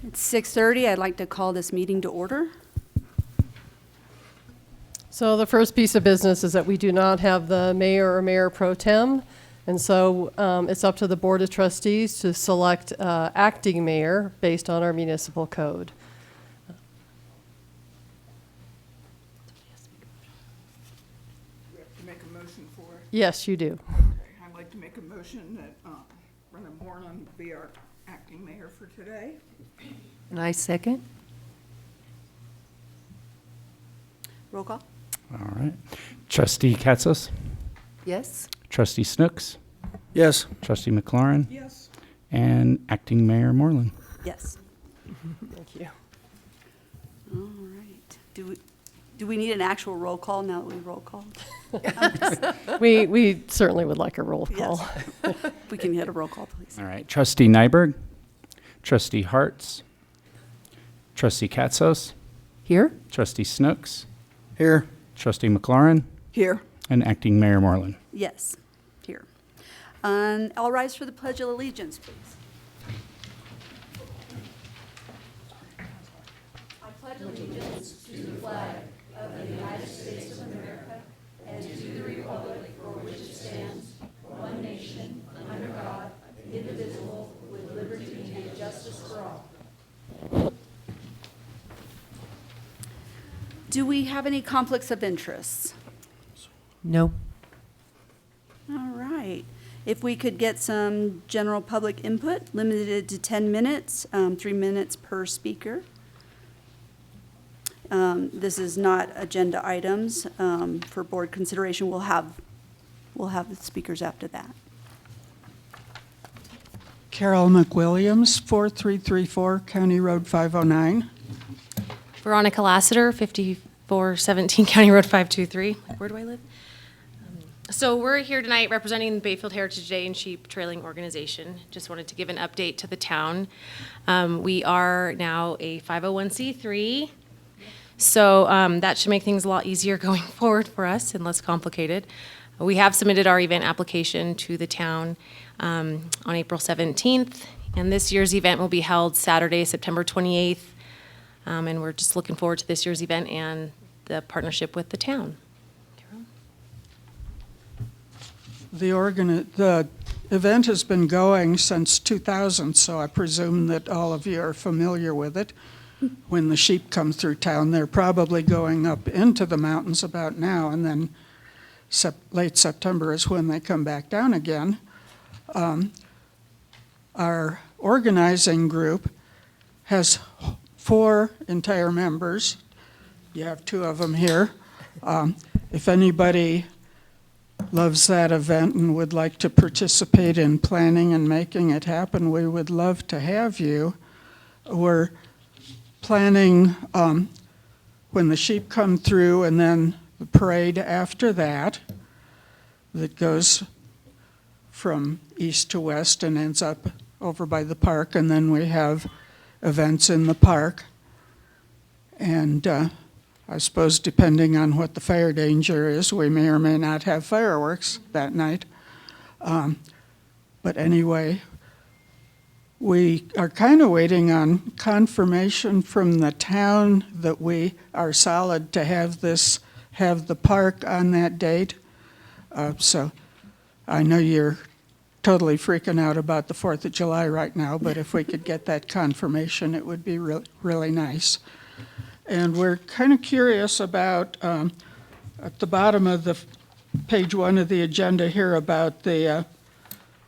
It's 6:30. I'd like to call this meeting to order. So the first piece of business is that we do not have the mayor or mayor pro tem. And so it's up to the Board of Trustees to select acting mayor based on our municipal code. We have to make a motion for it. Yes, you do. Okay, I'd like to make a motion that Brenda Moreland be our acting mayor for today. And I second. Roll call. All right. Trustee Katsas, Yes. Trustee Snooks, Yes. Trustee McLaurin, Yes. and Acting Mayor Moreland. Yes. Thank you. All right. Do we need an actual roll call now that we roll called? We certainly would like a roll call. Yes. We can get a roll call, please. All right. Trustee Nyberg, Trustee Hartz, Trustee Katsos, Here? Trustee Snooks, Here. Trustee McLaurin, Here. and Acting Mayor Moreland. Yes, here. And I'll rise for the Pledge of Allegiance, please. I pledge allegiance to the flag of the United States of America and to the republic for which it stands, one nation, under God, indivisible, with liberty and justice for all. Do we have any conflicts of interest? No. All right. If we could get some general public input, limited to 10 minutes, 3 minutes per speaker. This is not agenda items for board consideration. We'll have the speakers after that. Carol McWilliams, 4334 County Road 509. Veronica Lassiter, 5417 County Road 523. Where do I live? So we're here tonight representing the Bayfield Heritage Day and Sheep Trailing Organization. Just wanted to give an update to the town. We are now a 501c3, so that should make things a lot easier going forward for us and less complicated. We have submitted our event application to the town on April 17th, and this year's event will be held Saturday, September 28th. And we're just looking forward to this year's event and the partnership with the town. The event has been going since 2000, so I presume that all of you are familiar with it. When the sheep come through town, they're probably going up into the mountains about now, and then late September is when they come back down again. Our organizing group has 4 entire members. You have 2 of them here. If anybody loves that event and would like to participate in planning and making it happen, we would love to have you. We're planning when the sheep come through, and then the parade after that goes from east to west and ends up over by the park, and then we have events in the park. And I suppose depending on what the fire danger is, we may or may not have fireworks that night. But anyway, we are kind of waiting on confirmation from the town that we are solid to have the park on that date. So I know you're totally freaking out about the 4th of July right now, but if we could get that confirmation, it would be really nice. And we're kind of curious about, at the bottom of the page 1 of the agenda here, about the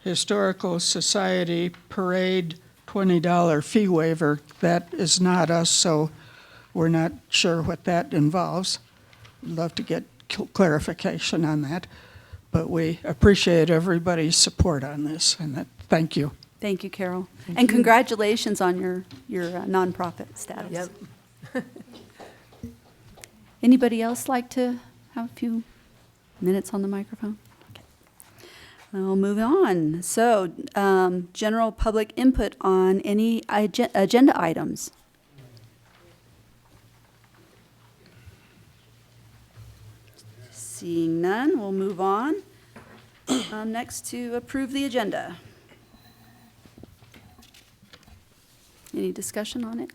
Historical Society Parade $20 fee waiver. That is not us, so we're not sure what that involves. We'd love to get clarification on that. But we appreciate everybody's support on this, and thank you. Thank you, Carol. And congratulations on your nonprofit status. Yep. Anybody else like to have a few minutes on the microphone? Okay. We'll move on. So, general public input on any agenda items. Seeing none, we'll move on. Next to approve the agenda. Any discussion on it?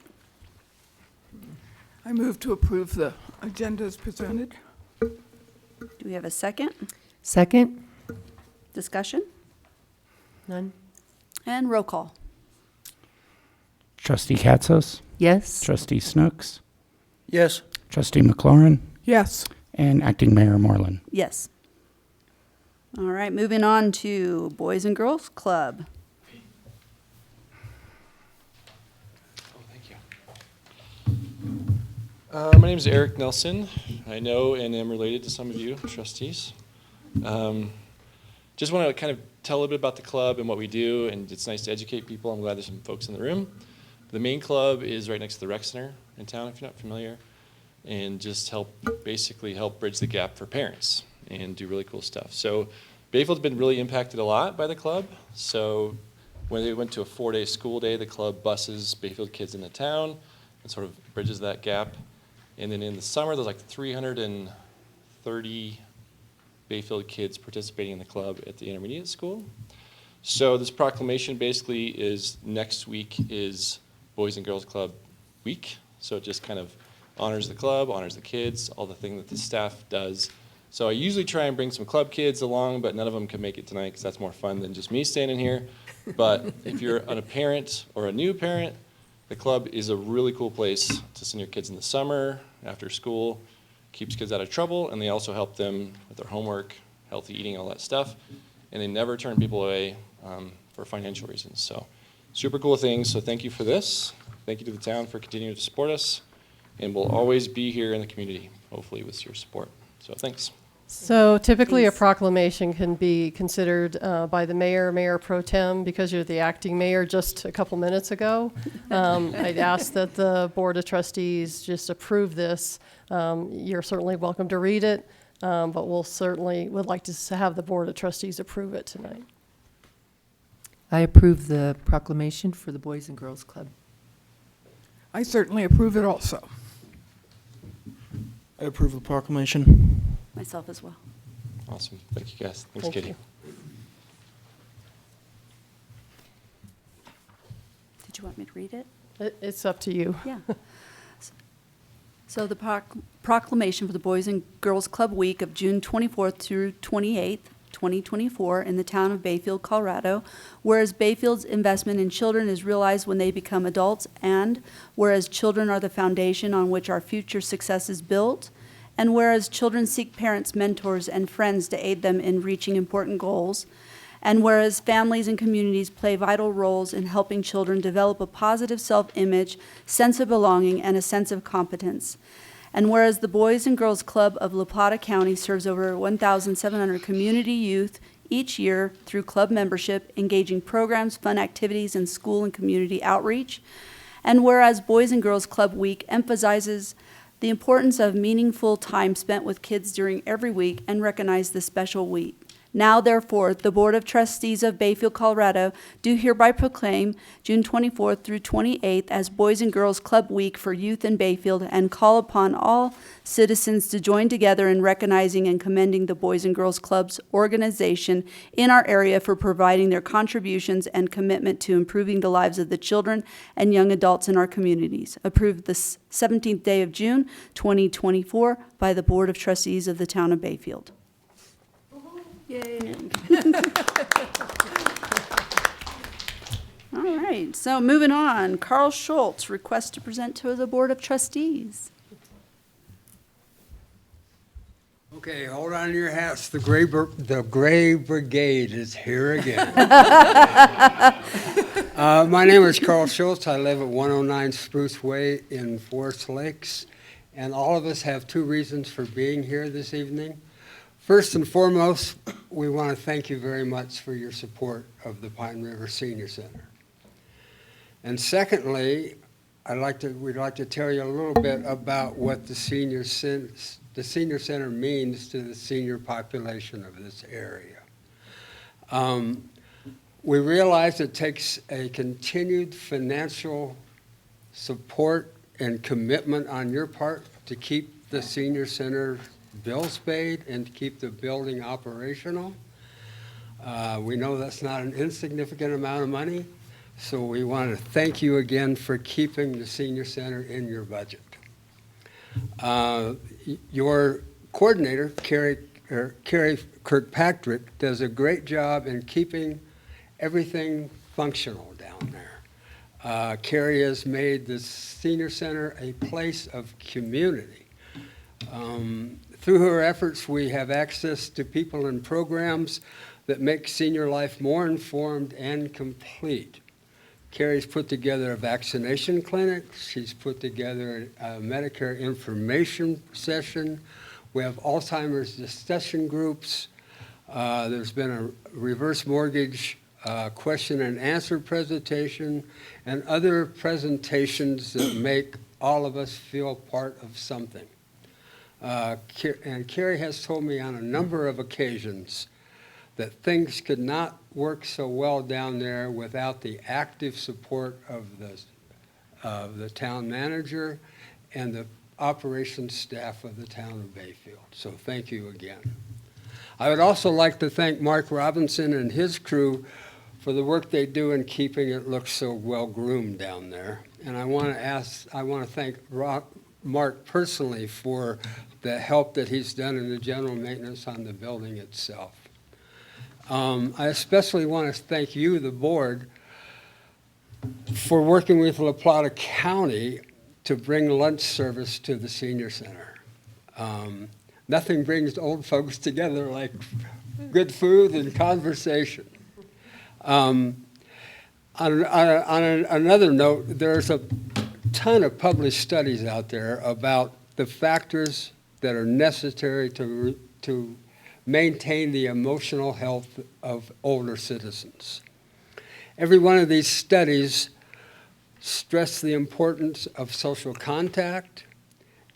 I move to approve the agenda as presented. Do we have a second? Second? Discussion? None? And roll call. Trustee Katsos, Yes? Trustee Snooks, Yes. Trustee McLaurin, Yes. and Acting Mayor Moreland. Yes. All right, moving on to Boys and Girls Club. Thank you. My name is Eric Nelson. I know and am related to some of you, trustees. Just want to kind of tell a little bit about the club and what we do, and it's nice to educate people. I'm glad there's some folks in the room. The main club is right next to the rec center in town, if you're not familiar, and just basically help bridge the gap for parents and do really cool stuff. So Bayfield's been really impacted a lot by the club. So when they went to a 4-day school day, the club buses Bayfield kids into town and sort of bridges that gap. And then in the summer, there's like 330 Bayfield kids participating in the club at the intermediate school. So this proclamation basically is next week is Boys and Girls Club week. So it just kind of honors the club, honors the kids, all the thing that the staff does. So I usually try and bring some club kids along, but none of them can make it tonight because that's more fun than just me standing here. But if you're a parent or a new parent, the club is a really cool place to send your kids in the summer, after school, keeps kids out of trouble, and they also help them with their homework, healthy eating, all that stuff. And they never turn people away for financial reasons. So super cool things. So thank you for this. Thank you to the town for continuing to support us. And we'll always be here in the community, hopefully with your support. So thanks. So typically a Thanks. proclamation can be considered by the mayor, mayor pro tem, because you're the acting mayor just a couple minutes ago. I'd ask that the Board of Trustees just approve this. You're certainly welcome to read it, but would like to have the Board of Trustees approve it tonight. I approve the proclamation for the Boys and Girls Club. I certainly approve it also. I approve the proclamation. Myself as well. Awesome. Thank you guys. Thanks, Thank Katie. you. Did you want me to read it? It's up to you. Yeah. So the proclamation for the Boys and Girls Club Week of June 24th through 28th, 2024 in the town of Bayfield, Colorado, whereas Bayfield's investment in children is realized when they become adults, and whereas children are the foundation on which our future success is built, and whereas children seek parents, mentors, and friends to aid them in reaching important goals, and whereas families and communities play vital roles in helping children develop a positive self-image, sense of belonging, and a sense of competence. And whereas the Boys and Girls Club of La Plata County serves over 1,700 community youth each year through club membership, engaging programs, fun activities, and school and community outreach. And whereas Boys and Girls Club Week emphasizes the importance of meaningful time spent with kids during every week and recognize this special week. Now, therefore, the Board of Trustees of Bayfield, Colorado, do hereby proclaim June 24th through 28th as Boys and Girls Club Week for youth in Bayfield and call upon all citizens to join together in recognizing and commending the Boys and Girls Club's organization in our area for providing their contributions and commitment to improving the lives of the children and young adults in our communities. Approved the 17th day of June, 2024 by the Board of Trustees of the town of Bayfield. Yay. All right, so moving on. Carl Schultz, request to present to the Board of Trustees. Okay, hold on to your hats. The Gray Brigade is here again. My name is Carl Schultz. I live at 109 Spruce Way in Forest Lakes, and all of us have two reasons for being here this evening. First and foremost, we want to thank you very much for your support of the Pine River Senior Center. And secondly, we'd like to tell you a little bit about what the Senior Center means to the senior population of this area. We realize it takes a continued financial support and commitment on your part to keep the Senior Center bills paid and to keep the building operational. We know that's not an insignificant amount of money, So we want to thank you again for keeping the senior center in your budget. Your coordinator, Carrie Kirkpatrick, does a great job in keeping everything functional down there. Carrie has made the senior center a place of community. Through her efforts, we have access to people and programs that make senior life more informed and complete. Carrie's put together a vaccination clinic. She's put together a Medicare information session. We have Alzheimer's discussion groups. There's been a reverse mortgage question and answer presentation and other presentations that make all of us feel part of something. And Carrie has told me on a number of occasions that things could not work so well down there without the active support of the town manager and the operations staff of the town of Bayfield. So thank you again. I would also like to thank Mark Robinson and his crew for the work they do in keeping it look so well groomed down there. And I want to thank Mark personally for the help that he's done in the general maintenance on the building itself. I especially want to thank you, the board, for working with La Plata County to bring lunch service to the senior center. Nothing brings old folks together like good food and conversation. On another note, there's a ton of published studies out there about the factors that are necessary to maintain the emotional health of older citizens. Every one of these studies stress the importance of social contact,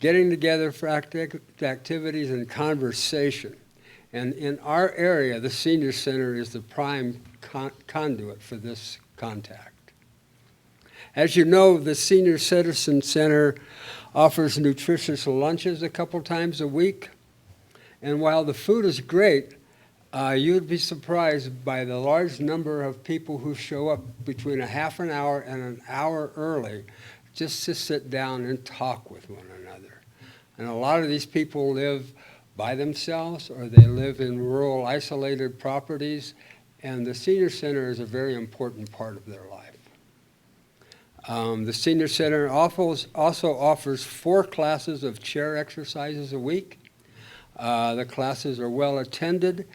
getting together for activities and conversation. And in our area, the senior center is the prime conduit for this contact. As you know, the Senior Citizen Center offers nutritious lunches a couple times a week. And while the food is great, you'd be surprised by the large number of people who show up between a half an hour and an hour early just to sit down and talk with one another. And a lot of these people live by themselves or they live in rural isolated properties, and the senior center is a very important part of their life. The senior center also offers 4 classes of chair exercises a week. The classes are well attended,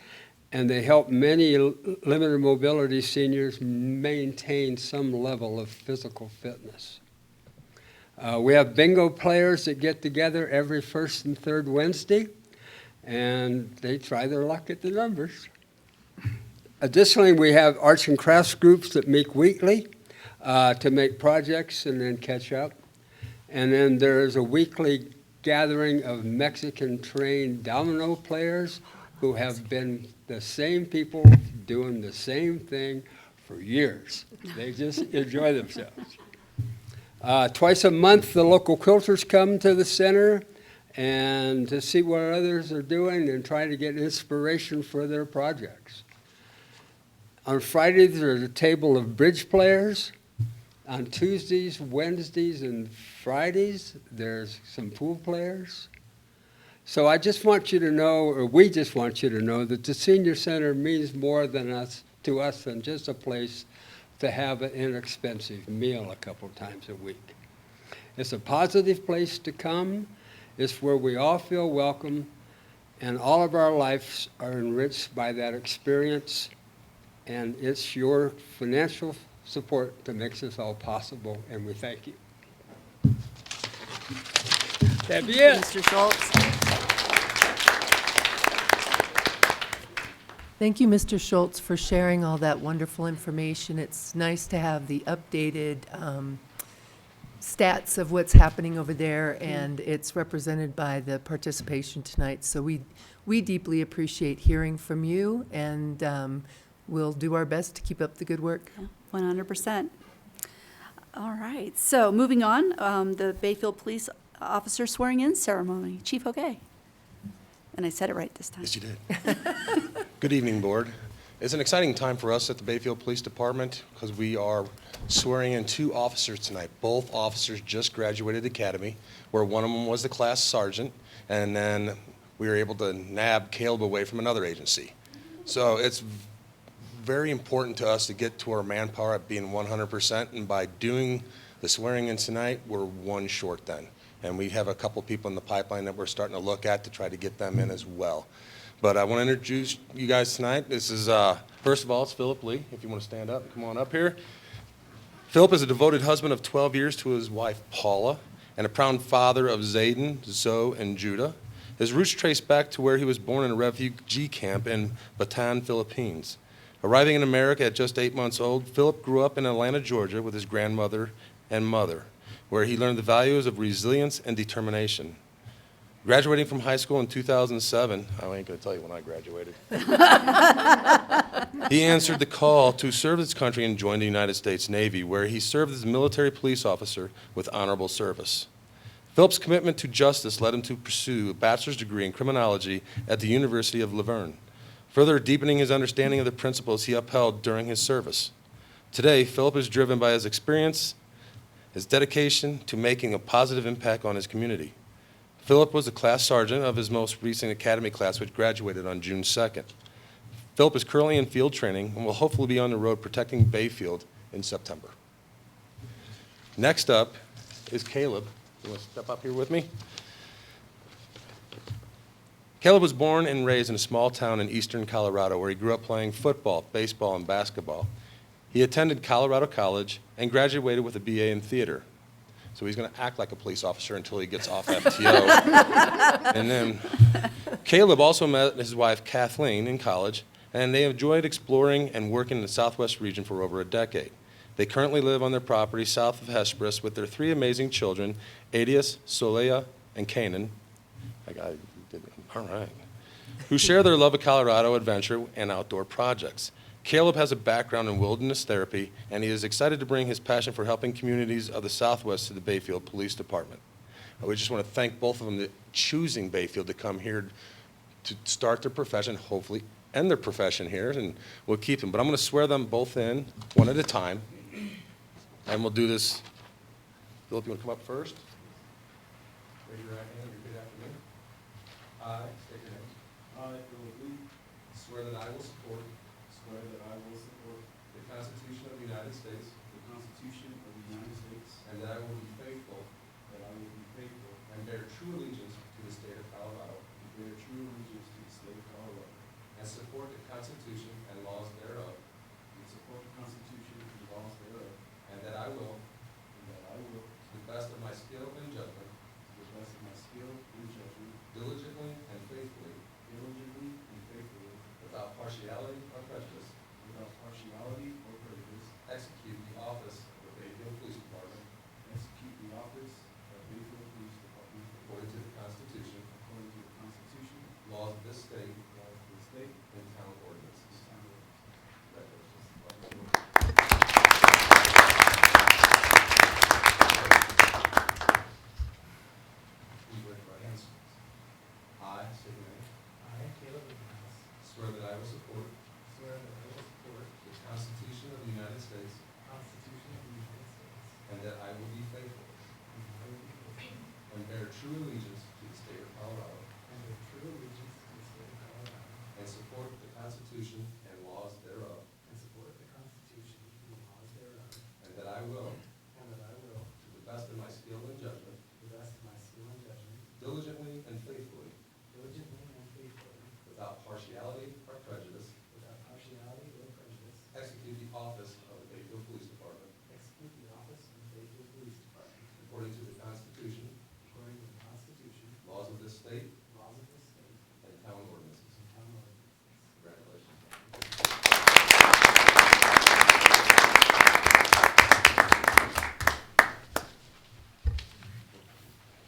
and they help many limited mobility seniors maintain some level of physical fitness. We have bingo players that get together every first and third Wednesday, and they try their luck at the numbers. Additionally, we have arts and crafts groups that meet weekly to make projects and then catch up. And then there is a weekly gathering of Mexican-trained domino players who have been the same people doing the same thing for years. They just enjoy themselves. Twice a month, the local quilters come to the center and to see what others are doing and try to get inspiration for their projects. On Fridays, there's a table of bridge players. On Tuesdays, Wednesdays, and Fridays, there's some pool players. So I just want you to know, or we just want you to know, that the Senior Center means more to us than just a place to have an inexpensive meal a couple times a week. It's a positive place to come. It's where we all feel welcome, and all of our lives are enriched by that experience, and it's your financial support that makes this all possible, and we thank you. That'd be it. Mr. Schultz. Thank you, Mr. Schultz, for sharing all that wonderful information. It's nice to have the updated stats of what's happening over there, and it's represented by the participation tonight. So we deeply appreciate hearing from you, and we'll do our best to keep up the good work. 100%. All right, so moving on, the Bayfield Police Officer Swearing-In Ceremony. Chief O'Gay. And I said it right this time. Yes, you did. Good evening, Board. It's an exciting time for us at the Bayfield Police Department because we are swearing in 2 officers tonight. Both officers just graduated academy, where one of them was the class sergeant, and then we were able to nab Caleb away from another agency. So it's very important to us to get to our manpower at being 100%, and by doing the swearing in tonight, we're 1 short then. And we have a couple people in the pipeline that we're starting to look at to try to get them in as well. But I want to introduce you guys tonight. This is, first of all, it's Philip Lee. If you want to stand up and come on up here. Philip is a devoted husband of 12 years to his wife, Paula, and a proud father of Zayden, Zoe, and Judah. His roots trace back to where he was born in a refugee camp in Bataan, Philippines. Arriving in America at just 8 months old, Philip grew up in Atlanta, Georgia with his grandmother and mother, where he learned the values of resilience and determination. Graduating from high school in 2007, I ain't going to tell you when I graduated. He answered the call to serve his country and joined the United States Navy, where he served as a military police officer with honorable service. Philip's commitment to justice led him to pursue a bachelor's degree in criminology at the University of Laverne, further deepening his understanding of the principles he upheld during his service. Today, Philip is driven by his experience, his dedication to making a positive impact on his community. Philip was a class sergeant of his most recent academy class, which graduated on June 2nd. Philip is currently in field training and will hopefully be on the road protecting Bayfield in September. Next up is Caleb. You want to step up here with me? Caleb was born and raised in a small town in eastern Colorado where he grew up playing football, baseball, and basketball. He attended Colorado College and graduated with a BA in theater. So he's going to act like a police officer until he gets off FTO. And then Caleb also met his wife Kathleen in college, and they enjoyed exploring and working in the Southwest region for over a decade. They currently live on their property south of Hesperus with their 3 amazing children, Adius, Solea, and Canaan. All right. Who share their love of Colorado adventure and outdoor projects. Caleb has a background in wilderness therapy, and he is excited to bring his passion for helping communities of the Southwest to the Bayfield Police Department. We just want to thank both of them for choosing Bayfield to come here to start their profession, hopefully end their profession here, and we'll keep them. But I'm going to swear them both in one at a time, and we'll do this. Philip, you want to come up first? Raise your right hand and repeat after me. I state your name. I, Philip Lee, Swear that I will support swear that I will support the Constitution of the United States, the Constitution of the United States, and that I will be faithful that I will be faithful and bear true allegiance to the state of Colorado, and bear true allegiance to the state of Colorado, and support the Constitution and laws thereof, and support the Constitution and laws thereof, and that I will, and that I will, to the best of my skill and judgment, to the best of my skill and judgment, diligently and faithfully, diligently and faithfully, without partiality or prejudice, without partiality or prejudice, execute the office of the Bayfield Police Department execute the office of Bayfield Police Department according to the Constitution, according to the Constitution, laws of this state, laws of the state, and town ordinances. and town ordinances. Please raise your right hands. I state your name. I, Caleb Lee, Swear that I will support swear that I will support the Constitution of the United States, the Constitution of the United States, and that I will be faithful and that I will be faithful and bear true allegiance to the state of Colorado, and bear true allegiance to the state of Colorado, and support the Constitution and laws thereof, and support the Constitution and laws thereof, and that I will, and that I will, to the best of my skill and judgment, to the best of my skill and judgment, diligently and faithfully, diligently and faithfully, without partiality or prejudice, without partiality or prejudice, execute the office of the Bayfield Police Department execute the office of the Bayfield Police Department according to the Constitution, according to the Constitution, laws of this state, laws of the state, and town ordinances. and town ordinances. Congratulations.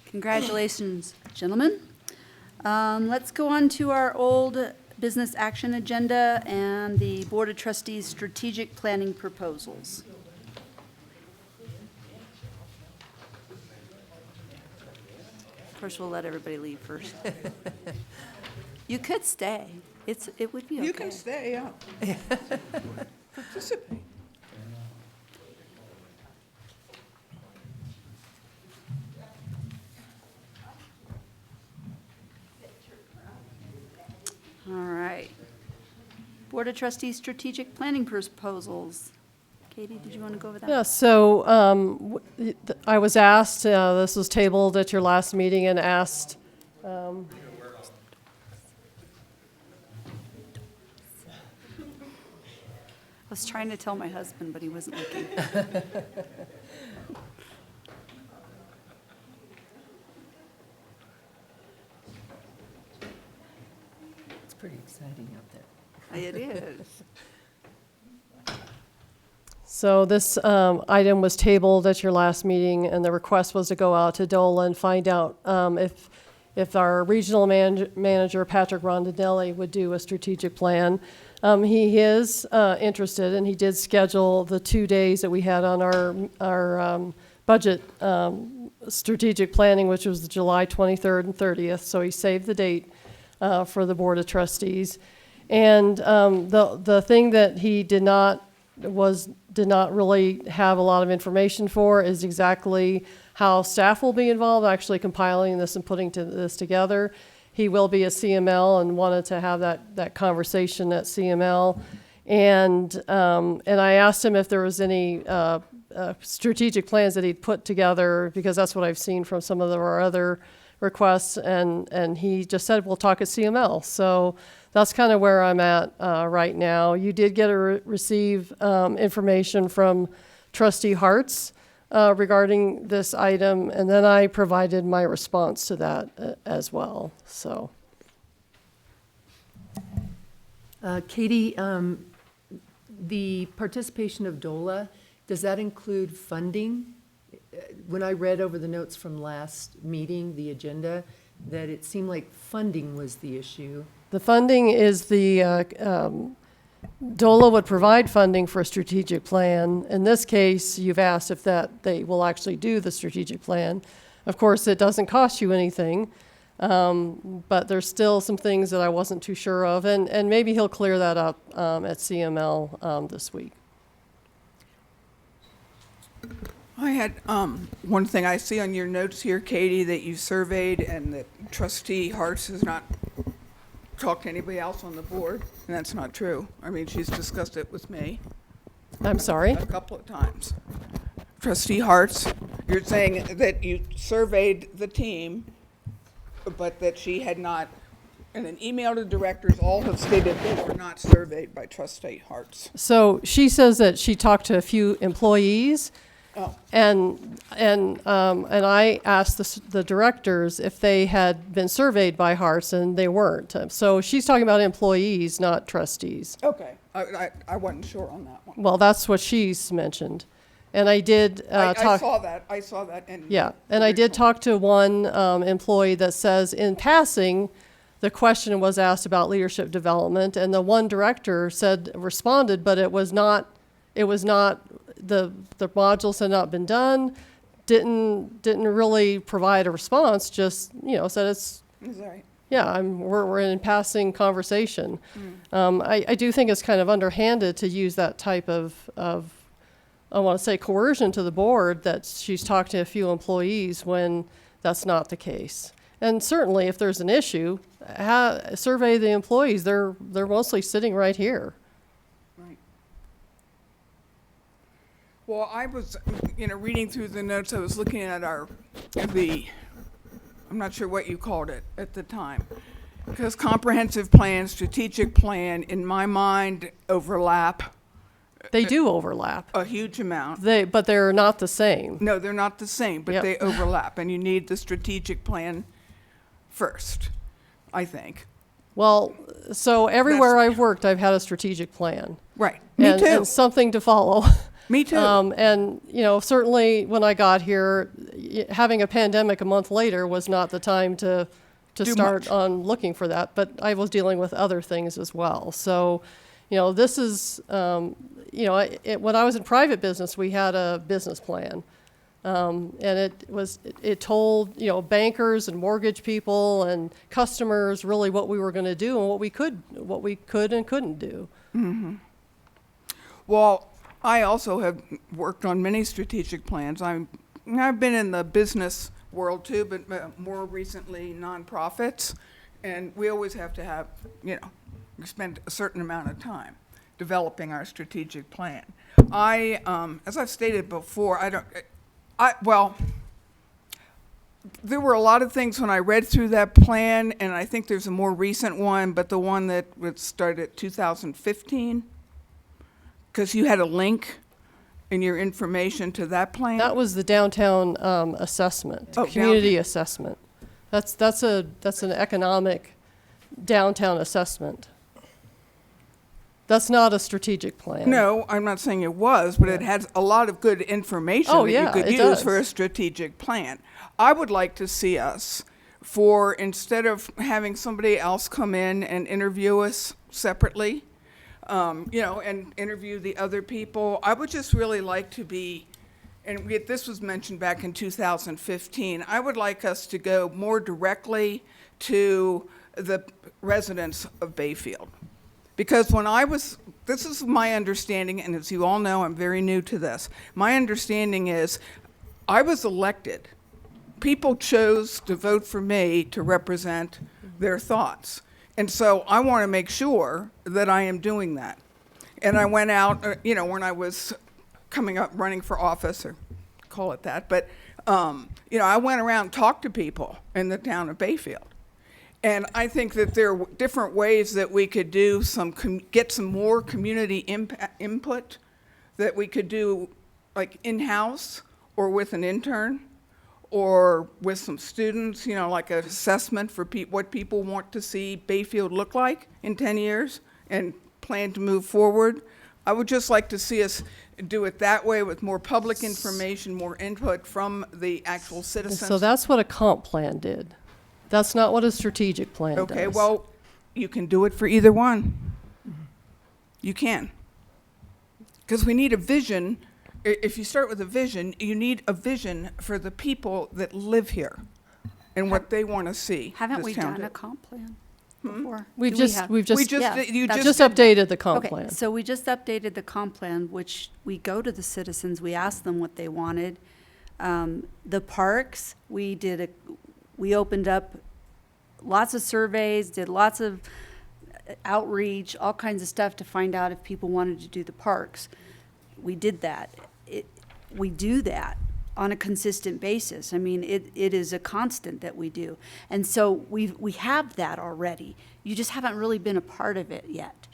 Congratulations, gentlemen. Let's go on to our old business action agenda and the Board of Trustees strategic planning proposals. Of course, we'll let everybody leave first. You could stay It would be okay. You can stay up. Participate. All right. Board of Trustees strategic planning proposals. Katie, did you want to go over that? Yeah, so I was asked, this was tabled at your last meeting and asked, I was trying to tell my husband, but he wasn't looking. It's pretty exciting out there. It is. so this item was tabled at your last meeting, and the request was to go out to DOLA and find out if our regional manager, Patrick Rondinelli, would do a strategic plan. He is interested, and he did schedule the 2 days that we had on our budget strategic planning, which was July 23rd and 30th. So he saved the date for the Board of Trustees. And the thing that he did not really have a lot of information for is exactly how staff will be involved, actually compiling this and putting this together. He will be a CML and wanted to have that conversation at CML. And I asked him if there was any strategic plans that he'd put together, because that's what I've seen from some of our other requests. And he just said, we'll talk at CML. So that's kind of where I'm at right now. You did get receive information from Trustee Hartz regarding this item, and then I provided my response to that as well. So, Katie, the participation of DOLA, does that include funding? When I read over the notes from last meeting, the agenda, that it seemed like funding was the issue. the funding is DOLA would provide funding for a strategic plan. In this case, you've asked if they will actually do the strategic plan. Of course, it doesn't cost you anything, but there's still some things that I wasn't too sure of, and maybe he'll clear that up at CML this week. I had one thing I see on your notes here, Katie, that you surveyed and that Trustee Hartz has not talked to anybody else on the board, and that's not true. I mean, she's discussed it with me I'm sorry? a couple of times. Trustee Hartz, you're saying that you surveyed the team, but that she had not, in an email to directors, all have stated they were not surveyed by Trustee Hartz. So she says that she talked to a few employees, Oh. and I asked the directors if they had been surveyed by Hartz, and they weren't. So she's talking about employees, not trustees. Okay, I wasn't sure on that one. Well, that's what she's mentioned. And I did I talk. saw that in. Yeah, and I did talk to one employee that says, in passing, the question was asked about leadership development, and the one director responded, but it was not, the modules had not been done, didn't really provide a response, just, said it's, Is that right? yeah, we're in passing conversation. I do think it's kind of underhanded to use that type of I want to say coercion to the board that she's talked to a few employees when that's not the case. And certainly if there's an issue, survey the employees. They're mostly sitting right here. Right. Well, I was, reading through the notes, I was looking at I'm not sure what you called it at the time. Because comprehensive plan, strategic plan, in my mind, overlap They do overlap. a huge amount. But they're not the same. No, they're not the same, but Yep. they overlap, and you need the strategic plan first, I think. Well, so everywhere I've worked, I've had a strategic plan. Right. Me too. And something to follow. Me too. And, certainly when I got here, having a pandemic a month later was not the time to start much. on looking for that, but I was dealing with other things as well. So, this is, when I was in private business, we had a business plan. And it told, bankers and mortgage people and customers really what we were going to do and what we could and couldn't do. Well, I also have worked on many strategic plans. I've been in the business world too, but more recently nonprofits. And we always have to have, we spend a certain amount of time developing our strategic plan. As I've stated before, there were a lot of things when I read through that plan, and I think there's a more recent one, but the one that would start at 2015, because you had a link in your information to that plan. That was the downtown assessment, Oh, community assessment. That's an economic downtown assessment. That's not a strategic plan. No, I'm not saying it was, but it has a lot of good information Oh, that yeah, you could it use does. for a strategic plan. I would like to see us, instead of having somebody else come in and interview us separately, and interview the other people, I would just really like to be, and this was mentioned back in 2015, I would like us to go more directly to the residents of Bayfield. Because this is my understanding, and as you all know, I'm very new to this. My understanding is I was elected. People chose to vote for me to represent their thoughts. And so I want to make sure that I am doing that. And I went out, when I was coming up running for office, or call it that, but, I went around and talked to people in the town of Bayfield. And I think that there are different ways that we could do get some more community input that we could do like in-house or with an intern or with some students, like an assessment for what people want to see Bayfield look like in 10 years and plan to move forward. I would just like to see us do it that way with more public information, more input from the actual citizens. So that's what a comp plan did. That's not what a strategic plan does. Okay, well, you can do it for either one. You can. Because we need a vision. If you start with a vision, you need a vision for the people that live here and what they want to see. Haven't this we town done do. a comp plan before? We've Do we just have? You that's just updated the comp Okay, plan. so we just updated the comp plan, which we go to the citizens, we ask them what they wanted. The parks, we opened up lots of surveys, did lots of outreach, all kinds of stuff to find out if people wanted to do the parks. We did that. We do that on a consistent basis. I mean, it is a constant that we do. And so we have that already. You just haven't really been a part of it yet.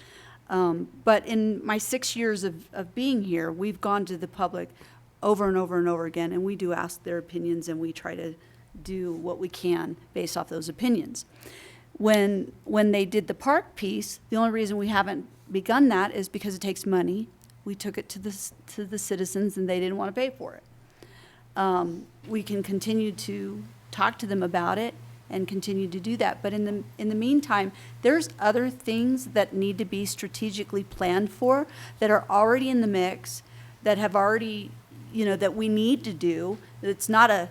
But in my 6 years of being here, we've gone to the public over and over and over again, and we do ask their opinions, and we try to do what we can based off those opinions. When they did the park piece, the only reason we haven't begun that is because it takes money. We took it to the citizens, and they didn't want to pay for it. We can continue to talk to them about it and continue to do that. But in the meantime, there's other things that need to be strategically planned for that are already in the mix, that have already, that we need to do. It's not a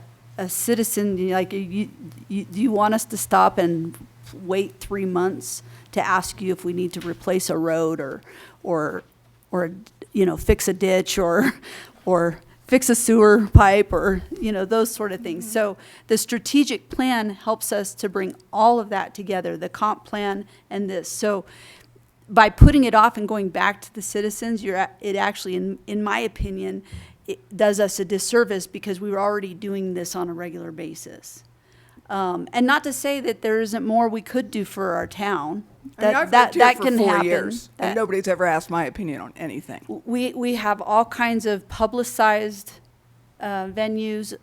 citizen, like, you want us to stop and wait 3 months to ask you if we need to replace a road or fix a ditch or fix a sewer pipe or, those sort of things. So the strategic plan helps us to bring all of that together, the comp plan and this. So by putting it off and going back to the citizens, it actually, in my opinion, it does us a disservice because we were already doing this on a regular basis. And not to say that there isn't more we could do for our town. I've lived here for 4 years, and nobody's ever asked my opinion on anything. We have all kinds of publicized venues,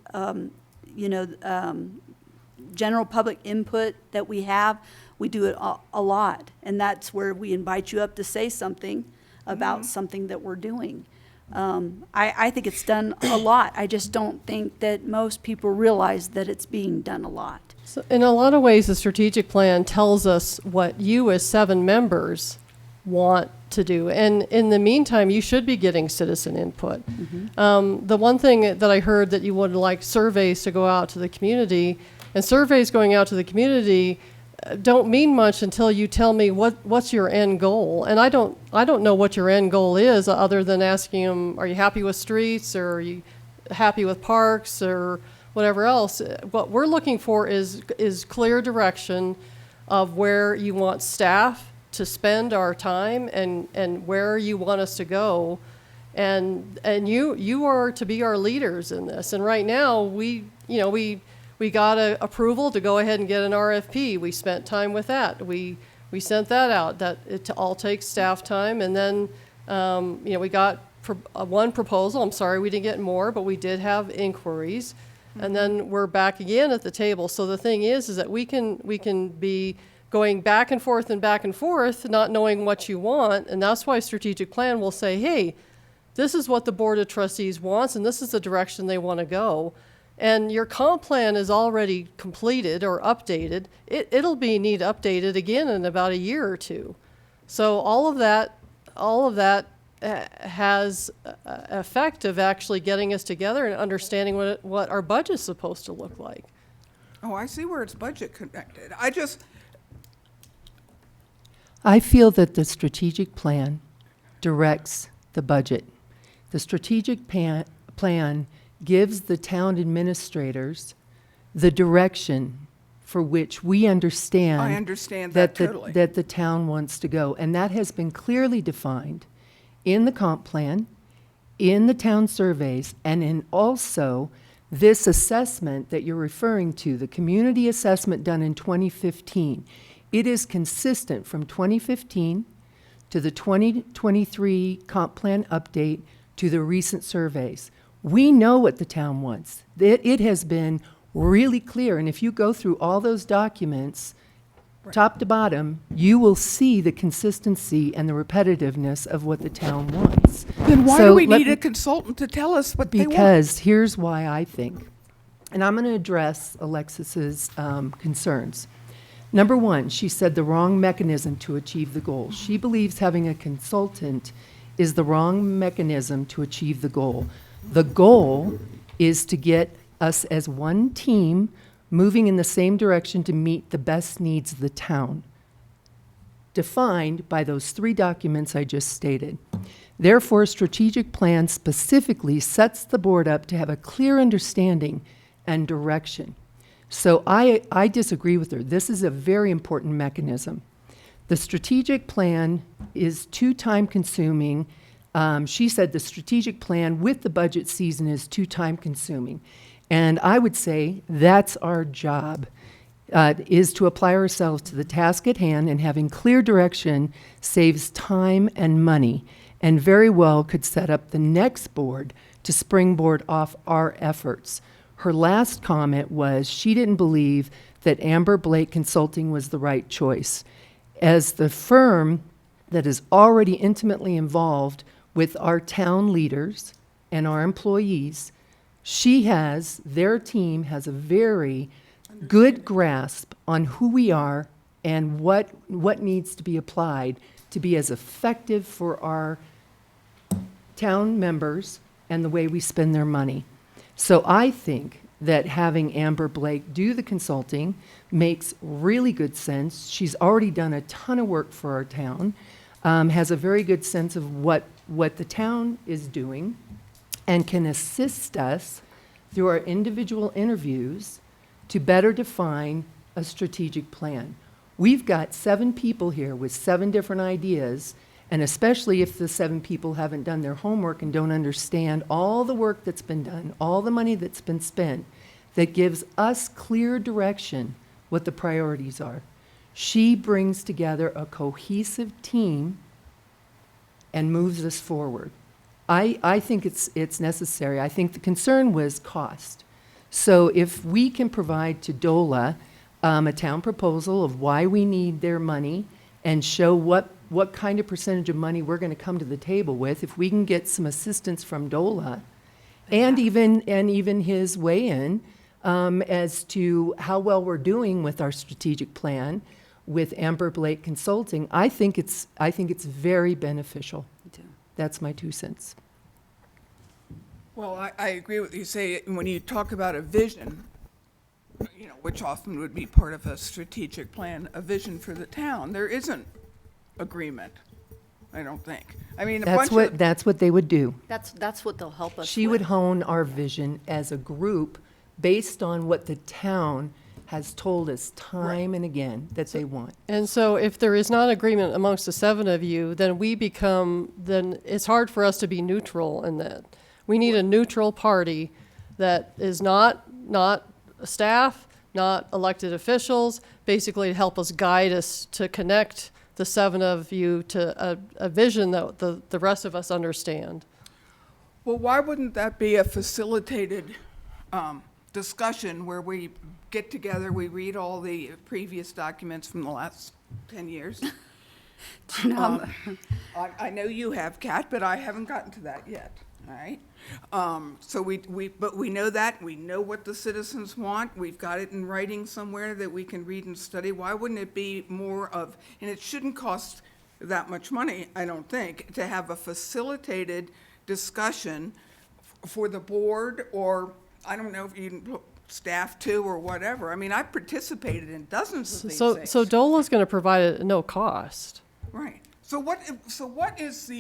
general public input that we have. We do it a lot, and that's where we invite you up to say something about something that we're doing. I think it's done a lot. I just don't think that most people realize that it's being done a lot. So in a lot of ways, the strategic plan tells us what you as 7 members want to do. And in the meantime, you should be getting citizen input. The one thing that I heard that you would like surveys to go out to the community, and surveys going out to the community don't mean much until you tell me what's your end goal. And I don't know what your end goal is, other than asking them, are you happy with streets, or are you happy with parks, or whatever else. What we're looking for is clear direction of where you want staff to spend our time, and where you want us to go. And you are to be our leaders in this. And right now, we got approval to go ahead and get an RFP. We spent time with that. We sent that out. That it all takes staff time. And then we got one proposal. I'm sorry we didn't get more, but we did have inquiries. And then we're back again at the table. So the thing is that we can be going back and forth, not knowing what you want. And that's why strategic plan will say, hey, this is what the Board of Trustees wants, and this is the direction they want to go. And your comp plan is already completed or updated. It'll need updated again in about a year or two. So all of that has effect of actually getting us together and understanding what our budget's supposed to look like. Oh, I see where it's budget connected. I feel that the strategic plan directs the budget. The strategic plan gives the town administrators the direction for which we understand. I understand that totally. That the town wants to go. And that has been clearly defined in the comp plan, in the town surveys, and in also this assessment that you're referring to, the community assessment done in 2015. It is consistent from 2015 to the 2023 comp plan update to the recent surveys. We know what the town wants. It has been really clear, and if you go through all those documents, top to bottom, you will see the consistency and the repetitiveness of what the town wants. Then why do we need a consultant to tell us what they want? Because here's why I think, and I'm going to address Alexis's concerns. Number one, she said the wrong mechanism to achieve the goal. She believes having a consultant is the wrong mechanism to achieve the goal. The goal is to get us as one team moving in the same direction to meet the best needs of the town, defined by those three documents I just stated. Therefore, a strategic plan specifically sets the board up to have a clear understanding and direction. So I disagree with her. This is a very important mechanism. The strategic plan is too time-consuming. She said the strategic plan with the budget season is too time-consuming. And I would say that's our job, is to apply ourselves to the task at hand, and having clear direction saves time and money, and very well could set up the next board to springboard off our efforts. Her last comment was she didn't believe that Amber Blake Consulting was the right choice. As the firm that is already intimately involved with our town leaders and our employees, their team has a very good grasp on who we are and what needs to be applied to be as effective for our town members and the way we spend their money. So I think that having Amber Blake do the consulting makes really good sense. She's already done a ton of work for our town, has a very good sense of what the town is doing, and can assist us through our individual interviews to better define a strategic plan. We've got 7 people here with 7 different ideas, and especially if the 7 people haven't done their homework and don't understand all the work that's been done, all the money that's been spent, that gives us clear direction what the priorities are. She brings together a cohesive team and moves us forward. I think it's necessary. I think the concern was cost. So if we can provide to DOLA a town proposal of why we need their money and show what kind of percentage of money we're going to come to the table with, if we can get some assistance from DOLA and even his weigh-in as to how well we're doing with our strategic plan, with Amber Blake Consulting, I think it's very beneficial. Me too. That's my 2 cents. Well, I agree with you say, when you talk about a vision, which often would be part of a strategic plan, a vision for the town, there isn't agreement, I don't think. I mean, That's what they would do. That's what they'll help us She would with. hone our vision as a group based on what the town has told us time and again that they want. And so if there is not agreement amongst the 7 of you, then then it's hard for us to be neutral in that. We need a neutral party that is not staff, not elected officials, basically to help us guide us to connect the 7 of you to a vision that the rest of us understand. Well, why wouldn't that be a facilitated discussion where we get together, we read all the previous documents from the last 10 years? I know you have, Kat, but I haven't gotten to that yet, all right? So but we know that, we know what the citizens want, we've got it in writing somewhere that we can read and study. Why wouldn't it be more of, and it shouldn't cost that much money, I don't think, to have a facilitated discussion for the board, or I don't know if you can put staff too or whatever. I mean, I've participated in dozens of these things. So DOLA's going to provide it at no cost. Right. So what is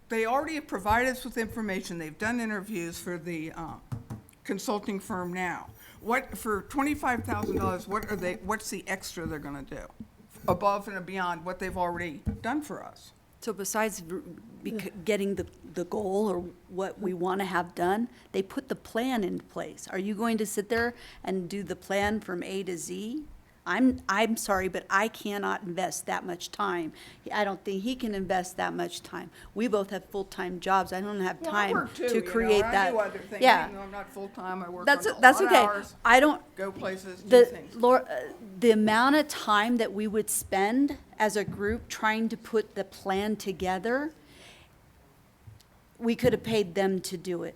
they already have provided us with information. They've done interviews for the consulting firm now. For $25,000, what's the extra they're going to do above and beyond what they've already done for us? So besides getting the goal or what we want to have done, they put the plan in place. Are you going to sit there and do the plan from A to Z? I'm sorry, but I cannot invest that much time. I don't think he can invest that much time. We both have full-time jobs. I don't have Well, I time work too, to create that. I do other things. Yeah. Even though I'm not full-time, I work That's on a that's lot okay. of hours, I don't. go places, do The things. the amount of time that we would spend as a group trying to put the plan together, we could have paid them to do it.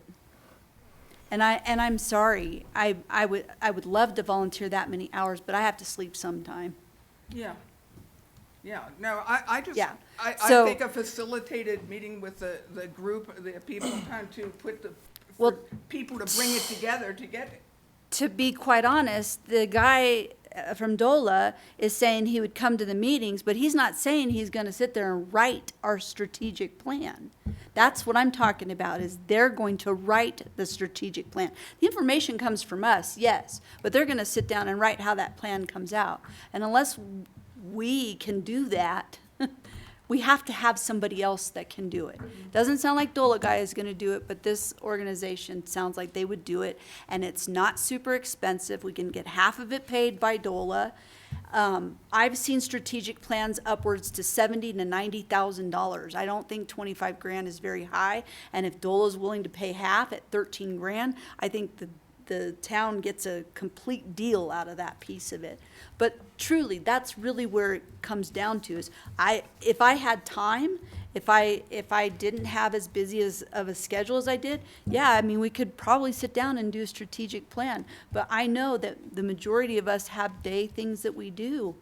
And I'm sorry. I would love to volunteer that many hours, but I have to sleep sometime. Yeah. Yeah, no, I just, Yeah. I So- think a facilitated meeting with the group, the people trying to put Well- for people to bring it together to get it. To be quite honest, the guy from DOLA is saying he would come to the meetings, but he's not saying he's going to sit there and write our strategic plan. That's what I'm talking about, is they're going to write the strategic plan. The information comes from us, yes, but they're going to sit down and write how that plan comes out. And unless we can do that, we have to have somebody else that can do it. Doesn't sound like DOLA guy is going to do it, but this organization sounds like they would do it, and it's not super expensive. We can get half of it paid by DOLA. I've seen strategic plans upwards to $70,000 to $90,000. I don't think 25 grand is very high, and if DOLA's willing to pay half at 13 grand, I think the town gets a complete deal out of that piece of it. But truly, that's really where it comes down to, is if I had time, if I didn't have as busy of a schedule as I did, yeah, I mean, we could probably sit down and do a strategic plan. But I know that the majority of us have day things that we do.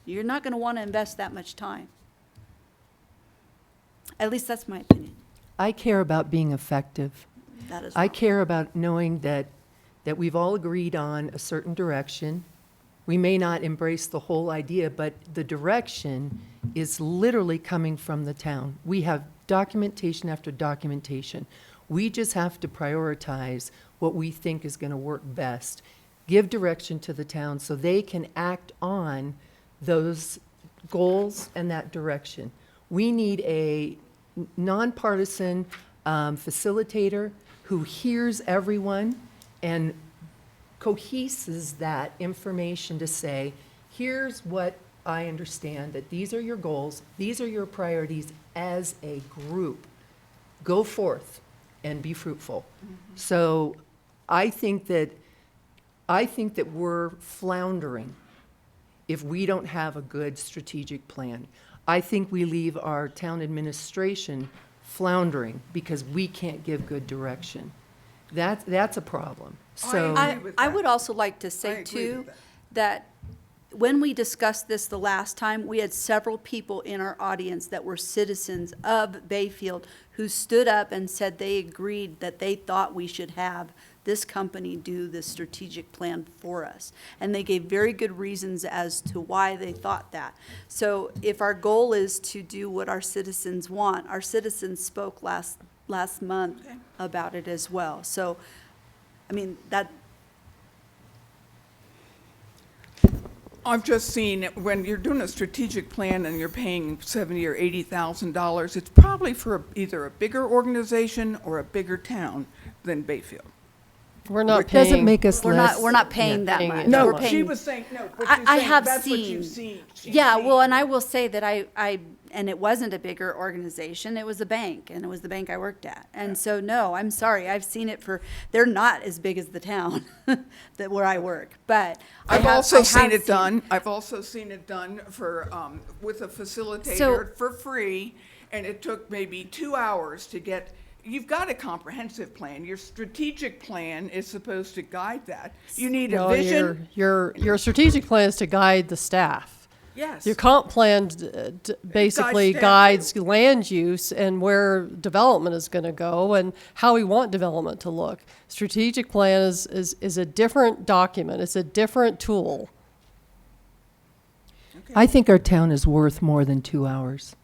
You're not going to want to invest that much time. At least that's my opinion. I care about being effective. That is I wrong. care about knowing that we've all agreed on a certain direction. We may not embrace the whole idea, but the direction is literally coming from the town. We have documentation after documentation. We just have to prioritize what we think is going to work best. Give direction to the town so they can act on those goals and that direction. We need a nonpartisan facilitator who hears everyone and coheses that information to say, here's what I understand, that these are your goals, these are your priorities as a group. Go forth and be fruitful. So I think that we're floundering if we don't have a good strategic plan. I think we leave our town administration floundering because we can't give good direction. That's a problem. So agree with I that. would also like to I say agree too, with that. when we discussed this the last time, we had several people in our audience that were citizens of Bayfield who stood up and said they agreed that they thought we should have this company do the strategic plan for us. And they gave very good reasons as to why they thought that. So if our goal is to do what our citizens want, our citizens spoke last month about it as well. So, I mean, that, I've just seen when you're doing a strategic plan and you're paying $70,000 or $80,000, it's probably for either a bigger organization or a bigger town than Bayfield. We're not It doesn't paying, make us less. we're not paying that paying much. it. No, We're paying- she was saying, no, but she's I saying have that's what seen. you've seen. She's Yeah, seen. well, and I will say that and it wasn't a bigger organization, it was a bank, and it was the bank I worked at. And so, no, I'm sorry, I've seen it they're not as big as the town that where I work, but I've I also have seen it done. I've also seen it done for, with a facilitator So- for free, and it took maybe 2 hours to get. You've got a comprehensive plan. Your strategic plan is supposed to guide that. You need a no, vision. your strategic plan is to guide the staff. Yes. Your comp plan basically staff, guides land use and where development is going to go and how we want development to look. Strategic plan is a different document. It's a different tool. I think our town is worth more than 2 hours.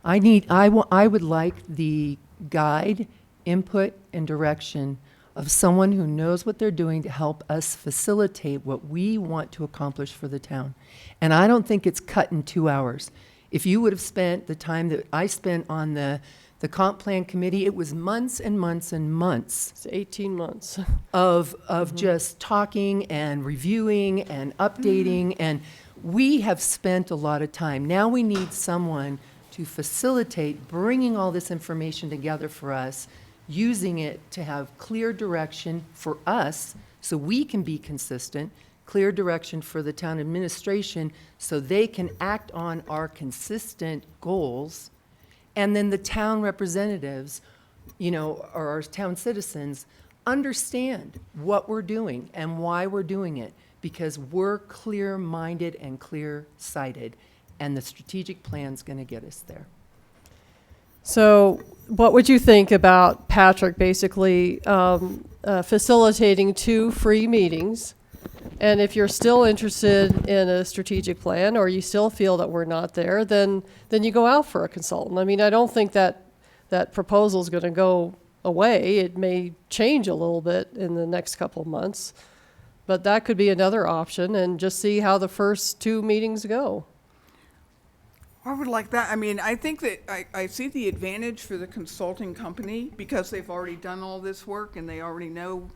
I would like the guide, input, and direction of someone who knows what they're doing to help us facilitate what we want to accomplish for the town. And I don't think it's cut in 2 hours. If you would have spent the time that I spent on the comp plan committee, it was months and months and months It's 18 months. of just talking and reviewing and updating, and we have spent a lot of time. Now we need someone to facilitate bringing all this information together for us, using it to have clear direction for us so we can be consistent, clear direction for the town administration so they can act on our consistent goals, and then the town representatives, or our town citizens, understand what we're doing and why we're doing it, because we're clear-minded and clear-sighted, and the strategic plan's going to get us there. So what would you think about Patrick basically facilitating 2 free meetings? And if you're still interested in a strategic plan or you still feel that we're not there, then you go out for a consultant. I mean, I don't think that proposal is going to go away. It may change a little bit in the next couple of months, but that could be another option, and just see how the first 2 meetings go. I would like that. I mean, I think that I see the advantage for the consulting company because they've already done all this work and they already know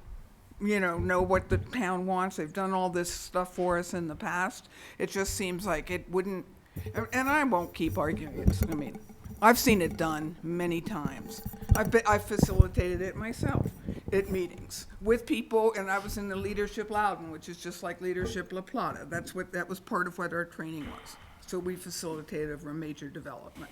what the town wants. They've done all this stuff for us in the past. It just seems like it wouldn't, and I won't keep arguing it. I mean, I've seen it done many times. I've facilitated it myself at meetings with people, and I was in the Leadership Loudon, which is just like Leadership La Plata. That was part of what our training was. So we facilitated over a major development.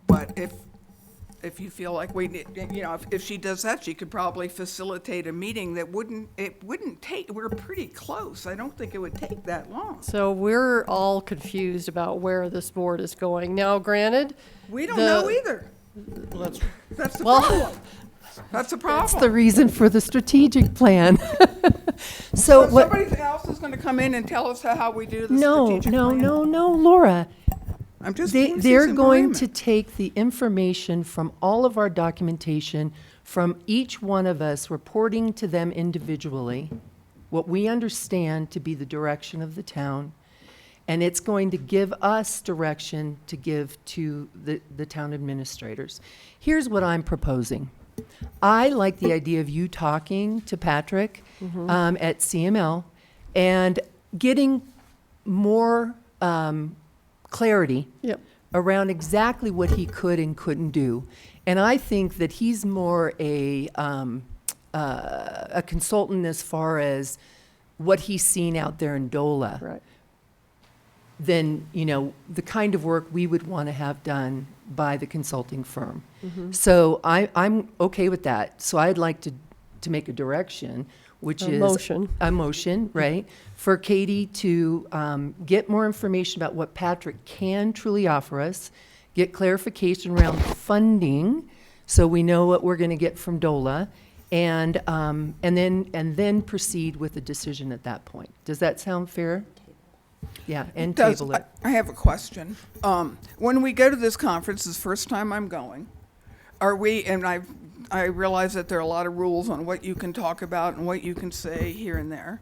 But if you feel like we need, if she does that, she could probably facilitate a meeting that wouldn't take, we're pretty close. I don't think it would take that long. So we're all confused about where this board is going. Now, granted, We don't know either. That's the Well- problem. That's the problem. That's the reason for the strategic plan. So So what? somebody else is gonna come in and tell us how we do the No, strategic plan? no, Laura. I'm just. They're going to take the information from all of our documentation, from each one of us reporting to them individually, what we understand to be the direction of the town, and it's going to give us direction to give to the town administrators. Here's what I'm proposing. I like the idea of you talking to Patrick at CML and getting more clarity Yep. around exactly what he could and couldn't do. And I think that he's more a consultant as far as what he's seen out there in DOLA Right. than, the kind of work we would want to have done by the consulting firm. So I'm okay with that. So I'd like to make a direction which A is. motion. A motion, right, for Katie to get more information about what Patrick can truly offer us, get clarification around funding, so we know what we're going to get from DOLA, and then proceed with a decision at that point. Does that sound fair? Yeah, and Does- table it. I have a question. When we go to this conference, this is the first time I'm going, are we, and I realize that there are a lot of rules on what you can talk about and what you can say here and there,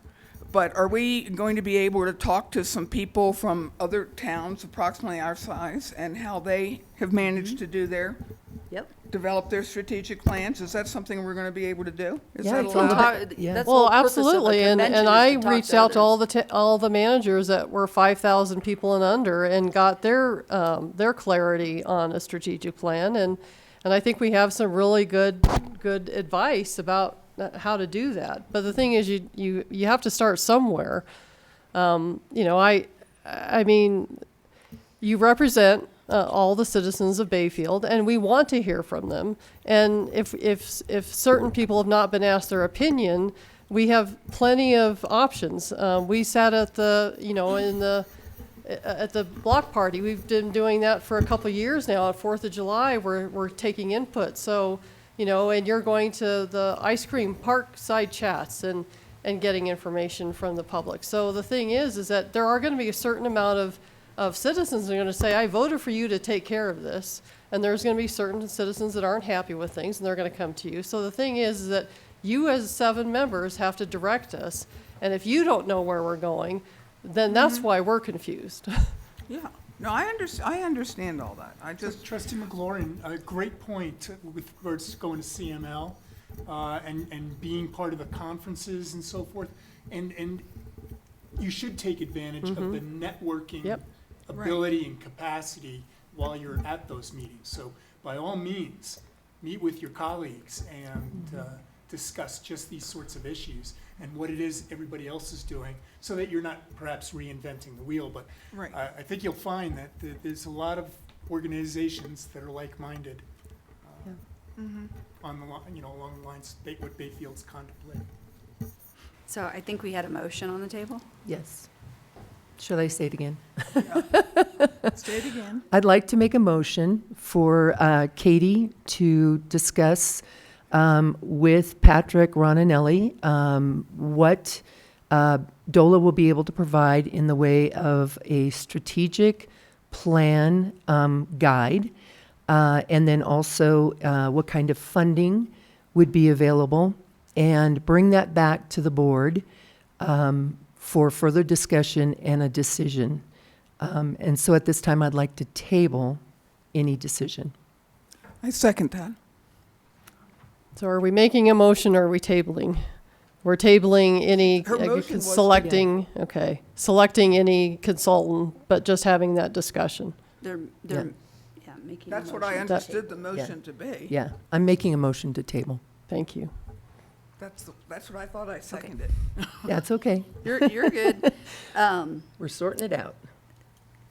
but are we going to be able to talk to some people from other towns approximately our size and how they have managed to do Yep. develop their strategic plans? Is that something we're going to be able to do? Is Yeah, that it's allowed? Yeah. That's the Well, whole purpose of a absolutely, and convention, is I to talk reached to out to others. all the managers that were 5,000 people and under and got their clarity on a strategic plan, and I think we have some really good advice about how to do that. But the thing is, you have to start somewhere. I mean, you represent all the citizens of Bayfield, and we want to hear from them. And if certain people have not been asked their opinion, we have plenty of options. We sat at at the block party. We've been doing that for a couple of years now. At 4th of July, we're taking input. So, and you're going to the ice cream park side chats and getting information from the public. So the thing is that there are going to be a certain amount of citizens that are going to say, I voted for you to take care of this. And there's going to be certain citizens that aren't happy with things, and they're going to come to you. So the thing is that you as 7 members have to direct us. And if you don't know where we're going, then that's why we're confused. Yeah. No, I understand all that. I just, Trustee McLaurin, a great point with regards to going to CML and being part of the conferences and so forth. And you should take advantage of the networking Yep. ability and capacity while you're at those meetings. So by all means, meet with your colleagues and discuss just these sorts of issues and what it is everybody else is doing, so that you're not perhaps reinventing the wheel. But Right. I think you'll find that there's a lot of organizations that are like-minded on the along the lines of what Bayfield's contemplating. So I think we had a motion on the table. Yes. Shall I say it again? say it again. I'd like to make a motion for Katie to discuss with Patrick Ronanelli what DOLA will be able to provide in the way of a strategic plan guide, and then also what kind of funding would be available, and bring that back to the board for further discussion and a decision. And so at this time, I'd like to table any decision. I second that. So are we making a motion or are we tabling? We're tabling any, Her motion was to- selecting any consultant, but just having that discussion. They're making a That's what I motion. understood the motion to be. Yeah, I'm making a motion to table. Thank you. That's what I thought. I seconded. That's okay. You're good. We're sorting it out.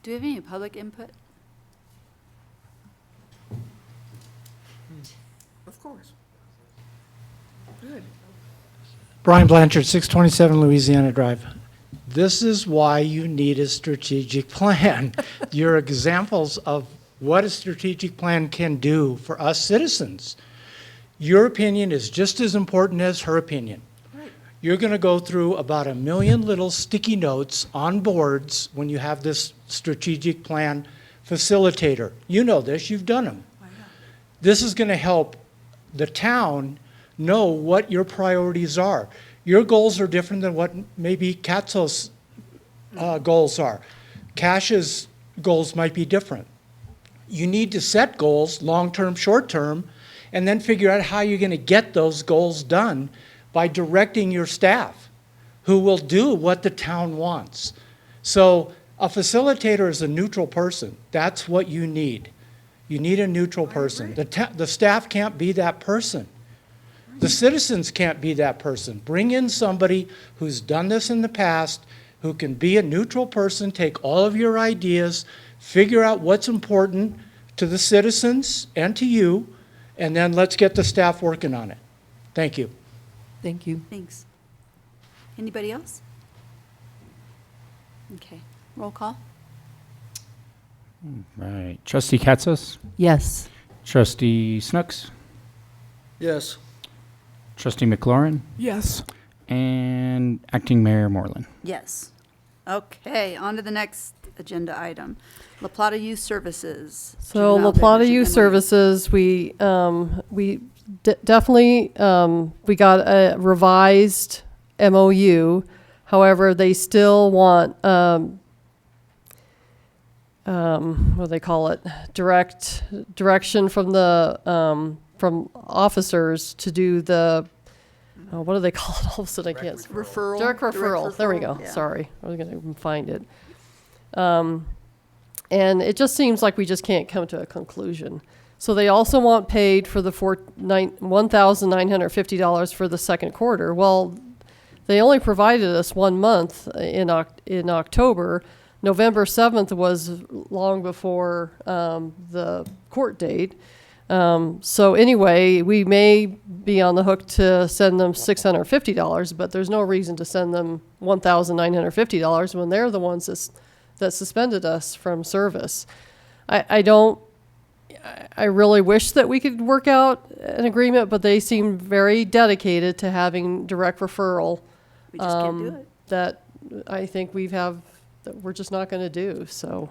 Do we have any public input? Of course. Good. Brian Blanchard, 627 Louisiana Drive. This is why you need a strategic plan. You're examples of what a strategic plan can do for us citizens. Your opinion is just as important as her opinion. Right. You're going to go through about 1 million little sticky notes on boards when you have this strategic plan facilitator. You know this, you've done them. I know. This is going to help the town know what your priorities are. Your goals are different than what maybe Katzo's goals are. Cash's goals might be different. You need to set goals, long-term, short-term, and then figure out how you're going to get those goals done by directing your staff, who will do what the town wants. So a facilitator is a neutral person. That's what you need. You need a neutral person. The staff can't be that person. The citizens can't be that person. Bring in somebody who's done this in the past, who can be a neutral person, take all of your ideas, figure out what's important to the citizens and to you, and then let's get the staff working on it. Thank you. Thank you. Thanks. Anybody else? Okay, roll call. Right. Trustee Katsas? Yes. Trustee Snooks? Yes. Trustee McLaurin? Yes. And Acting Mayor Moreland. Yes. Okay, on to the next agenda item. La Plata Youth Services. So Juvenile La Plata Beverage Youth MOU. Services, we definitely, we got a revised MOU. However, they still want, what do they call it? Direction from the, from officers to do the, what do they call it? All of a sudden I can't. Referral. Direct referral. There we go. Yeah. Sorry. I was going to find it. And it just seems like we just can't come to a conclusion. So they also want paid for the $1,950 for the second quarter. Well, they only provided us 1 month in October. November 7th was long before the court date. So anyway, we may be on the hook to send them $650, but there's no reason to send them $1,950 when they're the ones that suspended us from service. I really wish that we could work out an agreement, but they seem very dedicated to having direct referral. We just can't do it. That I think that we're just not going to do. So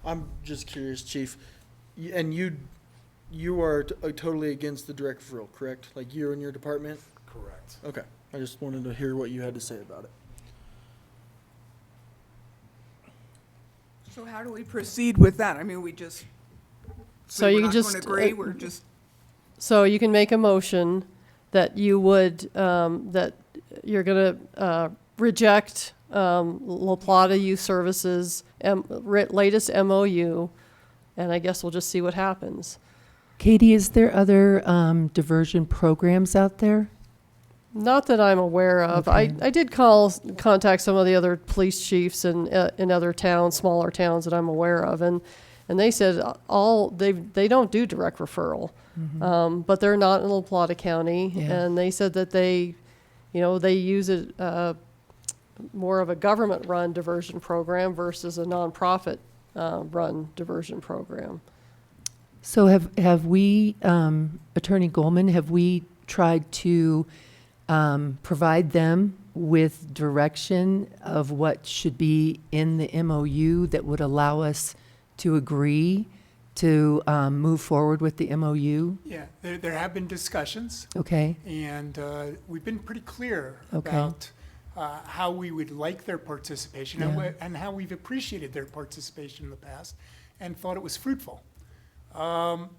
I'm just curious, Chief. And you are totally against the direct referral, correct? Like you and your department? Correct. Okay. I just wanted to hear what you had to say about it. So how do we proceed with that? I mean, we just, So you we're can not just, going to agree, we're just, so you can make a motion that you would, that you're going to reject La Plata Youth Services latest MOU, and I guess we'll just see what happens. Katie, is there other diversion programs out there? Not that I'm aware of. Okay. I did contact some of the other police chiefs in other towns, smaller towns that I'm aware of, and they said they don't do direct referral, but they're not in La Plata County, Yeah. and they said that they use it more of a government-run diversion program versus a nonprofit run diversion program. So have we, Attorney Goldman, have we tried to provide them with direction of what should be in the MOU that would allow us to agree to move forward with the MOU? Yeah, there have been discussions, Okay, and we've been pretty clear Okay. about how we would like their participation and, Yeah. and how we've appreciated their participation in the past and thought it was fruitful. Now,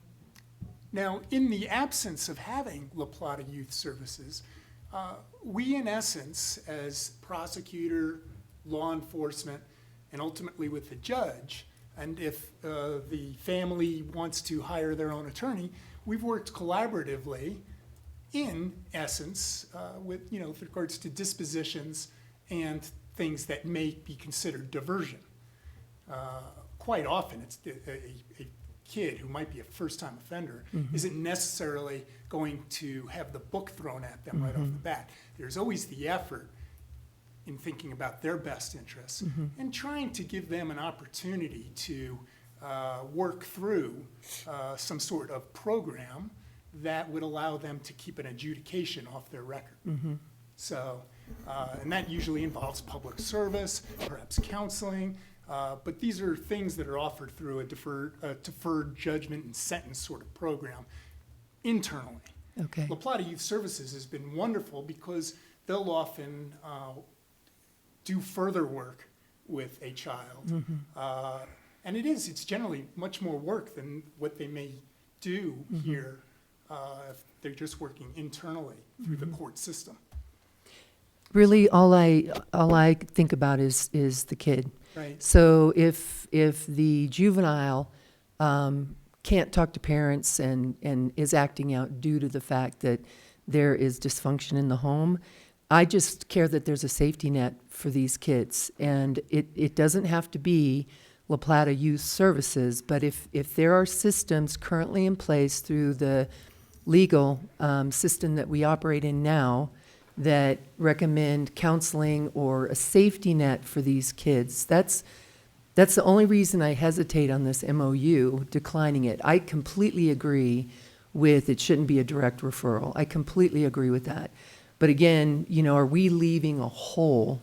in the absence of having La Plata Youth Services, we, in essence, as prosecutor, law enforcement, and ultimately with the judge, and if the family wants to hire their own attorney, we've worked collaboratively, in essence, with regards to dispositions and things that may be considered diversion. Quite often, it's a kid who might be a first-time offender isn't necessarily going to have the book thrown at them right off the bat. There's always the effort in thinking about their best interests and trying to give them an opportunity to work through some sort of program that would allow them to keep an adjudication off their record. So, and that usually involves public service, perhaps counseling, but these are things that are offered through a deferred judgment and sentence sort of program internally. okay. La Plata Youth Services has been wonderful because they'll often do further work with a child. And it's generally much more work than what they may do here if they're just working internally through the court system. Really, all I think about is the kid. Right. So if the juvenile can't talk to parents and is acting out due to the fact that there is dysfunction in the home, I just care that there's a safety net for these kids. And it doesn't have to be La Plata Youth Services, but if there are systems currently in place through the legal system that we operate in now that recommend counseling or a safety net for these kids. That's the only reason I hesitate on this MOU, declining it. I completely agree with it shouldn't be a direct referral. I completely agree with that. But again, are we leaving a hole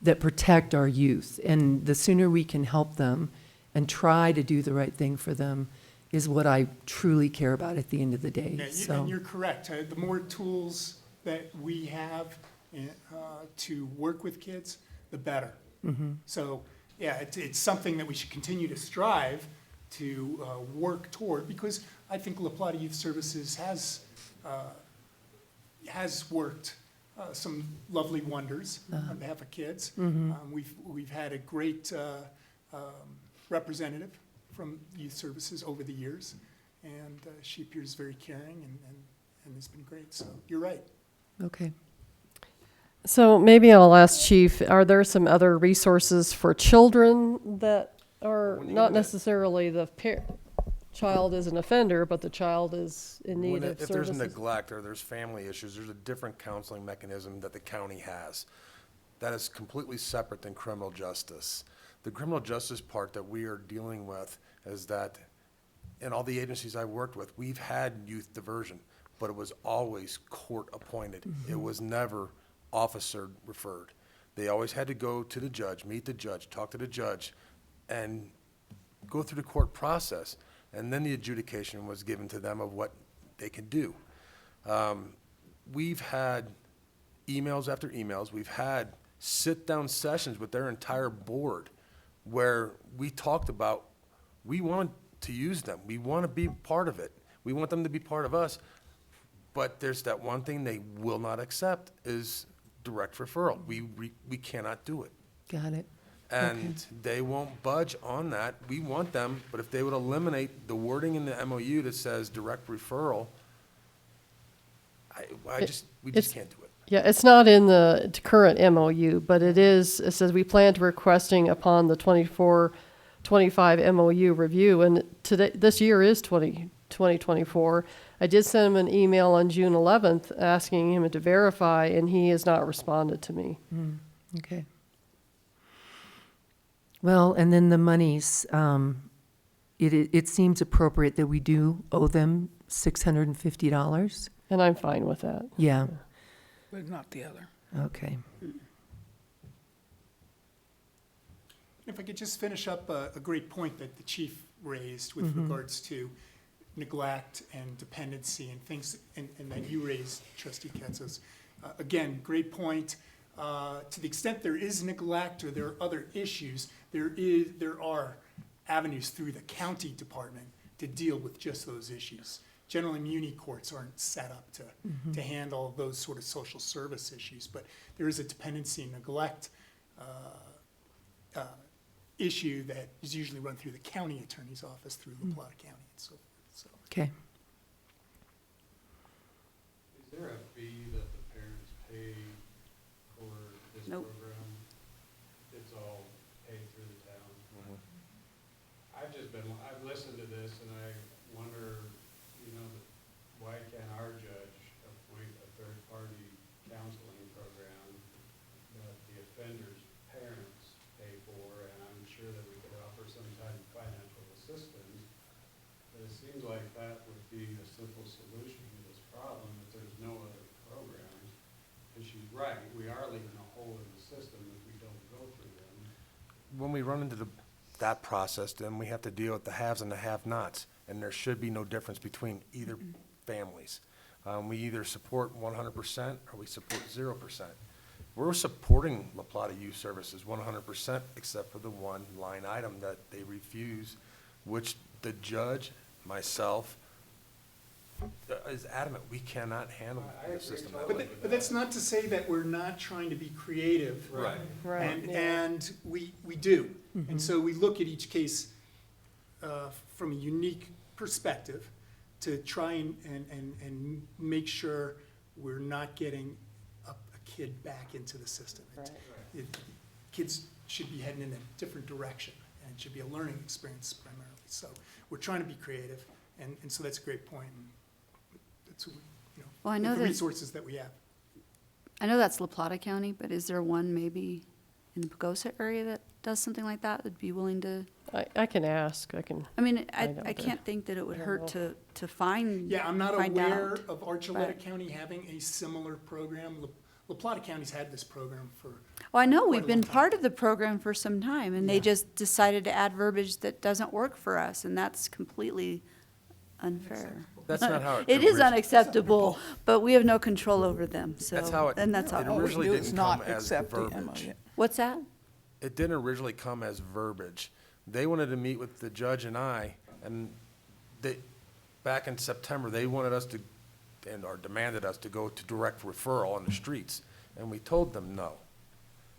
that protect our youth? And the sooner we can help them and try to do the right thing for them is what I truly care about at the end of the day. Yeah, and you're correct. The more tools that we have to work with kids, the better. So, yeah, it's something that we should continue to strive to work toward, because I think La Plata Youth Services has worked some lovely wonders on behalf of kids. We've had a great representative from Youth Services over the years, and she appears very caring and it's been great. So you're right. Okay. So maybe I'll ask Chief, are there some other resources for children that are not necessarily the child is an offender, but the child is in need of If services? there's neglect or there's family issues, there's a different counseling mechanism that the county has. That is completely separate than criminal justice. The criminal justice part that we are dealing with is that in all the agencies I've worked with, we've had youth diversion, but it was always court appointed. It was never officer referred. They always had to go to the judge, meet the judge, talk to the judge, and go through the court process. And then the adjudication was given to them of what they could do. We've had emails after emails. We've had sit-down sessions with their entire board where we talked about, we want to use them. We want to be part of it. We want them to be part of us. But there's that one thing they will not accept is direct referral. We cannot do it. Got it. And they won't budge on that. We want them, but if they would eliminate the wording in the MOU that says direct referral, we just can't do it. Yeah, it's not in the current MOU, but it says we plan to requesting upon the 24-25 MOU review, and this year is 2024. I did send him an email on June 11th asking him to verify, and he has not responded to me. Okay. Well, and then the monies, it seems appropriate that we do owe them $650. And I'm fine with that. Yeah, But not the other. okay. If I could just finish up a great point that the chief raised with regards to neglect and dependency and things, and that you raised, Trustee Katsas. Again, great point. To the extent there is neglect or there are other issues, there are avenues through the county department to deal with just those issues. Generally, muni courts aren't set up to handle those sort of social service issues, but there is a dependency and neglect issue that is usually run through the county attorney's office through La Plata County and so forth. So. Okay. Is there a fee that the parents pay for this Nope. program? It's all paid through the town? I've listened to this and I wonder, why can't our judge appoint a third-party counseling program that the offender's parents pay for? And I'm sure that we could offer some type of financial assistance. But it seems like that would be a simple solution to this problem if there's no other programs. And she's right, we are leaving a hole in the system if we don't go through them. When we run into that process, then we have to deal with the haves and the have-nots, and there should be no difference between either families. We either support 100% or we support 0%. We're supporting La Plata Youth Services 100%, except for the one line item that they refuse, which the judge, myself, is adamant we cannot handle the system that way. But that's not to say that we're not trying to be creative. Right. Right. And we do. And so we look at each case from a unique perspective to try and make sure we're not getting a kid back into the system. Kids should be heading in a different direction, and it should be a learning experience primarily. So we're trying to be creative, and so that's a great point. So, Well, I know with the that, resources that we have. I know that's La Plata County, but is there one maybe in the Pagosa area that does something like that, that'd be willing to? I can ask, I can, I mean, I know I that. can't think that it would I don't hurt know. to find Yeah, I'm not find aware out, of Archuleta but- County having a similar program. La Plata County's had this program for, Well, I know quite we've a been long time. part of the program for some time, and they Yeah. just decided to add verbiage that doesn't work for us, and that's completely unfair. That's not how it It is origi- unacceptable, but we have no control over them, so. That's how it, And that's it all. originally do didn't is come not as accept the verbiage. MOU. What's that? It didn't originally come as verbiage. They wanted to meet with the judge and I, and they, back in September, they wanted us to, or demanded us to go to direct referral on the streets, and we told them no.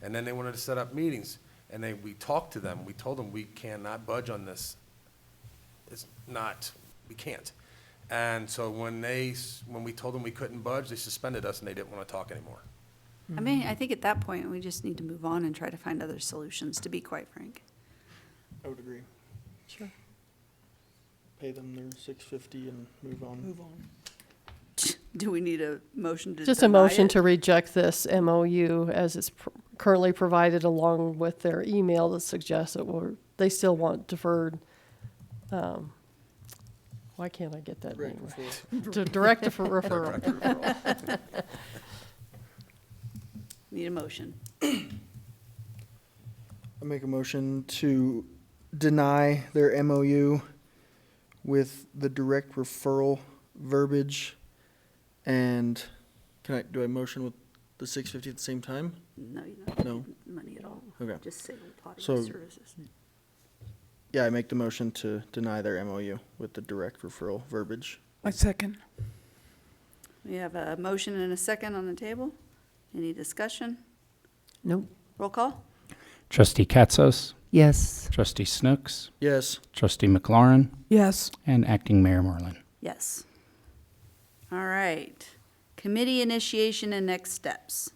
And then they wanted to set up meetings, and we talked to them, we told them we cannot budge on this. It's not, we can't. And so when we told them we couldn't budge, they suspended us and they didn't want to talk anymore. I mean, I think at that point, we just need to move on and try to find other solutions, to be quite frank. I would agree. Sure. Pay them their $650 and move on. Move on. Do we need a motion to just a deny motion it? to reject this MOU as it's currently provided, along with their email that suggests that they still want deferred, why can't I get that Direct name referral. right? To direct referral. Direct referral. Need a motion. I make a motion to deny their MOU with the direct referral verbiage. And do I motion with the $650 at the same time? No, you don't No. need money at all. Okay. Just say plotting So- services. Yeah, I make the motion to deny their MOU with the direct referral verbiage. I second. We have a motion and a second on the table. Any discussion? Nope. Roll call? Trustee Katsas, Yes. Trustee Snooks, Yes. Trustee McLaurin, Yes. and Acting Mayor Moreland. Yes. All right. Committee initiation and next steps.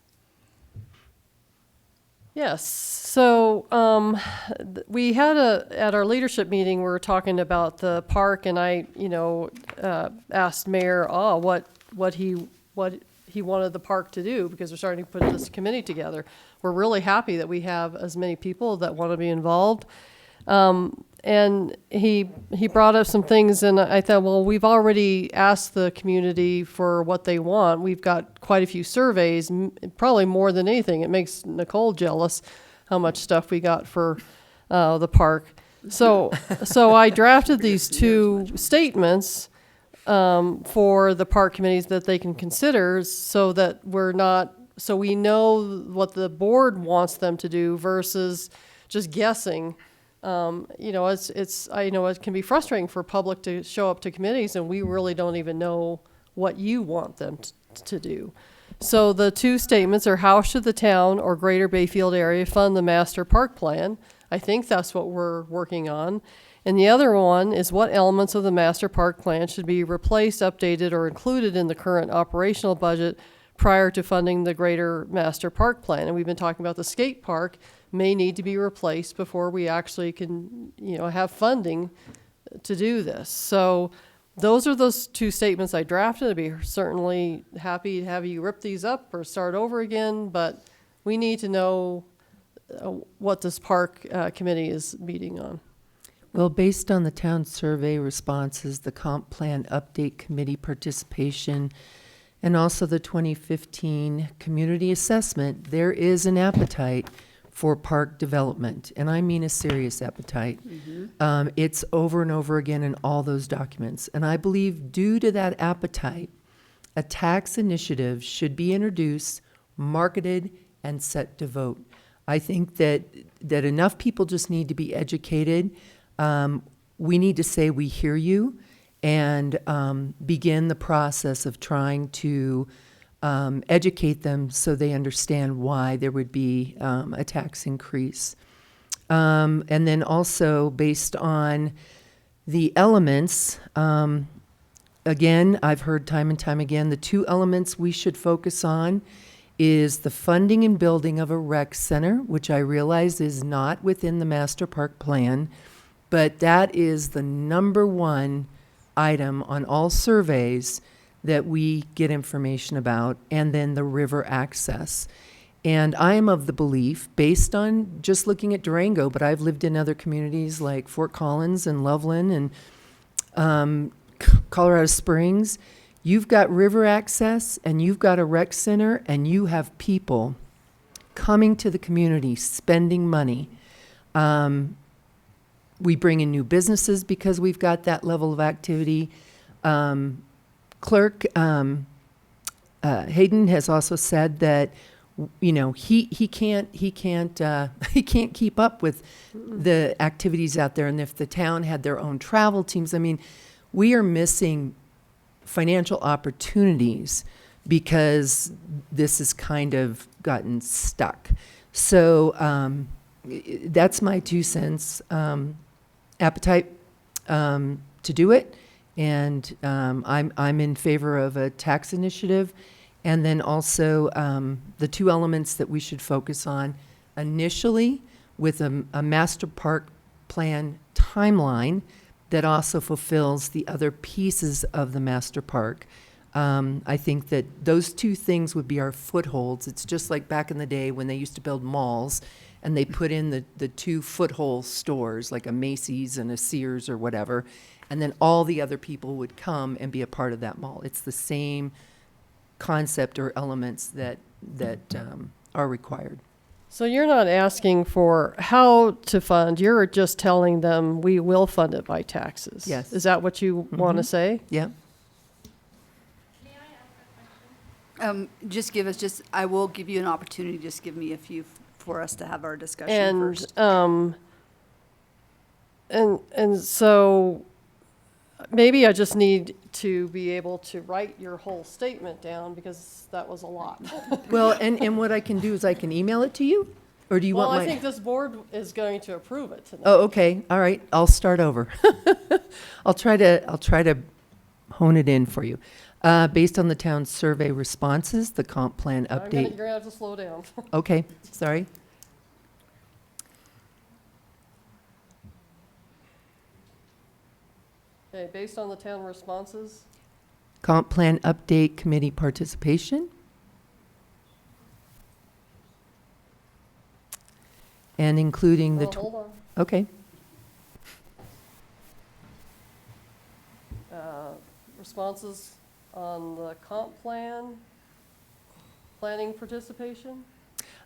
Yes, so we had at our leadership meeting, we were talking about the park, and I, asked Mayor what he wanted the park to do, because we're starting to put this committee together. We're really happy that we have as many people that want to be involved. And he brought up some things, and I thought, well, we've already asked the community for what they want. We've got quite a few surveys, probably more than anything. It makes Nicole jealous how much stuff we got for the park. So I drafted these two statements for the park committees that they can consider, so that so we know what the board wants them to do versus just guessing. I know it can be frustrating for public to show up to committees and we really don't even know what you want them to do. So the two statements are: how should the town or greater Bayfield area fund the master park plan? I think that's what we're working on. And the other one is: what elements of the master park plan should be replaced, updated, or included in the current operational budget prior to funding the greater master park plan? And we've been talking about the skate park may need to be replaced before we actually can, have funding to do this. So those are those two statements I drafted. I'd be certainly happy to have you rip these up or start over again, but we need to know what this park committee is meeting on. Well, based on the town survey responses, the comp plan update committee participation, and also the 2015 community assessment, there is an appetite for park development, and I mean a serious appetite. It's over and over again in all those documents. And I believe due to that appetite, a tax initiative should be introduced, marketed, and set to vote. I think that enough people just need to be educated. We need to say we hear you and begin the process of trying to educate them so they understand why there would be a tax increase. And then also based on the elements, again, I've heard time and time again, the two elements we should focus on is the funding and building of a rec center, which I realize is not within the master park plan, but that is the number one item on all surveys that we get information about, and then the river access. And I am of the belief, based on just looking at Durango, but I've lived in other communities like Fort Collins and Loveland and Colorado Springs. You've got river access and you've got a rec center and you have people coming to the community, spending money. We bring in new businesses because we've got that level of activity. Clerk Hayden has also said that, you know, he can't keep up with the activities out there. And if the town had their own travel teams, I mean, we are missing financial opportunities because this has kind of gotten stuck. So that's my 2 cents. Appetite to do it, and I'm in favor of a tax initiative, and then also the 2 elements that we should focus on initially with a master park plan timeline that also fulfills the other pieces of the master park. I think that those 2 things would be our footholds. It's just like back in the day when they used to build malls and they put in the 2 foothold stores, like a Macy's and a Sears or whatever, and then all the other people would come and be a part of that mall. It's the same concept or elements that are required. So you're not asking for how to fund, you're just telling them we will fund it by taxes? Yes. Is that what you want to say? Yeah. Just give us, I will give you an opportunity, just give me a few for us to have our discussion first. And so maybe I just need to be able to write your whole statement down because that was a lot. Well, and what I can do is I can email it to you, or do you Well, want my? I think this board is going to approve it tonight. Oh, okay. All right. I'll start over. I'll try to hone it in for you. Based on the town's survey responses, the comp plan You're update. going to have to slow down. Okay, sorry. Okay, based on the town responses, Comp plan update committee participation. And including the. well, hold on. Okay. Responses on the comp plan, planning participation?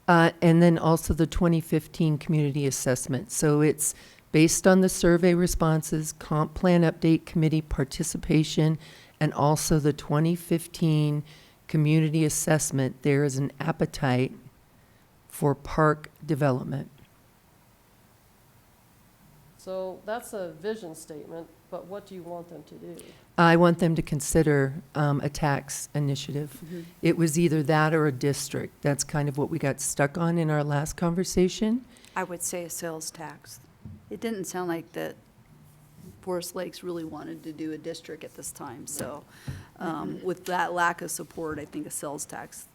And then also the 2015 community assessment. So it's based on the survey responses, comp plan update committee participation, and also the 2015 community assessment. There is an appetite for park development. So that's a vision statement, but what do you want them to do? I want them to consider a tax initiative. Mm-hmm. It was either that or a district. That's kind of what we got stuck on in our last conversation. I would say a sales tax. It didn't sound like that Forest Lakes really wanted to do a district at this time. So with that lack of support, I think a sales tax,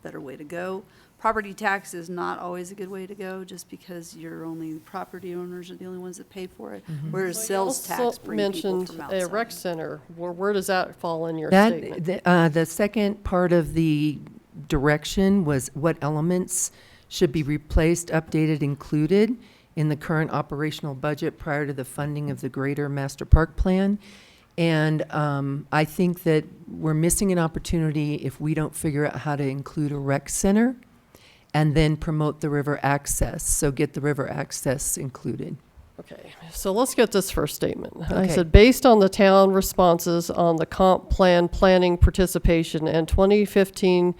better way to go. Property tax is not always a good way to go, just because you're only, property owners are the only ones that pay for it. Whereas So you sales tax also brings people mentioned from a rec outside. center. Where does that fall in your statement? The second part of the direction was what elements should be replaced, updated, included in the current operational budget prior to the funding of the greater master park plan. And I think that we're missing an opportunity if we don't figure out how to include a rec center and then promote the river access. So get the river access included. Okay, so let's get this first statement. I Okay. said, based on the town responses on the comp plan planning participation and 2015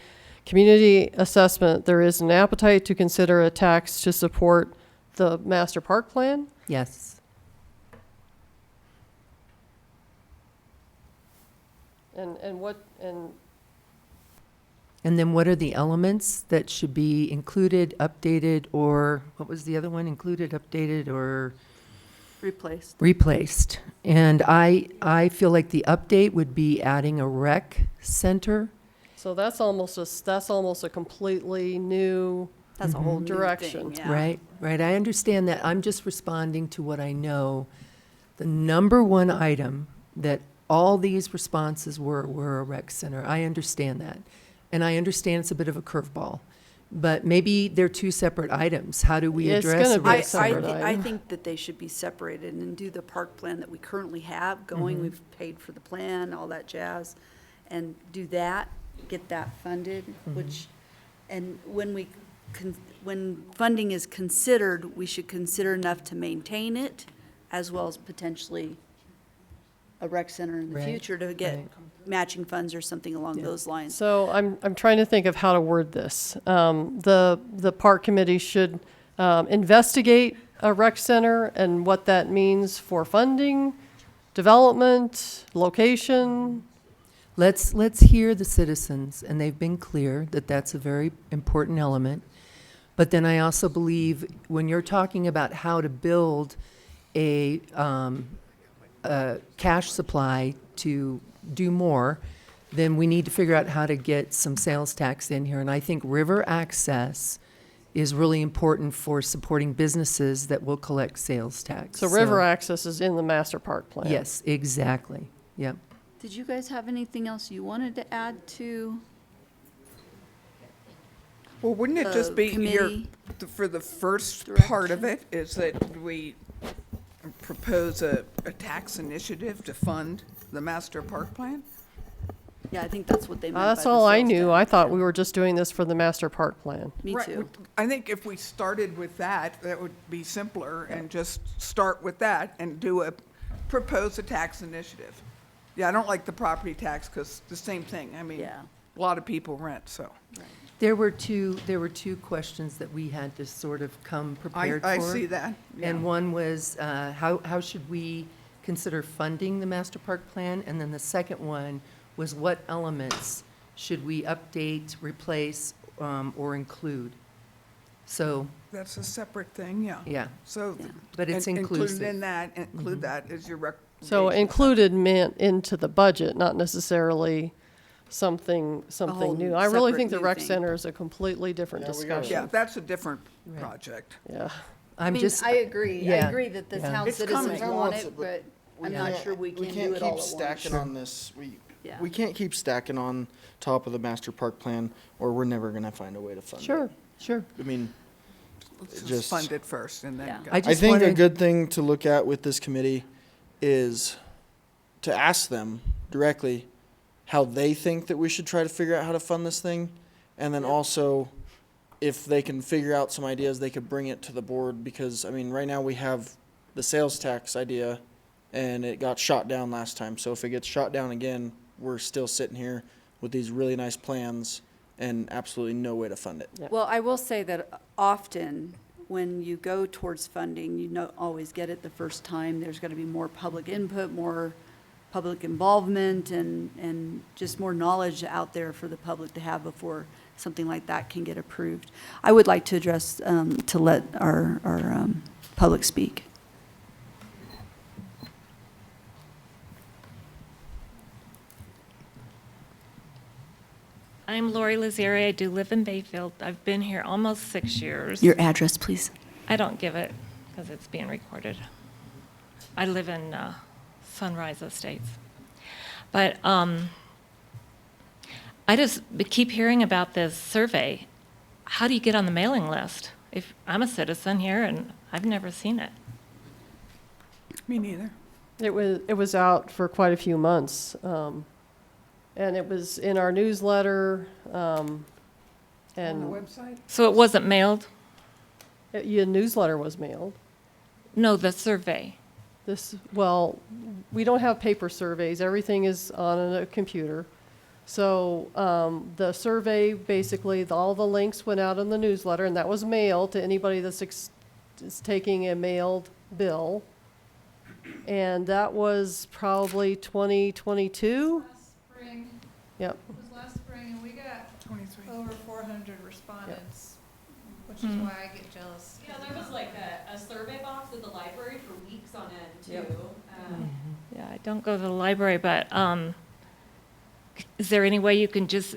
community assessment, there is an appetite to consider a tax to support the master park plan? Yes. And what, and And then what are the elements that should be included, updated, or what was the other one? Included, updated, or Replaced. replaced? And I feel like the update would be adding a rec center. so that's almost a completely new, That's a whole new Direction. thing, yeah. Right, right. I understand that. I'm just responding to what I know. The number one item that all these responses were a rec center. I understand that. And I understand it's a bit of a curveball. But maybe they're two separate items. How do we It's address gonna a be a rec I separate center? item. think that they should be separated and do the park plan that we currently have going. We've paid for the plan, all that jazz, and do that, get that funded, which, and when funding is considered, we should consider enough to maintain it, as well as potentially a rec center in the Right, future to get right. matching funds or something along those lines. So I'm trying to think of how to word this. The park committee should investigate a rec center and what that means for funding, development, location. Let's hear the citizens, and they've been clear that that's a very important element. But then I also believe when you're talking about how to build a cash supply to do more, then we need to figure out how to get some sales tax in here. And I think river access is really important for supporting businesses that will collect sales tax. So river access is in the master park plan. Yes, exactly. Yep. Did you guys have anything else you wanted to add to? Well, wouldn't it just the be here, committee for the first part of it, is that we propose a tax initiative to fund the master park plan? Yeah, I think that's what they meant by That's the all I sales knew. tax. I thought we were just doing this for the master park plan. Me Right, too. I think if we started with that, that would be simpler, and just start with that and propose a tax initiative. Yeah, I don't like the property tax, because the same thing, I mean, Yeah. a lot of people rent, so. There were two questions that we had to sort of come prepared for. I see that, yeah. And one was, how should we consider funding the master park plan? And then the second one was, what elements should we update, replace, or include? So, That's a separate thing, yeah. yeah, So. but it's Included inclusive. in that, include that as your recommendation. So included meant into the budget, not necessarily something whole new. I really separate think the new rec thing. center is a completely different Yeah, we gotta- discussion. Yeah, that's a different Right. project. Yeah. I'm I just, agree. I yeah, agree that the yeah. town It's citizens coming. want Wants it, it, but but I'm not sure we can do it all keep at stacking once. on this. Yeah. We can't keep stacking on top of the master park plan, or we're never gonna find a way to fund it. sure, sure. I mean, Let's Just- just fund it first and then Yeah. go. I I just think a wanted- good thing to look at with this committee is to ask them directly how they think that we should try to figure out how to fund this thing. And then also, if they can figure out some ideas, they could bring it to the board, because, I mean, right now we have the sales tax idea and it got shot down last time. So if it gets shot down again, we're still sitting here with these really nice plans and absolutely no way to fund it. Well, I will say that often, when you go towards funding, you don't always get it the first time. There's got to be more public input, more public involvement, and just more knowledge out there for the public to have before something like that can get approved. I would like to address, to let our public speak. I'm Lori Lazieri. I do live in Bayfield. I've been here almost 6 years. Your address, please. I don't give it because it's being recorded. I live in Sunrise Estates. But I just keep hearing about this survey. How do you get on the mailing list? If I'm a citizen here and I've never seen it. Me neither. It was out for quite a few months. And it was in our newsletter, On the and website? So it wasn't mailed? your newsletter was mailed. No, the survey. Well, we don't have paper surveys. Everything is on a computer. So the survey, basically, all the links went out in the newsletter, and that was mailed to anybody that's is taking a mailed bill. And that was probably 2022? Spring, Yep. it was last spring, and we got 23. over 400 respondents, which is why I get jealous. Yeah, there was like a survey box at the library for weeks on end, too. Yep. Yeah, I don't go to the library, but is there any way you can just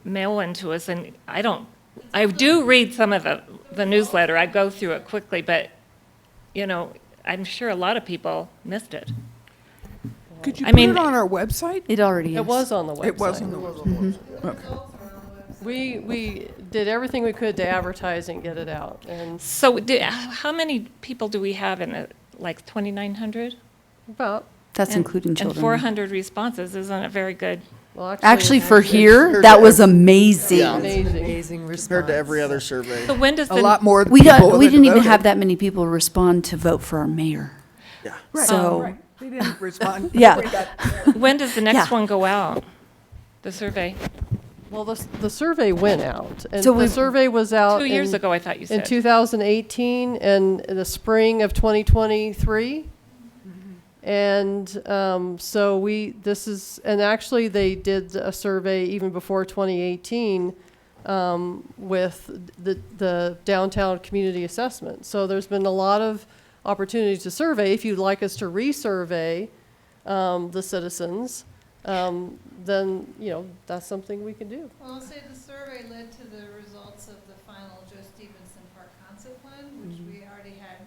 mail one to us? And I do read some of the newsletter. I go through it quickly, but, I'm sure a lot of people missed it. Could you I put mean- it on our website? It already is. It was on the website. It was on the website. Okay. We did everything we could to advertise and get it out, and So how many people do we have in it? Like 2,900? about, That's including And children. 400 responses, isn't it very good? well, Actually, it's for here, compared that to was every- amazing. Yeah. amazing. Amazing response. Compared to every other survey. So when does A the... lot more We people don't, we than didn't even voted. have that many people respond to vote for our mayor. Yeah. Right, So- right. They didn't respond. Yeah. We got- When does the next Yeah. one go out? The survey? Well, the survey went out, and So the we've- survey was out 2 years in- ago, I thought you in said. 2018 and in the spring of 2023. And so and actually they did a survey even before 2018 with the downtown community assessment. So there's been a lot of opportunities to survey. If you'd like us to resurvey the citizens, then, that's something we can do. Well, I'll say the survey led to the results of the final Joe Stevenson Park concept plan, which we already had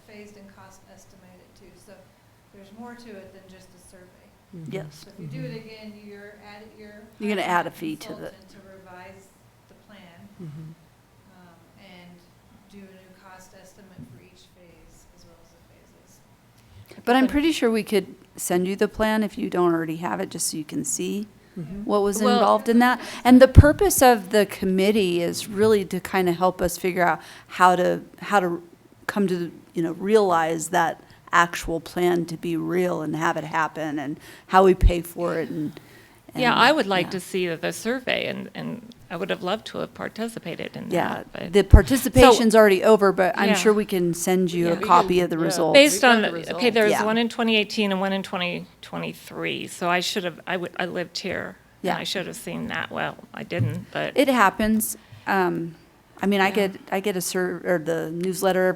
phased and cost estimated too. So there's more to it than just a survey. Yes. So if you do it again, you're You're gonna add a fee to the- consultant to revise the plan, and do a new cost estimate for each phase as well as the phases. But I'm pretty sure we could send you the plan if you don't already have it, just so you can see what was Well- involved in that. And the purpose of the committee is really to kind of help us figure out how to come to, realize that actual plan to be real and have it happen, and how we pay for it. Yeah, I would like yeah. to see the survey, and I would have loved to have participated in Yeah, that. but- the participation's already over, but I'm Yeah. sure we can send you Yeah. a We copy can- of the yeah. results. Based got on, the okay, results. there was Yeah. one in 2018 and one in 2023, so I should have, I lived here. and Yeah. I should have seen that, well, I didn't, but. It happens. I mean, I get or the newsletter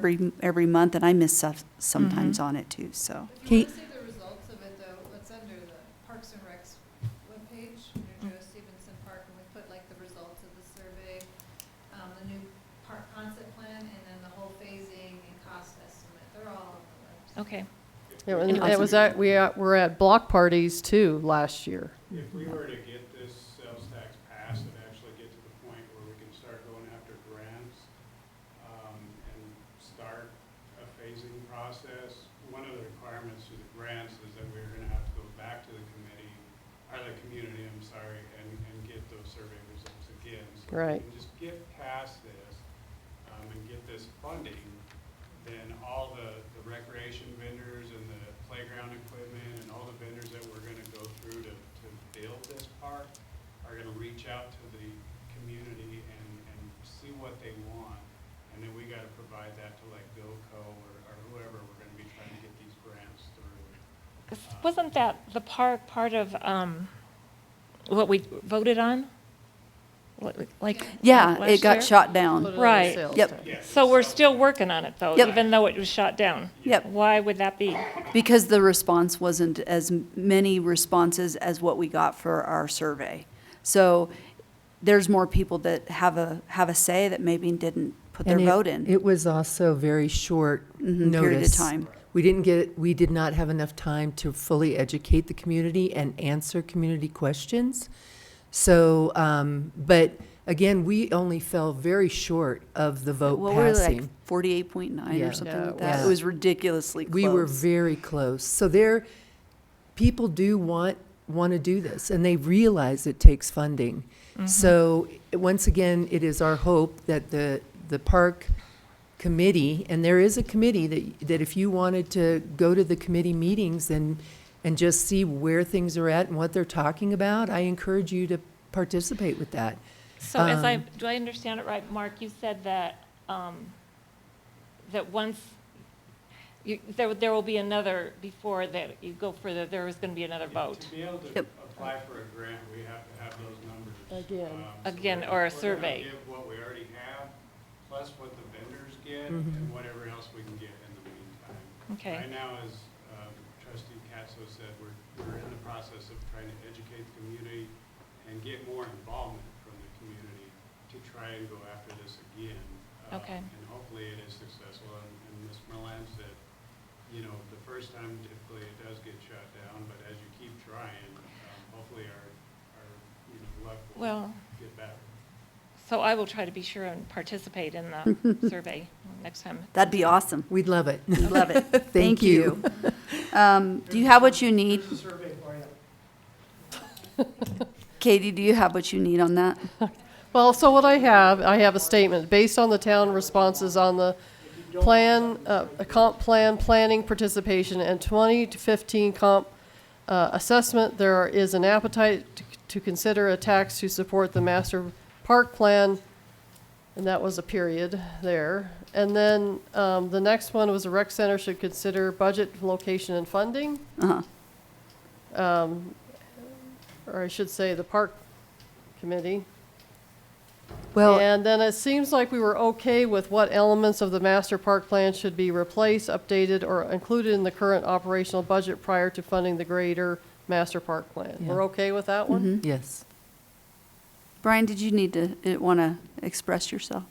every month, and I miss stuff sometimes on it too, so. If you Kate? want to see the results of it though, it's under the Parks and Recs webpage, under Joe Stevenson Park, and we put like the results of the survey, the new park concept plan, and then the whole phasing and cost estimate. They're all on the website. Okay. Yeah, and it was we're at block parties too last year. If we were to get this sales tax passed and actually get to the point where we can start going after grants, and start a phasing process, one of the requirements to the grants is that we're gonna have to go back to the community, and get those survey results again. So Right. if we can just get past this, and get this funding, then all the recreation vendors and the playground equipment and all the vendors that we're gonna go through to build this park are gonna reach out to the community and see what they want. And then we gotta provide that to like GoCo or whoever we're gonna be trying to get these grants through. Wasn't that the part of what we voted on? Yeah, last it got year? shot down. Put it on the Right. sales Yep. tax. Yeah, So we're still working on it, though, Yep. even though it was shot down? Yep. Why would that be? Because the response wasn't as many responses as what we got for our survey. So there's more people that have a say that maybe didn't put their And vote in. It was also very short Mhm, notice. period of time. We did not have enough time to fully educate the community and answer community questions. So, but again, we only fell very short of the vote What were they, passing. like 48.9 Yeah. or something Yeah, like it that? was. It was ridiculously close. We were very close. So people do want to do this, and they realize it takes funding. So once again, it is our hope that the park committee, and there is a committee that if you wanted to go to the committee meetings and just see where things are at and what they're talking about, I encourage you to participate with that. So do I understand it right, Mark? You said that, that once, there will be another, before that you go further, there is going to be another vote. To be able to Yep. apply for a grant, we have to have those numbers. Again. So Again, we're- or a we're gonna survey. give what we already have, plus what the vendors get, and whatever else we can get in the meantime. Okay. Right now, as Trustee Katso said, we're in the process of trying to educate the community and get more involvement from the community to try and go after this again. Okay. And hopefully it is successful, and Ms. Merlan said, you know, the first time typically it does get shot down, but as you keep trying, hopefully our you know, luck will get better. So I will try to be sure and participate in the survey next time. That'd be awesome. We'd love it. We'd love it. Thank you. Do you have what you need? Katie, do you have what you need on that? Well, so what I have a statement based on the town responses on the plan, a comp plan, planning participation, and 20 to 15 comp assessment. There is an appetite to consider a tax to support the master park plan, and that was a period there. And then the next one was the rec center should consider budget, location, and funding. Or I should say the park committee. Well, And then it seems like we were okay with what elements of the master park plan should be replaced, updated, or included in the current operational budget prior to funding the greater master park plan. Yeah. We're okay with that one? yes. Brian, did you need to want to express yourself?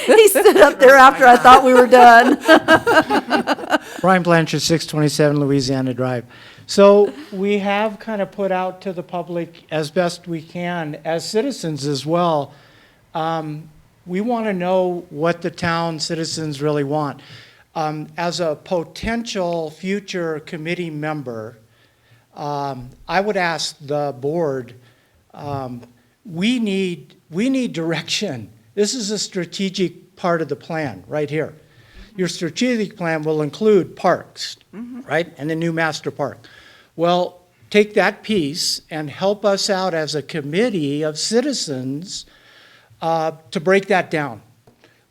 He stood up there after I thought we were done. Brian Blanchard, 627 Louisiana Drive. So we have kind of put out to the public as best we can, as citizens as well. We want to know what the town citizens really want. As a potential future committee member, I would ask the board, we need direction. This is a strategic part of the plan right here. Your strategic plan will include parks, right? And the new master park. Well, take that piece and help us out as a committee of citizens to break that down.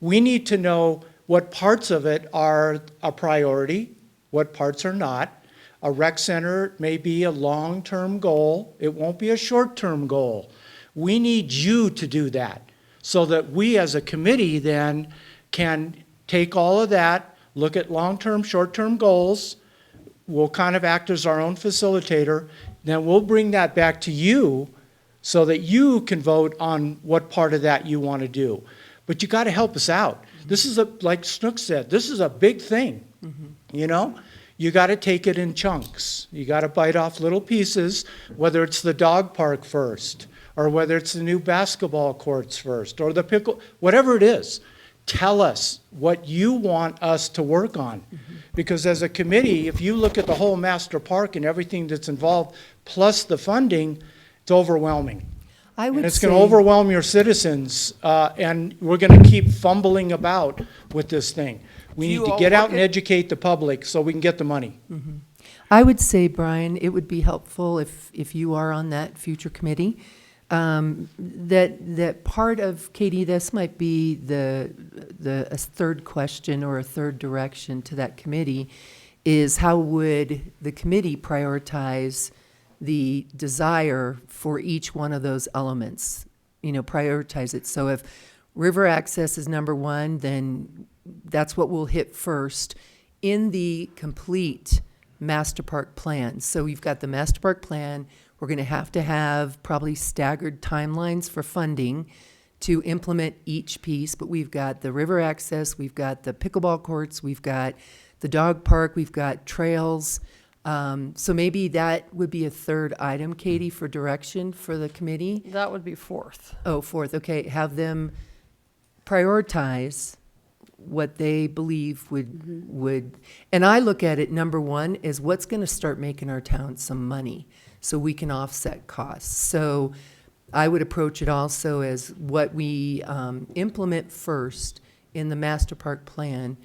We need to know what parts of it are a priority, what parts are not. A rec center may be a long-term goal. It won't be a short-term goal. We need you to do that so that we as a committee then can take all of that, look at long-term, short-term goals. We'll kind of act as our own facilitator. Then we'll bring that back to you so that you can vote on what part of that you want to do. But you got to help us out. This is like Snook said, this is a big thing, you know? You got to take it in chunks. You got to bite off little pieces, whether it's the dog park first, or whether it's the new basketball courts first, or the whatever it is. Tell us what you want us to work on. Because as a committee, if you look at the whole master park and everything that's involved, plus the funding, it's overwhelming. And it's going to overwhelm your citizens, and we're going to keep fumbling about with this thing. We need to get out and educate the public so we can get the money. I would say, Brian, it would be helpful if you are on that future committee, that part of, Katie, this might be a third question or a third direction to that committee, is how would the committee prioritize the desire for each one of those elements, you know, prioritize it. So if river access is number one, then that's what we'll hit first in the complete master park plan. So we've got the master park plan. We're going to have probably staggered timelines for funding to implement each piece, but we've got the river access, we've got the pickleball courts, we've got the dog park, we've got trails. So maybe that would be a third item, Katie, for direction for the committee? That would be fourth. Oh, fourth, okay. Have them prioritize what they believe would, and I look at it, number one, is what's going to start making our town some money so we can offset costs. So I would approach it also as what we implement first in the master park plan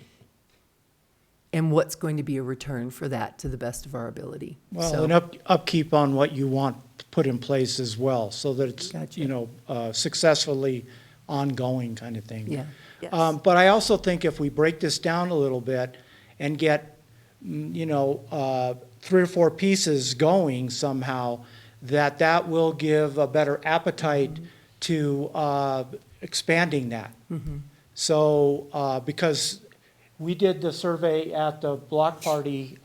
and what's going to be a return for that to the best of our ability. Well, So- and upkeep on what you want put in place as well, so that it's, Gotcha. you know, successfully ongoing kind of thing. Yeah. Yes. But I also think if we break this down a little bit and get, you know, 3 or 4 pieces going somehow, that will give a better appetite to expanding that. So, because we did the survey at the block party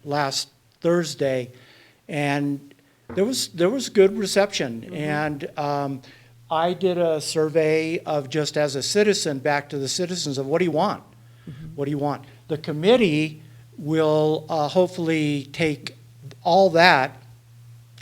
last Thursday, and there was good reception. And I did a survey of just as a citizen back to the citizens of what do you want? What do you want? The committee will hopefully take all that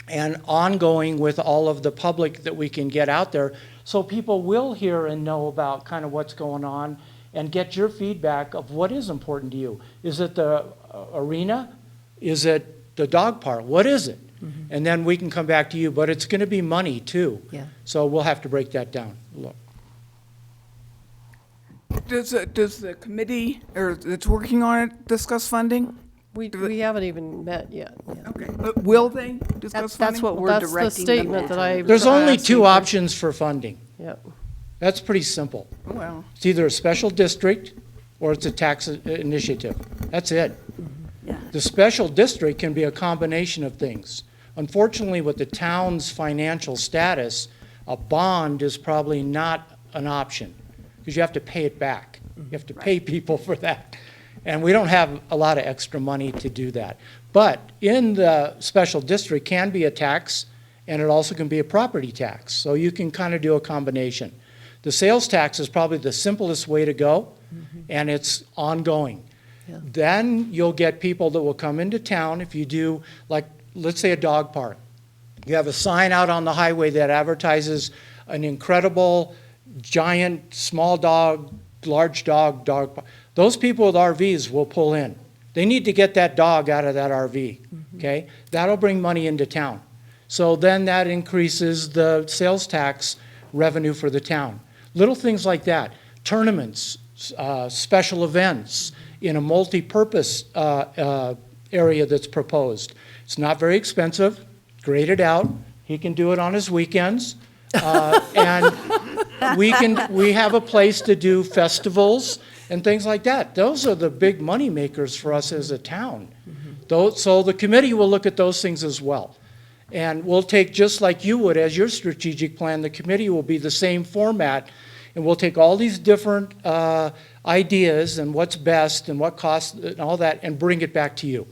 and ongoing with all of the public that we can get out there, so people will hear and know about kind of what's going on and get your feedback of what is important to you. Is it the arena? Is it the dog park? What is it? And then we can come back to you, but it's going to be money too. Yeah. So we'll have to break that down. Look. Does the committee, or that's working on it, discuss funding? We haven't even met yet. Okay, but will they discuss funding? That's what we're That's the directing them statement to that I. There's only asking two for. options for funding. Yep. That's pretty simple. Well, It's either a special district or it's a tax initiative. That's it. Yeah. The special district can be a combination of things. Unfortunately, with the town's financial status, a bond is probably not an option because you have to pay it back. You have to pay people for that. And we don't have a lot of extra money to do that. But in the special district can be a tax, and it also can be a property tax. So you can kind of do a combination. The sales tax is probably the simplest way to go, and it's ongoing. Yeah. Then you'll get people that will come into town if you do, like, let's say a dog park. You have a sign out on the highway that advertises an incredible, giant, small dog, large dog park. Those people with RVs will pull in. They need to get that dog out of that RV, okay? That'll bring money into town. So then that increases the sales tax revenue for the town. Little things like that. Tournaments, special events in a multi-purpose area that's proposed. It's not very expensive, grade it out. He can do it on his weekends. And we have a place to do festivals and things like that. Those are the big money makers for us as a town. So the committee will look at those things as well. And we'll take, just like you would as your strategic plan, the committee will be the same format, and we'll take all these different ideas and what's best and what costs and all that and bring it back to you.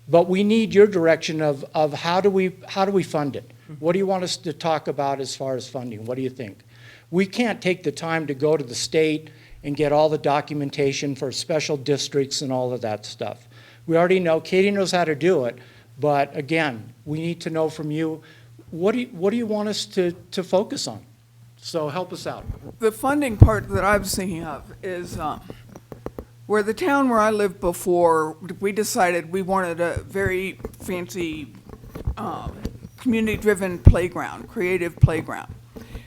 But we need your direction of how do we fund it? What do you want us to talk about as far as funding? What do you think? We can't take the time to go to the state and get all the documentation for special districts and all of that stuff. We already know, Katie knows how to do it, but again, we need to know from you, what do you want us to focus on? So help us out. the funding part that I was thinking of is where the town where I lived before, we decided we wanted a very fancy community-driven playground, creative playground.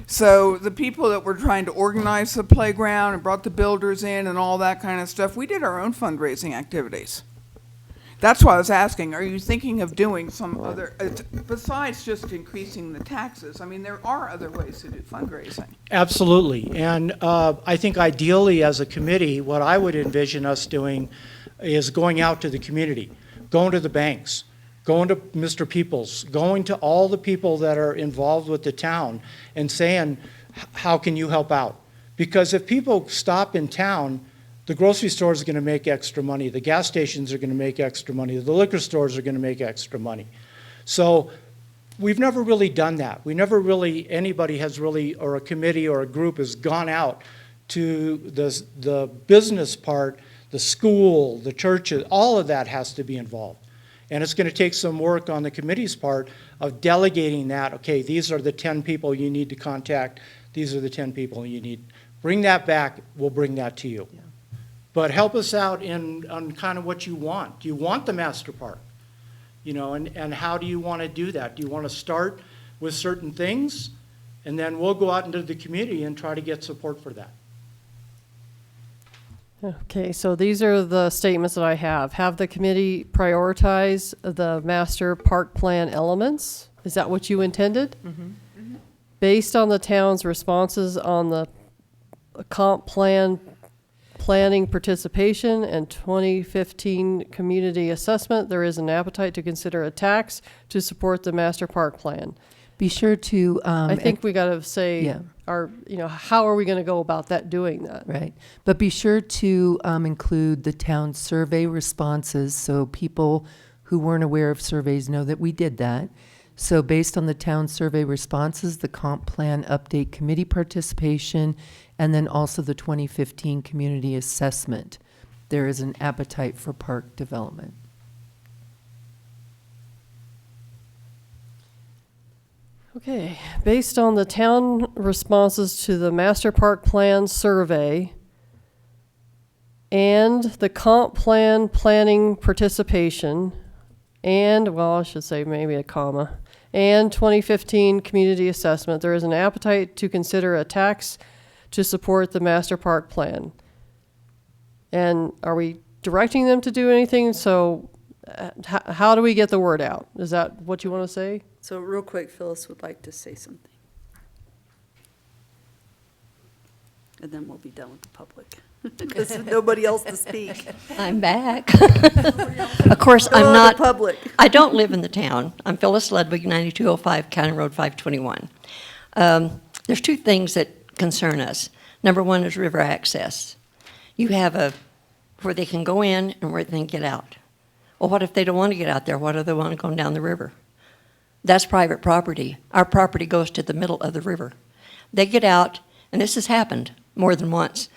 So the people that were trying to organize the playground and brought the builders in and all that kind of stuff, we did our own fundraising activities. That's why I was asking, are you thinking of doing some other, besides just increasing the taxes? I mean, there are other ways to do fundraising. Absolutely. And I think ideally as a committee, what I would envision us doing is going out to the community, going to the banks, going to Mr. Peoples, going to all the people that are involved with the town and saying, how can you help out? Because if people stop in town, the grocery stores are going to make extra money, the gas stations are going to make extra money, the liquor stores are going to make extra money. So we've never really done that. Anybody has really, or a committee or a group has gone out to the business part, the school, the churches, all of that has to be involved. And it's going to take some work on the committee's part of delegating that. Okay, these are the 10 people you need to contact. These are the 10 people you need. Bring that back. We'll bring that to you. Yeah. But help us out on kind of what you want. Do you want the master park? You know, and how do you want to do that? Do you want to start with certain things? And then we'll go out into the community and try to get support for that. Okay, so these are the statements that I have. Have the committee prioritize the master park plan elements. Is that what you intended? Based on the town's responses on the comp plan, planning participation and 2015 community assessment, there is an appetite to consider a tax to support the master park plan. Be sure to. I think we got to say, Yeah. how are we going to go about doing that? Right. But be sure to include the town survey responses so people who weren't aware of surveys know that we did that. So based on the town survey responses, the comp plan update committee participation, and then also the 2015 community assessment, there is an appetite for park development. Okay, based on the town responses to the master park plan survey and the comp plan planning participation, and, well, I should say maybe a comma, and 2015 community assessment, there is an appetite to consider a tax to support the master park plan. And are we directing them to do anything? So how do we get the word out? Is that what you want to say? So real quick, Phyllis would like to say something. And then we'll be done with the public. Because there's nobody else to speak. I'm back. Of course, I'm not. Public. I don't live in the town. I'm Phyllis Ludwig, 9205 County Road 521. There's two things that concern us. Number one is river access. You have where they can go in and where they can get out. Well, what if they don't want to get out there? What if they want to go down the river? That's private property. Our property goes to the middle of the river. They get out, and this has happened more than once.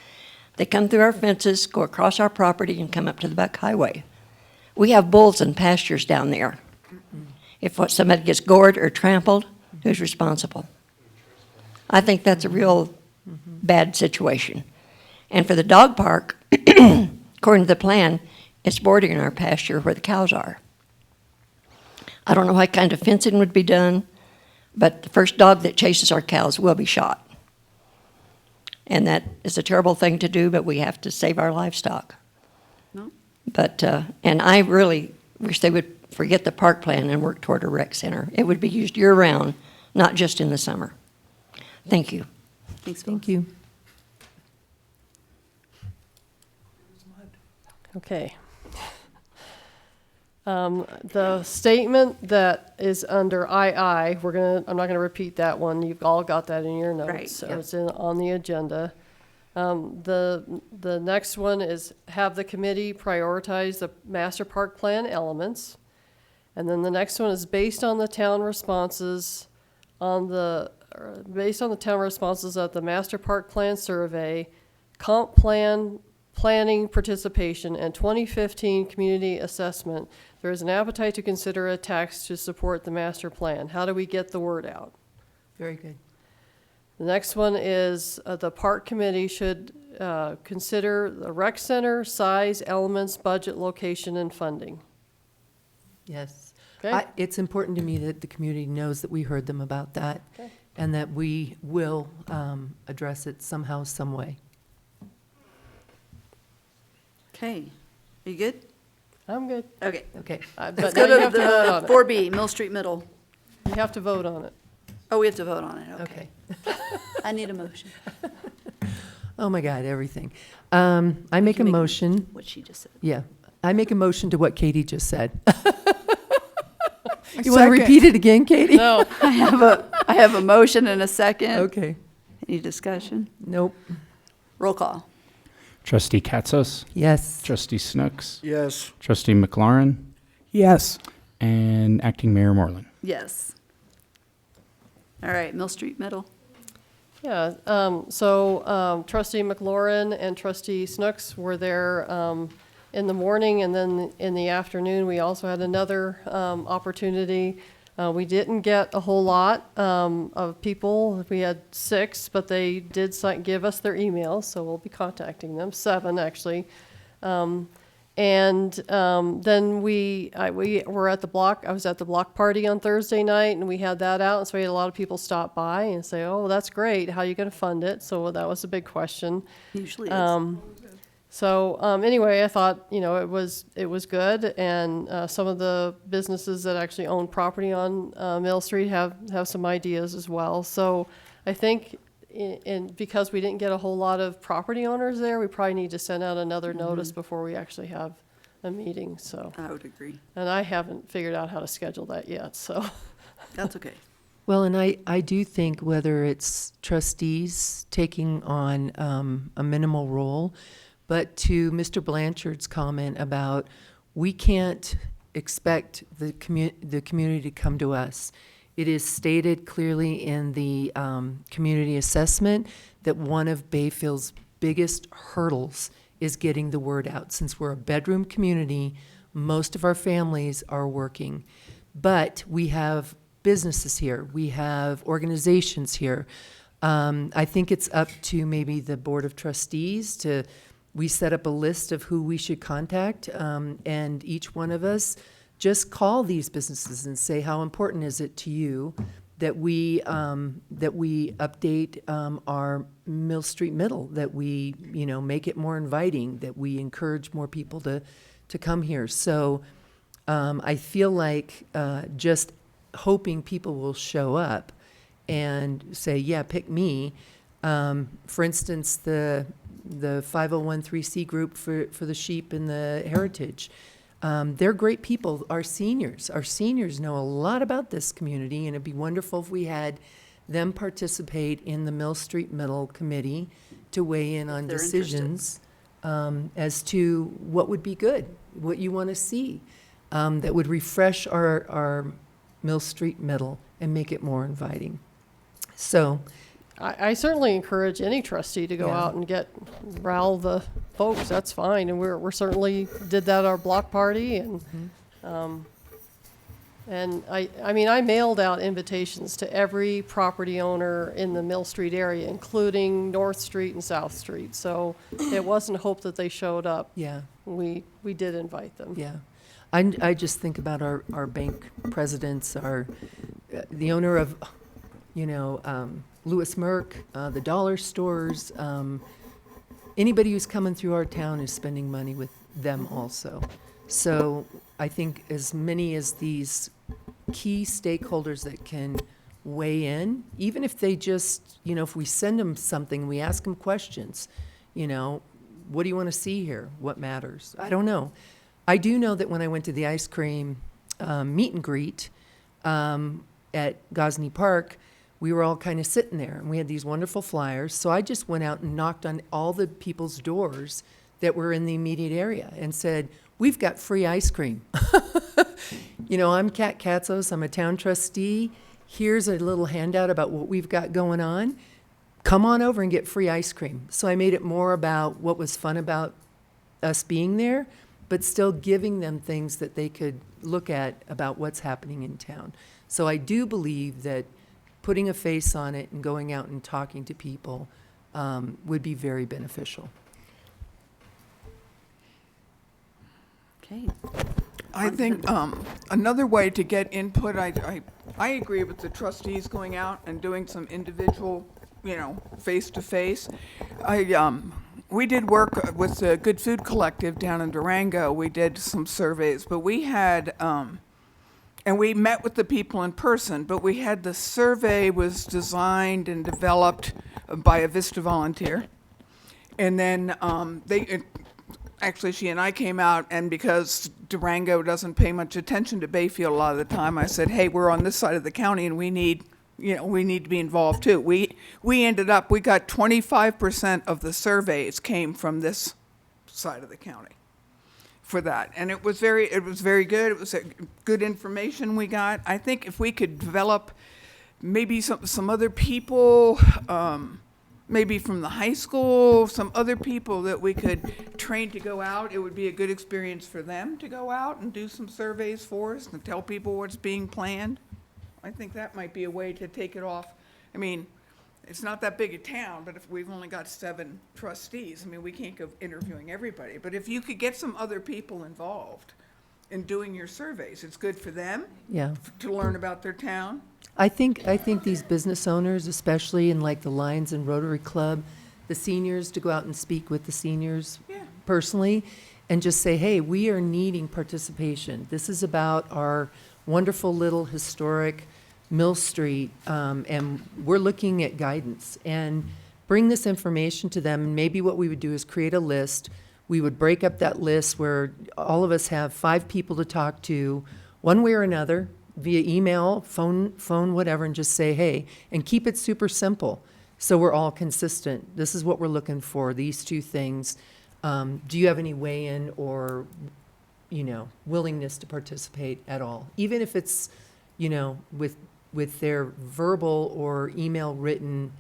They come through our fences, go across our property, and come up to the back highway. We have bulls and pastures down there. If somebody gets gored or trampled, who's responsible? I think that's a real bad situation. And for the dog park, according to the plan, it's bordering our pasture where the cows are. I don't know what kind of fencing would be done, but the first dog that chases our cows will be shot. And that is a terrible thing to do, but we have to save our livestock. No. But, and I really wish they would forget the park plan and work toward a rec center. It would be used year-round, not just in the summer. Thank you. Thanks, Phyllis. Thank you. Okay. The statement that is under II, I'm not gonna repeat that one. You've all got that in your notes. Right, So yep. it's on the agenda. The next one is have the committee prioritize the master park plan elements. And then the next one is based on the town responses of the master park plan survey, comp plan planning participation, and 2015 community assessment, there is an appetite to consider a tax to support the master plan. How do we get the word out? Very good. The next one is the park committee should consider the rec center, size, elements, budget, location, and funding. Yes. Okay. It's important to me that the community knows that we heard them about that, Okay. and that we will address it somehow, some way. Okay. Are you good? I'm good. Okay. Okay. But Let's now go you have to to vote on the it. 4B, Mill Street Middle. You have to vote on it. Oh, we have to vote on it. Okay. Okay. I need a motion. Oh, my God, everything. I make a motion. What she just said. Yeah. I make a motion to what Katie just said. You want to repeat it again, Katie? No. I have a motion and a second. Okay. Any discussion? Nope. Roll call. Trustee Katzos, Yes. Trustee Snooks, Yes. Trustee McLaurin, Yes. and Acting Mayor Moreland. Yes. All right, Mill Street Middle. Yeah, Trustee McLaurin and Trustee Snooks were there in the morning, and then in the afternoon, we also had another opportunity. We didn't get a whole lot of people. We had 6, but they did give us their emails, so we'll be contacting them, 7 actually. Then we were at the block. I was at the block party on Thursday night, and we had that out. And so we had a lot of people stop by and say, "Oh, that's great. How are you going to fund it?" So that was a big question. Usually is. Anyway, I thought it was good, and some of the businesses that actually own property on Mill Street have some ideas as well. So I think. Because we didn't get a whole lot of property owners there, we probably need to send out another notice before we actually have a meeting, so. I would agree. And I haven't figured out how to schedule that yet, so. That's okay. Well, and I do think whether it's trustees taking on a minimal role, but to Mr. Blanchard's comment about we can't expect the community to come to us. It is stated clearly in the community assessment that one of Bayfield's biggest hurdles is getting the word out. Since we're a bedroom community, most of our families are working. But we have businesses here, we have organizations here. I think it's up to maybe the Board of Trustees we set up a list of who we should contact, and each one of us just call these businesses and say, how important is it to you that we update our Mill Street Middle, that we make it more inviting, that we encourage more people to come here. So I feel like just hoping people will show up and say, yeah, pick me. For instance, the 501(c) group for the sheep and the heritage. They're great people. Our seniors know a lot about this community, and it'd be wonderful if we had them participate in the Mill Street Middle Committee to weigh in on decisions as to what would be good, what you want to see, that would refresh our Mill Street Middle and make it more inviting. So I certainly encourage any trustee to go Yeah. out and rile the folks. That's fine, and we're certainly did that at our block party, and I mailed out invitations to every property owner in the Mill Street area, including North Street and South Street. So it wasn't hope that they showed up. Yeah. We did invite them. Yeah. I just think about our bank presidents, the owner of, Lewis Merck, the dollar stores. Anybody who's coming through our town is spending money with them also. So I think as many as these key stakeholders that can weigh in, even if they just, if we send them something, we ask them questions, what do you want to see here? What matters? I don't know. I do know that when I went to the ice cream meet and greet at Gosney Park, we were all kind of sitting there, and we had these wonderful flyers. So I just went out and knocked on all the people's doors that were in the immediate area and said, we've got free ice cream. I'm Kat Katzos. I'm a town trustee. Here's a little handout about what we've got going on. Come on over and get free ice cream. So I made it more about what was fun about us being there, but still giving them things that they could look at about what's happening in town. So I do believe that putting a face on it and going out and talking to people would be very beneficial. Okay. I think another way to get input, I agree with the trustees going out and doing some individual, face-to-face. We did work with the Good Food Collective down in Durango. We did some surveys, but we had, and we met with the people in person, but we had the survey was designed and developed by a Vista volunteer. And then actually she and I came out, and because Durango doesn't pay much attention to Bayfield a lot of the time, I said, hey, we're on this side of the county and we need to be involved too. We got 25% of the surveys came from this side of the county for that. And it was very good. It was good information we got. I think if we could develop maybe some other people, maybe from the high school, some other people that we could train to go out, it would be a good experience for them to go out and do some surveys for us and tell people what's being planned. I think that might be a way to take it off. I mean, it's not that big a town, but if we've only got 7 trustees, we can't go interviewing everybody. But if you could get some other people involved in doing your surveys, it's good for them to learn about their town. I think these business owners, especially in like the Lions and Rotary Club, the seniors, to go out and speak with the seniors personally and just say, hey, we are needing participation. This is about our wonderful little historic Mill Street, and we're looking at guidance, and bring this information to them. And maybe what we would do is create a list. We would break up that list where all of us have 5 people to talk to one way or another, via email, phone, whatever, and just say, hey, and keep it super simple so we're all consistent. This is what we're looking for, these 2 things. Do you have any weigh-in or willingness to participate at all, even if it's, with their verbal or email written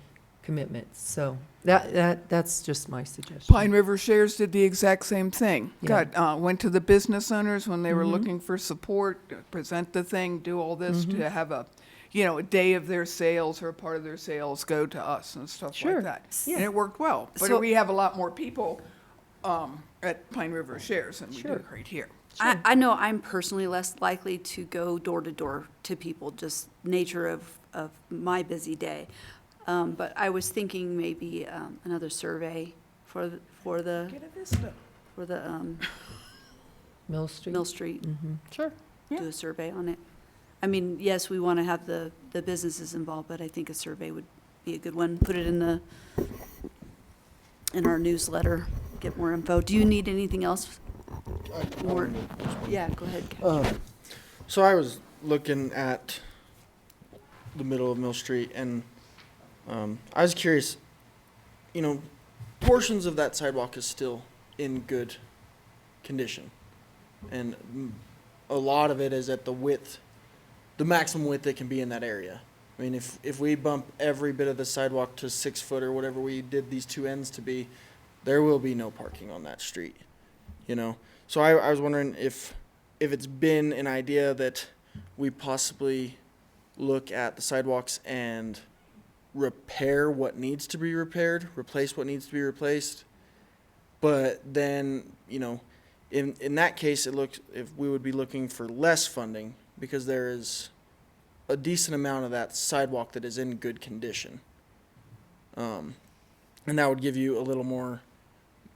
commitments. So that's just my suggestion. Pine River Shares did the exact same thing. Yeah. Went to the business owners when they were Mhm. looking for support, present the thing, do all this to have a day of their sales or a part of their sales go to us and stuff Sure. like that. Yeah. And it worked well. But So- we have a lot more people at Pine River Shares than we do Sure. right here. I know I'm personally less likely to go door to door to people, just nature of my busy day. But I was thinking maybe another survey for the Get a Vista. for the Mill Street. Mill Street. Sure. Do a survey on it. I mean, yes, we want to have the businesses involved, but I think a survey would be a good one. Put it in our newsletter, get more info. Do you need anything else? More? Yeah, go ahead. So I was looking at the middle of Mill Street, and I was curious, portions of that sidewalk is still in good condition. And a lot of it is at the width, the maximum width that can be in that area. I mean, if we bump every bit of the sidewalk to 6 foot or whatever we did these two ends to be, there will be no parking on that street, So I was wondering if it's been an idea that we possibly look at the sidewalks and repair what needs to be repaired, replace what needs to be replaced. But then, in that case, it looks if we would be looking for less funding because there is a decent amount of that sidewalk that is in good condition. And that would give you a little more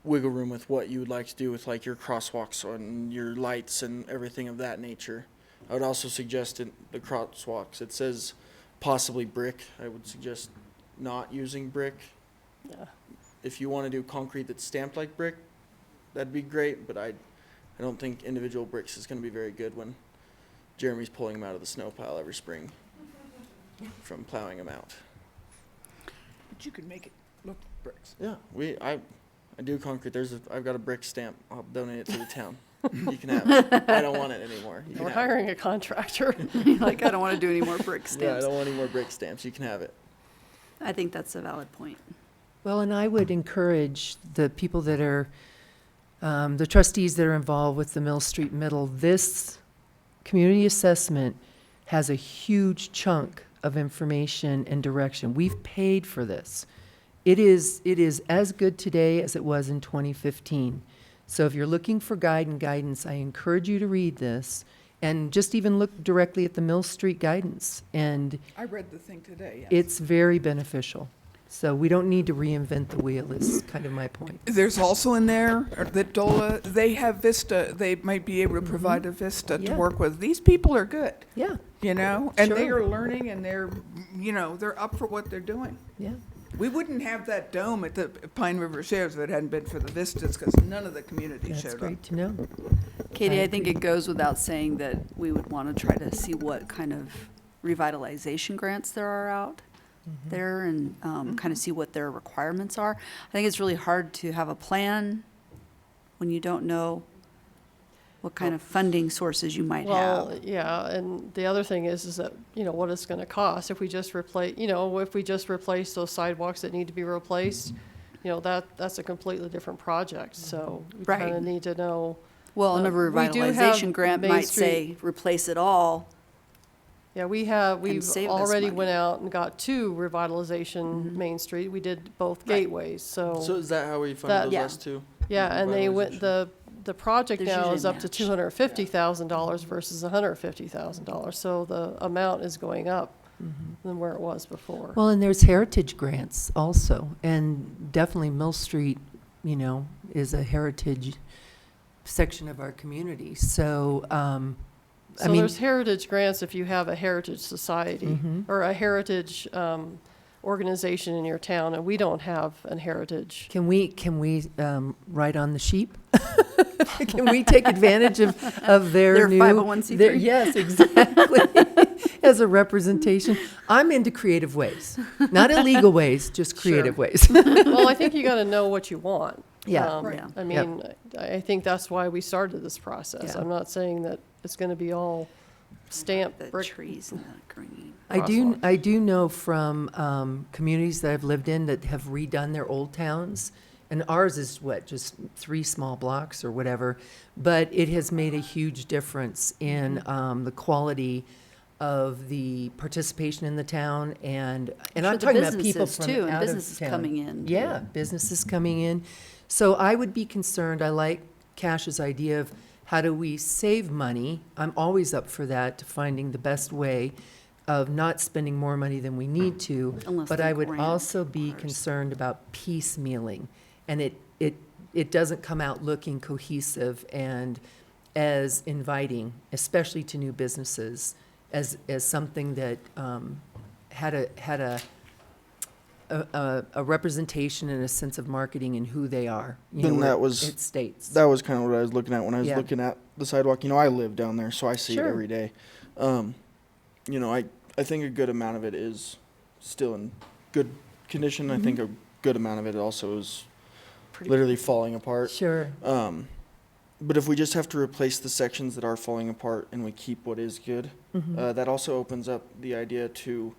wiggle room with what you would like to do with like your crosswalks and your lights and everything of that nature. I would also suggest in the crosswalks, it says possibly brick. I would suggest not using brick. Yeah. If you want to do concrete that's stamped like brick, that'd be great, but I don't think individual bricks is going to be very good when Jeremy's pulling them out of the snow pile every spring from plowing them out. But you can make it look like bricks. Yeah, I do concrete. I've got a brick stamp. I'll donate it to the town. You can have it. I don't want it anymore. You can We're have it. hiring a contractor. Like, I don't want to do any more brick Yeah, I stamps. don't want any more brick stamps. You can have it. I think that's a valid point. Well, and I would encourage the people that are, the trustees that are involved with the Mill Street Middle, this community assessment has a huge chunk of information and direction. We've paid for this. It is as good today as it was in 2015. So if you're looking for guidance, I encourage you to read this and just even look directly at the Mill Street guidance. And I read the thing today, yes. it's very beneficial. So we don't need to reinvent the wheel is kind of my point. There's also in there that DOLA, they have Vista, they might be able to provide a Vista to Yeah. work with. These people are good, Yeah, and they Sure. are learning and they're up for what they're doing. yeah. We wouldn't have that dome at the Pine River Shares if it hadn't been for the Vistas, because none of the community That's showed up. great to know. Katie, I think it goes without saying that we would want to try to see what kind of revitalization grants there are out there and kind of see what their requirements are. I think it's really hard to have a plan when you don't know what kind of funding sources you might Well, have. yeah, and the other thing is that, what it's gonna cost if we just replace those sidewalks that need to be replaced, that's a completely different project, so we Right. kinda need to know. Well, and a we do have revitalization grant Main might Street- say, replace it all. Yeah, we've save us already money. went out and got 2 revitalization Main Street. We did both Right. gateways, So so, is that how we funded That- those Yeah. last two? yeah, and they went, the project There's now usually is a up to match. $250,000 versus $150,000, so the amount is going up than where it was before. Well, and there's heritage grants also, and definitely Mill Street, is a heritage section of our community. So, So there's heritage grants if you have a heritage society or a heritage organization in your town, and we don't have a heritage. can we ride on the sheep? Can we take advantage of their Their new 501c3? Yes, exactly. As a representation, I'm into creative ways, not illegal ways, just creative ways. Well, I think you got to know what you want. Yeah. I mean, I think that's why we started this process. Yeah. I'm not saying that it's going to be all stamped The brick. trees and the green. I do know from communities that I've lived in that have redone their old towns, and ours is what, just 3 small blocks or whatever, but it has made a huge difference in the quality of the participation in the town, and sure I'm the talking about people businesses from too, and out of businesses town. coming in, too. Yeah, businesses coming in. So I would be concerned, I like Cash's idea of how do we save money? I'm always up for that, finding the best way of not spending more money than we need to. Unless But the I would grant also be requires. concerned about piecemealing. And it doesn't come out looking cohesive and as inviting, especially to new businesses, as something that had a representation and a sense of marketing in who they are. You Then know, that where was it states. That was kind of what I was looking at when I was Yeah. looking at the sidewalk. You know, I live down there, so I see Sure. it every day. You know, I think a good amount of it is still in good condition. I think a good amount of it also is literally falling apart. Sure. But if we just have to replace the sections that are falling apart and we keep what is good, that also opens up the idea to,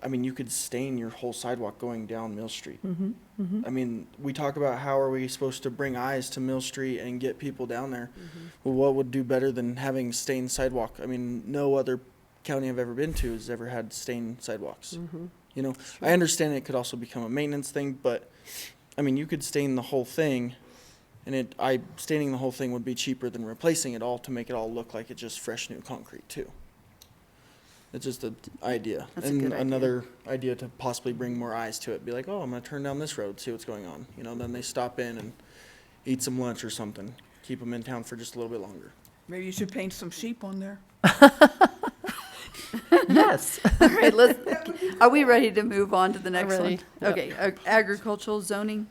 I mean, you could stain your whole sidewalk going down Mill Street. I mean, we talk about how are we supposed to bring eyes to Mill Street and get people down there. Well, what would do better than having stained sidewalk? I mean, no other county I've ever been to has ever had stained sidewalks. You know, I understand it could also become a maintenance thing, but I mean, you could stain the whole thing, and staining the whole thing would be cheaper than replacing it all to make it all look like it's just fresh new concrete too. It's just an idea. That's a And good idea. another idea to possibly bring more eyes to it. Be like, oh, I'm going to turn down this road, see what's going on. You know, then they stop in and eat some lunch or something. Keep them in town for just a little bit longer. Maybe you should paint some sheep on there. Yes. All right, are we ready to move on to the next one? ready. Yep. Okay, agricultural zoning?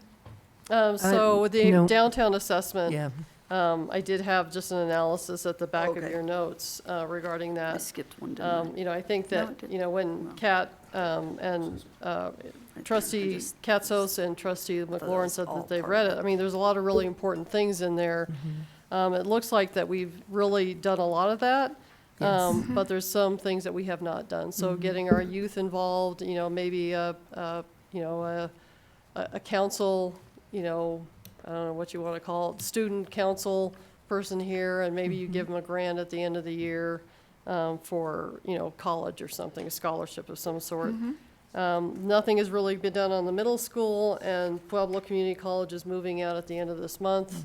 So the no. downtown assessment, Yeah. I did have just an analysis at the back of Okay. your notes regarding I that. skipped one, didn't I? You know, I think No, that, it didn't. you know, when Well. Kat and trustee just- Katsos and trustee McLaurin was said all that they've part read of it. I mean, there's a lot of really important things in there. It looks like that we've really done a lot of that. But there's some things that we have not done. So getting our youth involved, you know, maybe a council, you know, I don't know what you want to call it, student council person here, and maybe you give them a grant at the end of the year for, you know, college or something, a scholarship of some sort. Nothing has really been done on the middle school, and Pueblo Community College is moving out at the end of this month,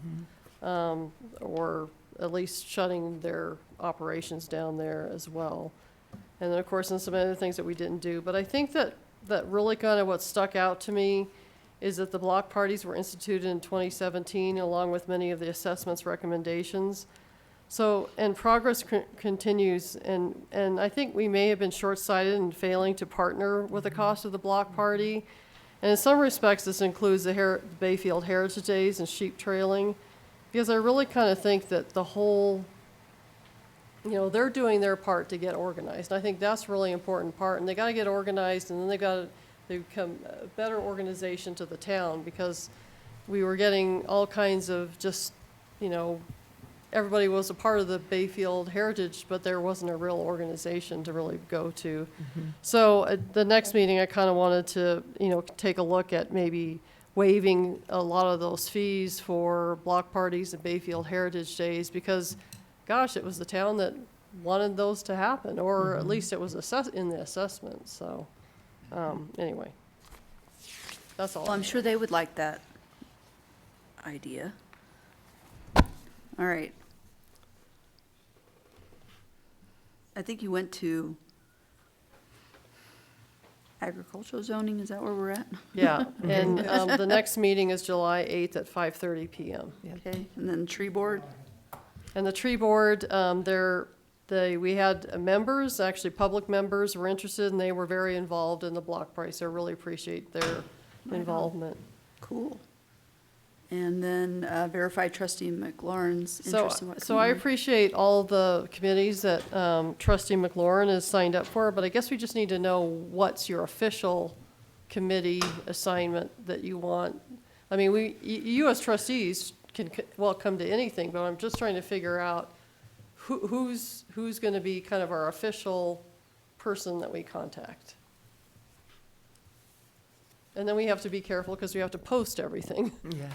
or at least shutting their operations down there as well. And then, of course, and some other things that we didn't do. But I think that really kind of what stuck out to me is that the block parties were instituted in 2017, along with many of the assessment's recommendations. So, and progress continues, and I think we may have been short-sighted in failing to partner with the cost of the block party. And in some respects, this includes the Bayfield Heritage Days and sheep trailing, because I really kind of think that the whole, you know, they're doing their part to get organized. And I think that's a really important part, and they got to get organized, and then they become a better organization to the town, because we were getting all kinds of just, you know, everybody was a part of the Bayfield Heritage, but there wasn't a real organization to really go to. So at the next meeting, I kind of wanted to, you know, take a look at maybe waiving a lot of those fees for block parties and Bayfield Heritage Days, because, gosh, it was the town that wanted those to happen, or at least it was in the assessment, so, anyway. That's all. Well, I'm sure they would like that idea. All right. I think you went to agricultural zoning, is that where we're at? Yeah, and the next meeting is July 8th at 5:30 PM. Okay, and then tree board? And the tree board, we had members, actually public members were interested, and they were very involved in the block party, so I really appreciate their involvement. Cool. And then verified trustee McLaurin's interest in what's So coming I on. appreciate all the committees that trustee McLaurin has signed up for, but I guess we just need to know what's your official committee assignment that you want. I mean, you as trustees can, well, come to anything, but I'm just trying to figure out who's going to be kind of our official person that we contact. And then we have to be careful because we have to post everything. Yeah.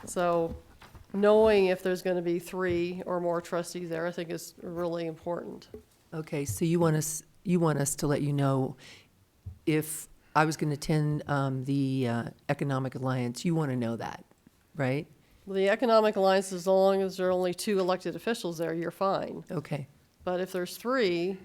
So knowing if there's going to be 3 or more trustees there, I think is really important. Okay, so you want us to let you know if I was going to attend the Economic Alliance, you want to know that, right? The Economic Alliance, as long as there are only 2 elected officials there, you're fine. Okay. But if there's 3,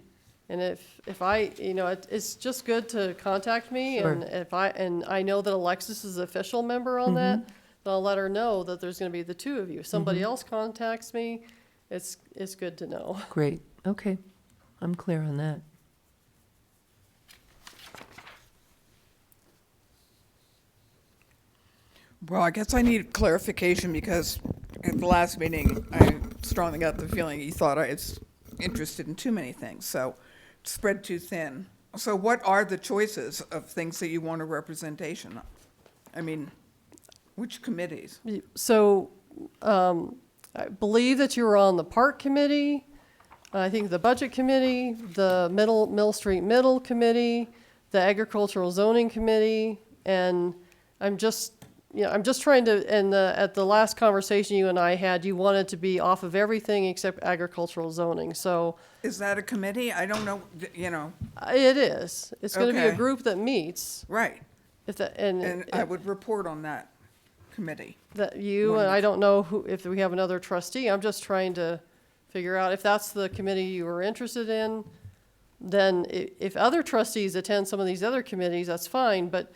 and if I, it's just good to contact me, Sure. and I know that Alexis is an official member on that, then I'll let her know that there's going to be the 2 of you. If somebody else contacts me, it's good to know. Great, okay. I'm clear on that. Well, I guess I need clarification because at the last meeting, I strongly got the feeling you thought I was interested in too many things, so spread too thin. So what are the choices of things that you want a representation of? I mean, which committees? So I believe that you were on the Park Committee, I think the Budget Committee, the Mill Street Middle Committee, the Agricultural Zoning Committee, and I'm just trying to, and at the last conversation you and I had, you wanted to be off of everything except agricultural zoning, so. Is that a committee? I don't know, It is. It's going to be a Okay. group that meets. Right. And I would report on that committee. That you, and I don't know if we have another trustee, I'm just trying to figure out if that's the committee you were interested in, then if other trustees attend some of these other committees, that's fine, but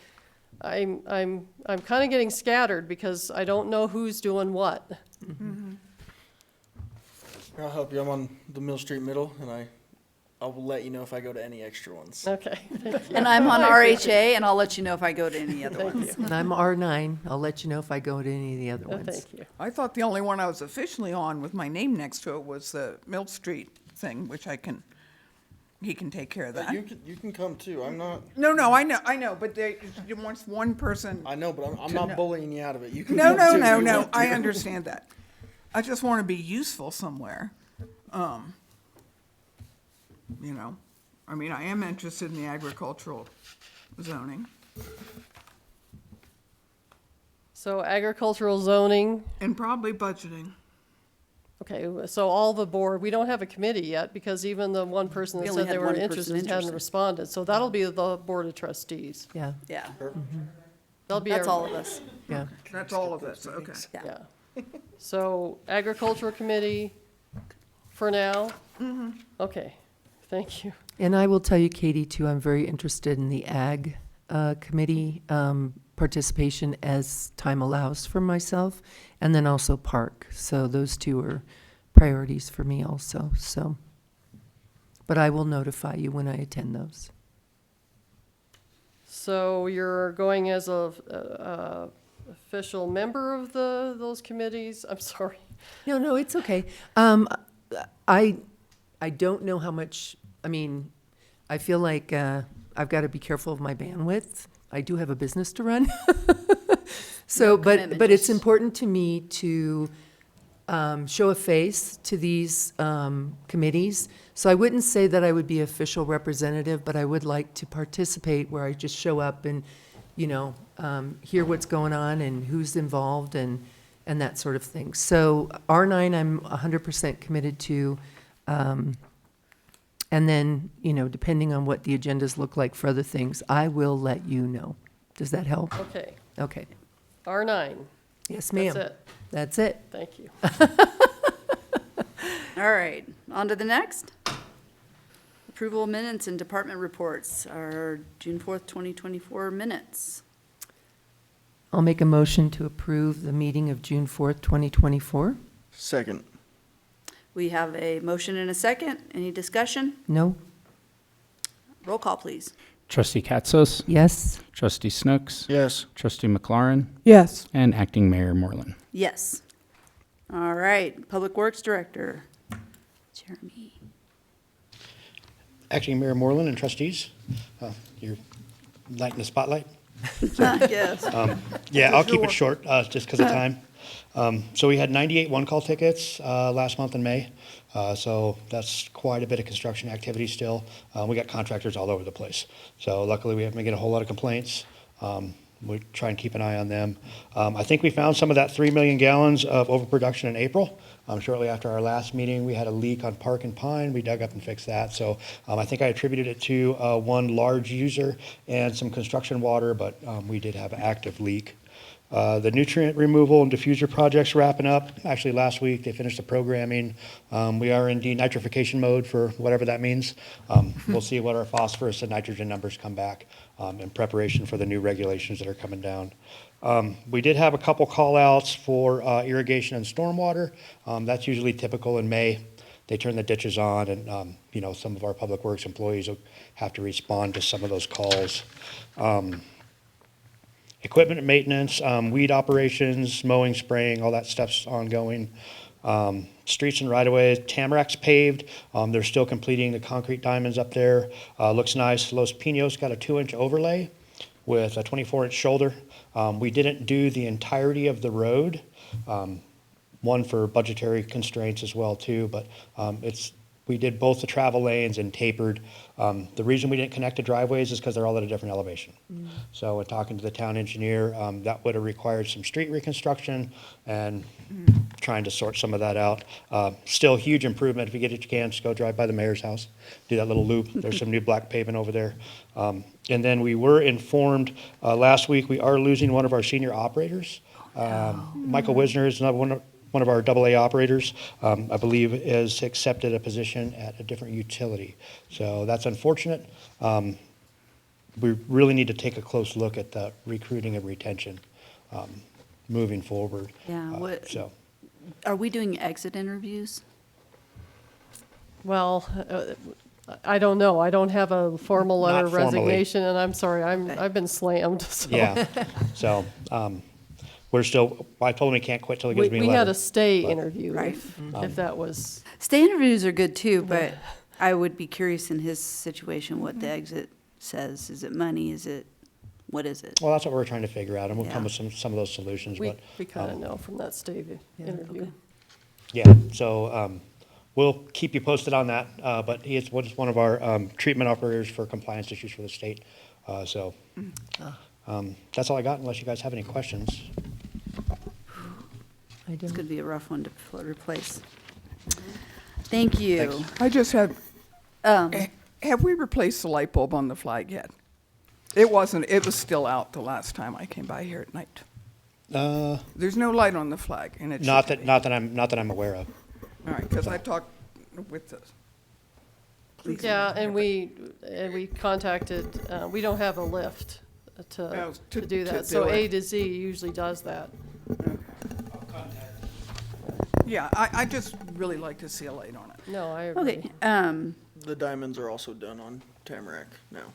I'm kind of getting scattered because I don't know who's doing what. I'll help you. I'm on the Mill Street Middle, and I will let you know if I go to any extra ones. Okay. And I'm on RHA, and I'll let you know if I go to any other ones. And I'm R9, I'll let you know if I go to any of the other ones. Thank you. I thought the only one I was officially on with my name next to it was the Mill Street thing, which he can take care of that. You can come too. I'm not. No, I know, but you want one person. I know, but I'm not bullying you out of it. You can No, come too no, if you no, want to. I understand that. I just want to be useful somewhere. I mean, I am interested in the agricultural zoning. So agricultural zoning, And probably budgeting. okay, so all the board, we don't have a committee yet because even the one person We that only said they had were one person interested hadn't interested. responded, so that'll be the Board of Trustees. Yeah, Yeah, That'll be that's our- all of us. yeah. That's all of us, okay. Yeah. So agricultural committee for now? Okay, thank you. And I will tell you, Katie, too, I'm very interested in the Ag Committee participation as time allows for myself, and then also Park. So those 2 are priorities for me also, so. But I will notify you when I attend those. So you're going as a official member of those committees? I'm sorry. No, it's okay. I don't know how much, I mean, I feel like I've got to be careful of my bandwidth. I do have a business to run. So, but it's important to me to show a face to these committees. So I wouldn't say that I would be official representative, but I would like to participate where I just show up and, hear what's going on and who's involved and that sort of thing. So R9, I'm 100% committed to. And then, depending on what the agendas look like for other things, I will let you know. Does that help? Okay, Okay. R9. Yes, ma'am. That's it. That's it. Thank you. All right, on to the next. Approval of minutes and department reports, our June 4th, 2024 minutes. I'll make a motion to approve the meeting of June 4th, 2024. Second. We have a motion and a second. Any discussion? No? Roll call, please. Trustee Katsos, Yes? Trustee Snooks, Yes. Trustee McLaurin, Yes. and Acting Mayor Moreland. Yes. All right, Public Works Director, Jeremy. Acting Mayor Moreland and trustees, you're lighting the spotlight. Yes. Yeah, I'll keep it short, just because of time. So we had 98 one-call tickets last month in May. So that's quite a bit of construction activity still. We got contractors all over the place. So luckily, we haven't been getting a whole lot of complaints. We try and keep an eye on them. I think we found some of that 3 million gallons of overproduction in April. Shortly after our last meeting, we had a leak on Park and Pine. We dug up and fixed that. So I think I attributed it to one large user and some construction water, but we did have an active leak. The nutrient removal and diffuser project's wrapping up. Actually, last week, they finished the programming. We are in denitrification mode for whatever that means. We'll see what our phosphorus and nitrogen numbers come back in preparation for the new regulations that are coming down. We did have a couple call-outs for irrigation and stormwater. That's usually typical in May. They turn the ditches on, and some of our public works employees will have to respond to some of those calls. Equipment and maintenance, weed operations, mowing, spraying, all that stuff's ongoing. Streets and right-of-ways, Tamarac's paved. They're still completing the concrete diamonds up there. Looks nice. Los Pinos got a 2-inch overlay with a 24-inch shoulder. We didn't do the entirety of the road, one for budgetary constraints as well too, but we did both the travel lanes and tapered. The reason we didn't connect the driveways is because they're all at a different elevation. So in talking to the town engineer, that would have required some street reconstruction and trying to sort some of that out. Still huge improvement. If you get a chance, go drive by the mayor's house, do that little loop. There's some new black pavement over there. And then we were informed last week we are losing one of our senior operators. Michael Wisner is another one of our AA operators, I believe, has accepted a position at a different utility. So that's unfortunate. We really need to take a close look at the recruiting and retention moving forward. Yeah. So, Are we doing exit interviews? Well, I don't know. I don't have a formal letter of Not formally. resignation, and I'm sorry, I've been slammed, so. yeah. So we're still, I told him he can't quit till he gives me a We letter. had a stay but- interview, Right. if that was, Stay interviews are good too, but I would be curious in his situation what the exit says. Is it money? What is it? Well, that's what we're trying to figure out, and we'll Yeah. come with some of those solutions. we But kind of know from that stay interview. okay. yeah, so we'll keep you posted on that. But he is one of our treatment operators for compliance issues for the state. So that's all I got, unless you guys have any questions. It's going to be a rough one to replace. Thank you. Thanks. I just have, Um, have we replaced the light bulb on the flag yet? It wasn't, it was still out the last time I came by here at night. There's no light on the flag, and it Not should that be. not that I'm aware of. All right, because I talked with the. Yeah, and we contacted, we don't have a lift to do that. So do it. A to Z usually does that. Yeah, I just really like to see a light on it. No, I agree. Okay, The diamonds are also done on Tamarack now.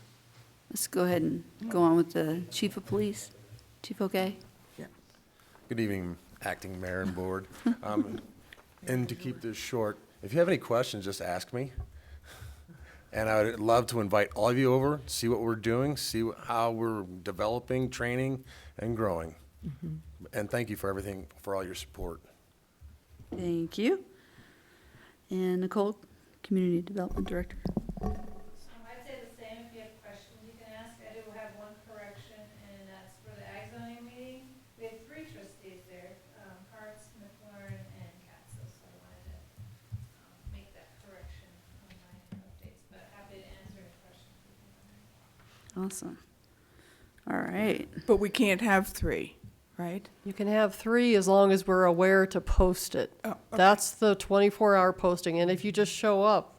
let's go ahead and go on with the chief of police. Chief, okay? Good evening, Acting Mayor and Board. And to keep this short, if you have any questions, just ask me. And I would love to invite all of you over, see what we're doing, see how we're developing, training, and growing. And thank you for everything, for all your support. Thank you. And Nicole, Community Development Director. I'd say the same. If you have questions, you can ask. I do have one correction, and that's for the ag zoning meeting. We had 3 trustees there, Hartz, McLaurin, and Katsos. So I wanted to make that correction on my updates, but happy to answer any questions. Awesome. All right. But we can't have 3, right? You can have 3 as long as we're aware to post it. Oh, okay. That's the 24-hour posting, and if you just show up,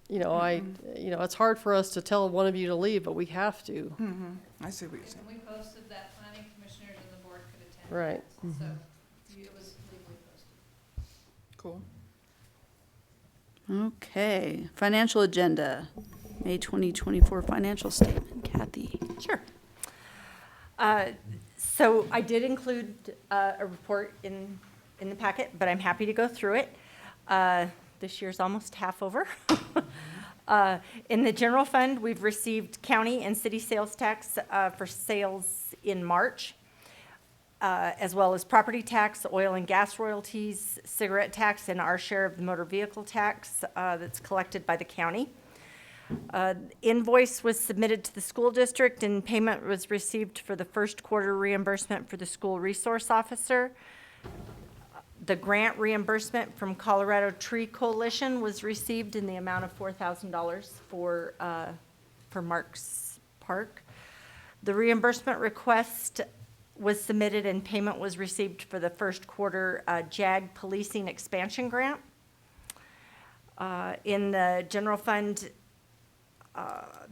it's hard for us to tell one of you to leave, but we have to. I see what you're saying. And we posted that planning commissioners and the board could attend. Right. So it was legally posted. Cool. Okay, financial agenda, May 2024 financial statement. Kathy. Sure. So I did include a report in the packet, but I'm happy to go through it. This year's almost half over. In the general fund, we've received county and city sales tax for sales in March, as well as property tax, oil and gas royalties, cigarette tax, and our share of the motor vehicle tax that's collected by the county. Invoice was submitted to the school district, and payment was received for the first quarter reimbursement for the school resource officer. The grant reimbursement from Colorado Tree Coalition was received in the amount of $4,000 for Marks Park. The reimbursement request was submitted and payment was received for the first quarter JAG policing expansion grant. In the general fund,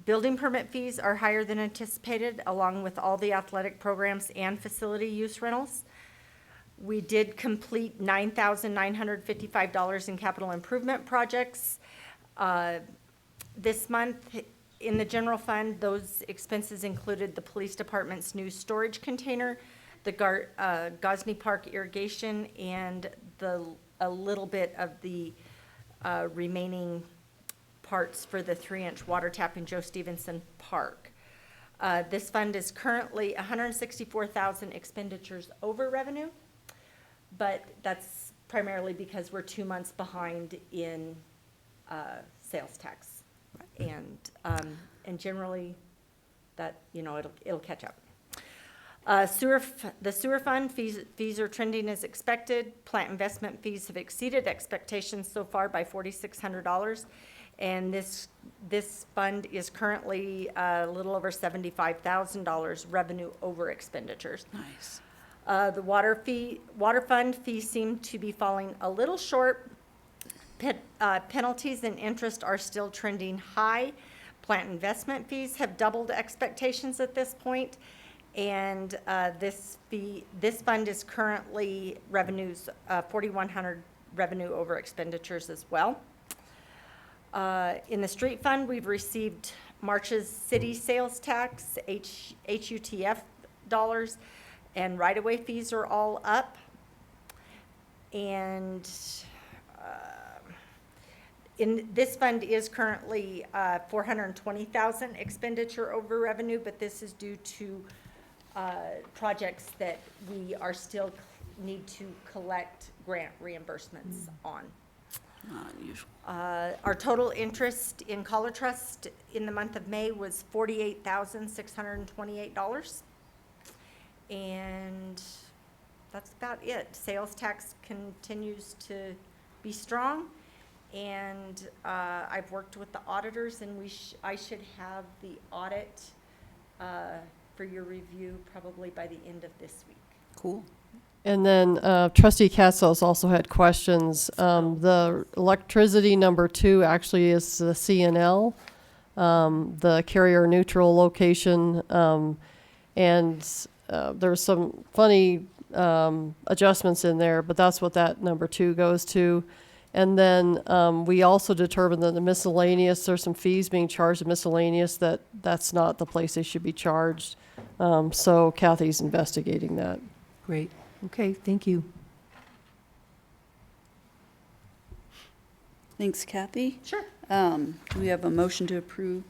building permit fees are higher than anticipated, along with all the athletic programs and facility use rentals. We did complete $9,955 in capital improvement projects this month. In the general fund, those expenses included the police department's new storage container, the Gosney Park irrigation, and a little bit of the remaining parts for the 3-inch water tap in Joe Stevenson Park. This fund is currently $164,000 expenditures over revenue, but that's primarily because we're 2 months behind in sales tax. And generally, that, it'll catch up. The sewer fund fees are trending as expected. Plant investment fees have exceeded expectations so far by $4,600. And this fund is currently a little over $75,000 revenue over expenditures. Nice. The water fund fees seem to be falling a little short. Penalties and interest are still trending high. Plant investment fees have doubled expectations at this point. And this fund is currently revenues, $4,100 revenue over expenditures as well. In the street fund, we've received March's city sales tax, HUTF dollars, and right-of-way fees are all up. And in this fund is currently $420,000 expenditure over revenue, but this is due to projects that we are still need to collect grant reimbursements on. Not unusual. Our total interest in Collar Trust in the month of May was $48,628. And that's about it. Sales tax continues to be strong. And I've worked with the auditors, and I should have the audit for your review probably by the end of this week. Cool. And then Trustee Katsos also had questions. The electricity number 2 actually is the CNL, the carrier neutral location, and there's some funny adjustments in there, but that's what that number 2 goes to. And then we also determined that the miscellaneous, there's some fees being charged in miscellaneous that's not the place they should be charged. So Kathy's investigating that. Great. Okay, thank you. Thanks, Kathy. Sure. Do we have a motion to approve?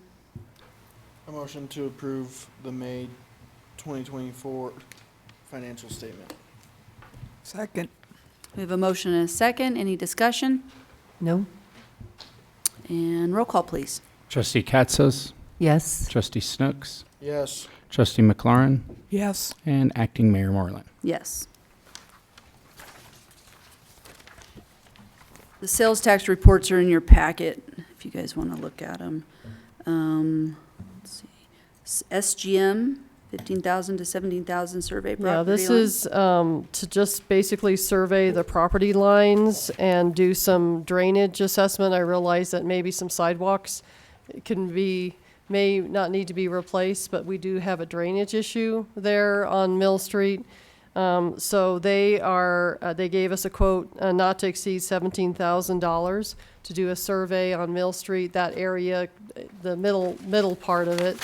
A motion to approve the May 2024 financial statement. Second. We have a motion and a second. Any discussion? No? And roll call, please. Trustee Katsos, Yes? Trustee Snooks, Yes. Trustee McLaurin, Yes. and Acting Mayor Moreland. Yes. The sales tax reports are in your packet, if you guys want to look at them. Let's see. SGM, 15,000 to 17,000 survey property Yeah, this lines. is to just basically survey the property lines and do some drainage assessment. I realize that maybe some sidewalks may not need to be replaced, but we do have a drainage issue there on Mill Street. So they gave us a quote not to exceed $17,000 to do a survey on Mill Street, that area, the middle part of it.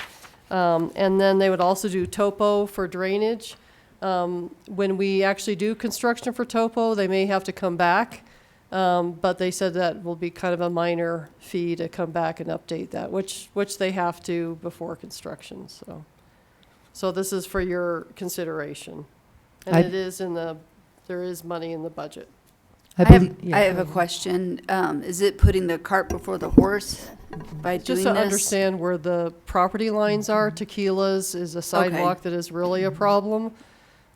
And then they would also do topo for drainage. When we actually do construction for topo, they may have to come back But they said that will be kind of a minor fee to come back and update that, which they have to before construction, so. So this is for your consideration. And it is there is money in the budget. I have a question. Is it putting the cart before the horse by doing Just this? to understand where the property lines are, Tequila's is a sidewalk that is really a problem.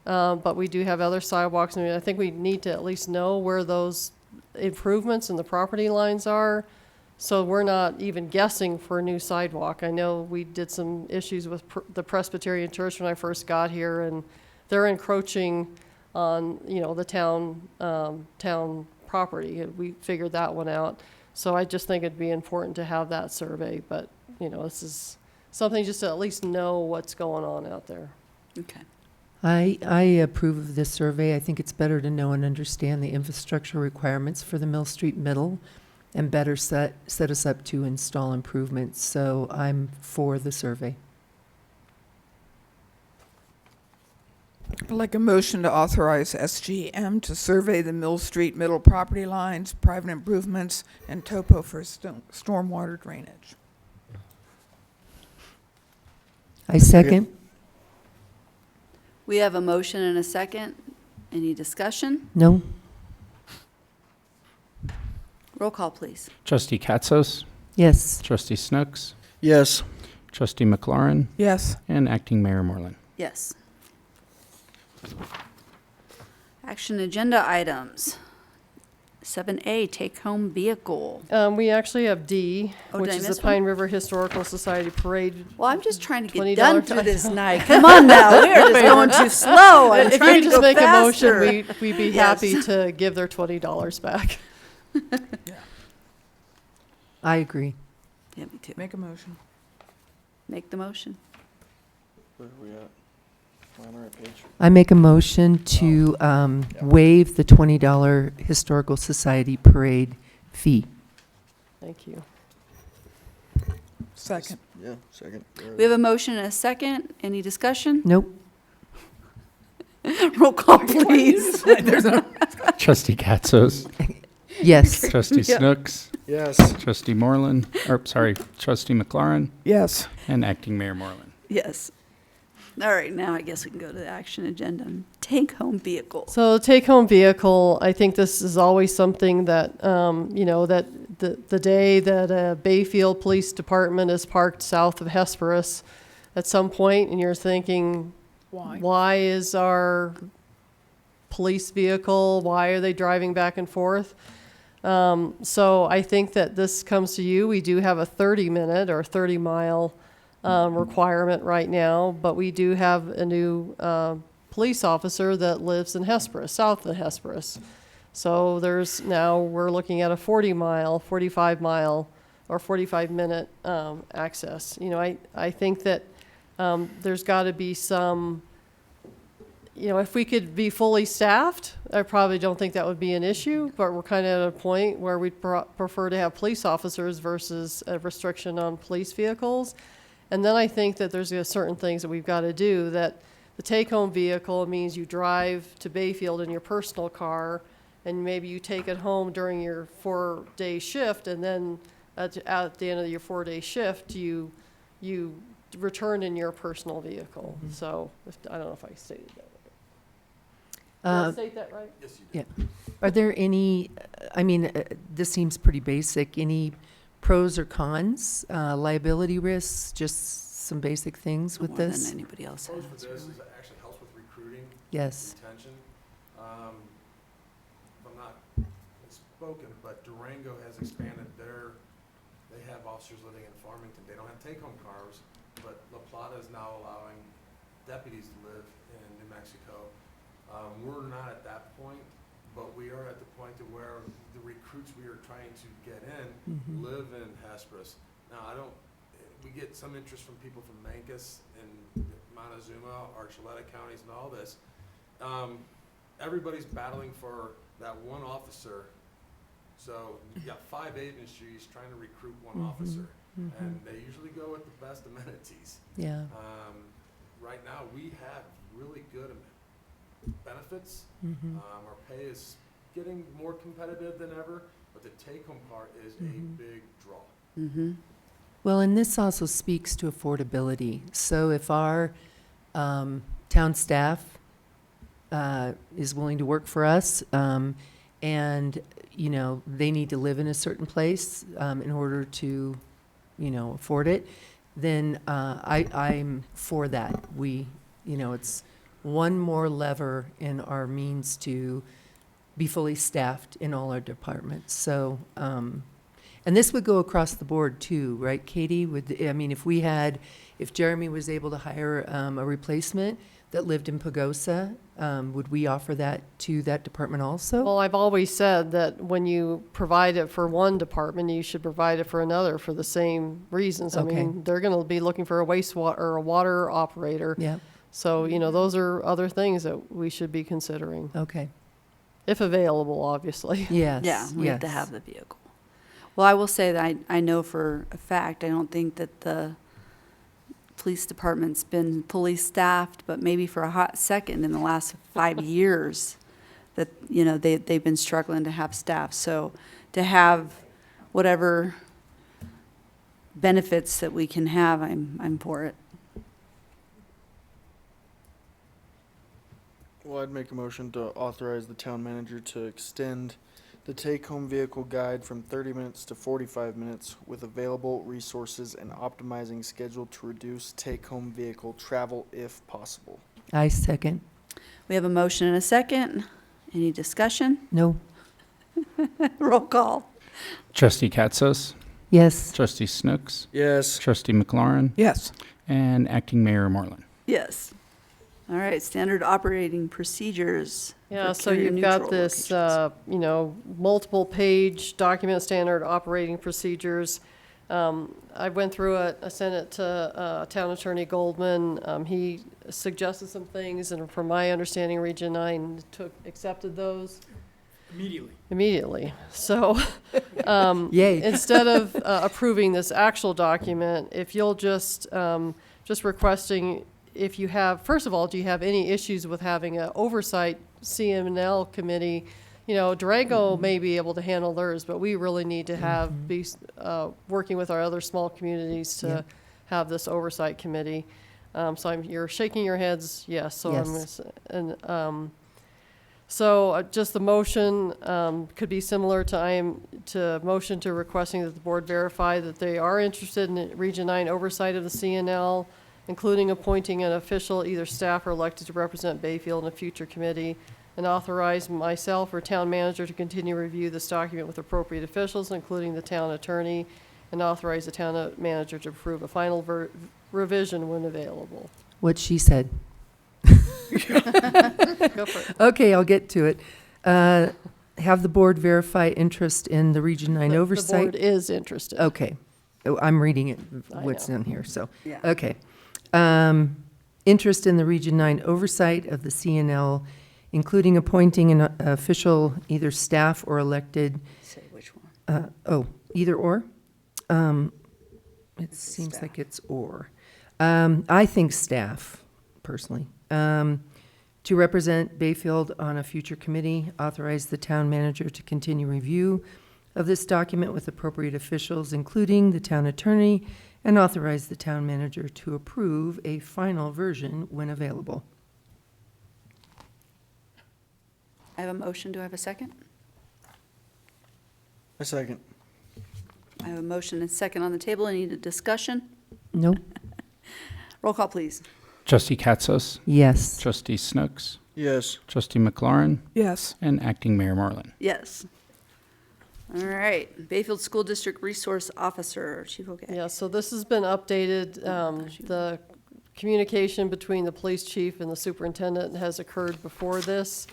But we do have other sidewalks, and I think we need to at least know where those improvements in the property lines are, so we're not even guessing for a new sidewalk. I know we did some issues with the Presbyterian Church when I first got here, and they're encroaching on, the town property. We figured that one out. So I just think it'd be important to have that survey, but, this is something just to at least know what's going on out there. Okay. I approve of this survey. I think it's better to know and understand the infrastructure requirements for the Mill Street Middle and better set us up to install improvements. So I'm for the survey. I'd like a motion to authorize SGM to survey the Mill Street middle property lines, private improvements, and topo for stormwater drainage. I second. We have a motion and a second. Any discussion? No. Roll call, please. Trustee Katzos, Yes. Trustee Snooks, Yes. Trustee McLaurin, Yes. and Acting Mayor Moreland. Yes. Action agenda items. 7A, take-home vehicle. We actually have D, Oh, which did I is the miss one? Pine River Historical Society Parade. Well, I'm just trying to get $20 done through this night. Come on now, we are just going too slow. I'm If you trying could to just go make faster. a motion, we'd be Yes. happy to give their $20 back. I agree. Yeah, me too. Make a motion. Make the motion. Where are we at? Am I on the right page? I make a motion to waive the $20 Historical Society Parade fee. Thank you. Second. Yeah, second. We have a motion and a second. Any discussion? Nope. Roll call, please. Trustee Katzos, Yes. Trustee Yeah. Snooks, Yes. Trustee Moreland, Trustee McLaurin, Yes. and Acting Mayor Moreland. Yes. All right, now I guess we can go to the action agenda. Take-home vehicle. So take-home vehicle, I think this is always something that, that the day that a Bayfield Police Department is parked south of Hesperus at some point, and you're thinking, why is our police vehicle, why are they driving back and forth? So I think that this comes to you. We do have a 30-minute or 30-mile requirement right now, but we do have a new police officer that lives in Hesperus, south of Hesperus. So we're looking at a 40-mile, 45-mile, or 45-minute access. I think that there's got to be some, if we could be fully staffed, I probably don't think that would be an issue, but we're kind of at a point where we'd prefer to have police officers versus a restriction on police vehicles. And then I think that there's certain things that we've got to do, that the take-home vehicle means you drive to Bayfield in your personal car, and maybe you take it home during your 4-day shift, and then at the end of your 4-day shift, you return in your personal vehicle. Mm-hmm. So I don't know if I stated that right. Did I state that right? Yes, you did. Yeah. Are there any, this seems pretty basic, any pros or cons, liability risks, just some basic things with More this? than anybody else Pros has. for this is it actually helps with recruiting. Yes. Retention. If I'm not spoken, but Durango has expanded they have officers living in Farmington. They don't have take-home cars, but La Plata is now allowing deputies to live in New Mexico. We're not at that point, but we are at the point to where the recruits we are trying to get in live in Hesperus. Now, we get some interest from people from Mancos and Montezuma, Archuleta counties and all this. Everybody's battling for that one officer. So you got 5 agencies trying to recruit one officer, and they usually go with the best amenities. Yeah. Right now, we have really good benefits. Our pay is getting more competitive than ever, but the take-home part is a big draw. Mm-hmm. Well, and this also speaks to affordability. So if our town staff is willing to work for us, and, you know, they need to live in a certain place in order to, you know, afford it, then I'm for that. It's one more lever in our means to be fully staffed in all our departments. So, and this would go across the board too, right, Katie? If Jeremy was able to hire a replacement that lived in Pagosa, would we offer that to that department also? Well, I've always said that when you provide it for one department, you should provide it for another for the same reasons. I Okay. mean, they're going to be looking for a wastewater or a water operator. Yeah. So, those are other things that we should be considering. Okay. If available, obviously. Yes. Yeah, we have to yes. have the vehicle. Well, I will say that I know for a fact, I don't think that the police department's been fully staffed, but maybe for a hot second in the last 5 years that, they've been struggling to have staff. So to have whatever benefits that we can have, I'm for it. Well, I'd make a motion to authorize the town manager to extend the take-home vehicle guide from 30 minutes to 45 minutes with available resources and optimizing schedule to reduce take-home vehicle travel if possible. I second. We have a motion and a second. Any discussion? No. Roll call. Trustee Katsos, Yes. Trustee Snooks, Yes. Trustee McLaurin, Yes. and Acting Mayor Moreland. Yes. All right, standard operating procedures. Yeah, for so you've carrier-neutral got this, locations. multiple page document standard operating procedures. I went through it, I sent it to Town Attorney Goldman. He suggested some things, and from my understanding, Region 9 accepted those immediately. So, Yay. instead of approving this actual document, if you'll just requesting, if you have, first of all, do you have any issues with having an oversight CML committee? Durango may be able to handle theirs, but we really need to be working with our other small communities to have this oversight committee. So you're shaking your heads, yes. So Yes. just the motion could be similar to motion to requesting that the board verify that they are interested in Region 9 oversight of the CNL, including appointing an official, either staff or elected, to represent Bayfield in a future committee, and authorize myself or town manager to continue review this document with appropriate officials, including the town attorney, and authorize the town manager to approve a final revision when available. What she said. Go for it. Okay, I'll get to it. Have the board verify interest in the Region 9 oversight. The board is interested. Okay. Oh, I'm reading it, what's know. in here, so. Yeah. Okay. Interest in the Region 9 oversight of the CNL, including appointing an official, either staff or elected. Say which one. Either or? It seems like it's or. I think staff, personally. To represent Bayfield on a future committee, authorize the town manager to continue review of this document with appropriate officials, including the town attorney, and authorize the town manager to approve a final version when available. I have a motion. Do I have a second? A second. I have a motion and a second on the table. Any discussion? No? Roll call, please. Trustee Katsos, Yes. Trustee Snooks, Yes. Trustee McLaurin, Yes. and Acting Mayor Moreland. Yes. All right, Bayfield School District Resource Officer, Chief O'Gay. Yeah, so this has been updated. The communication between the police chief and the superintendent has occurred before this.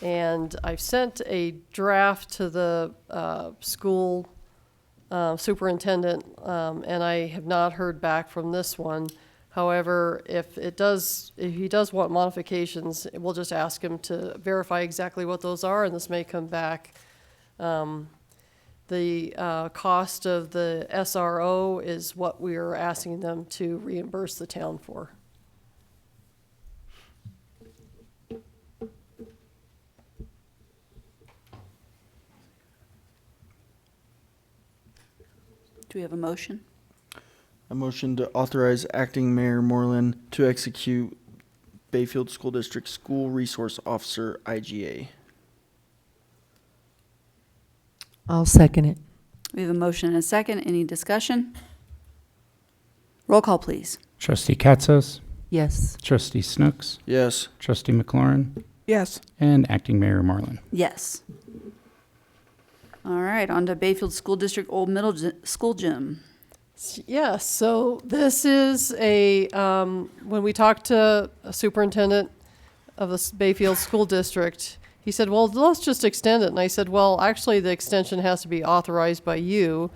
And I've sent a draft to the school superintendent, and I have not heard back from this one. However, if he does want modifications, we'll just ask him to verify exactly what those are, and this may come back. The cost of the SRO is what we are asking them to reimburse the town for. Do we have a motion? A motion to authorize acting Mayor Moreland to execute Bayfield School District School Resource Officer IGA. I'll second it. We have a motion and a second. Any discussion? Roll call, please. Trustee Katzos, Yes. Trustee Snooks, Yes. Trustee McLaurin, Yes. and Acting Mayor Moreland. Yes. All right, on to Bayfield School District Old School Gym. Yes, so this is when we talked to a superintendent of the Bayfield School District, he said, well, let's just extend it. And I said, well, actually, the extension has to be authorized by you.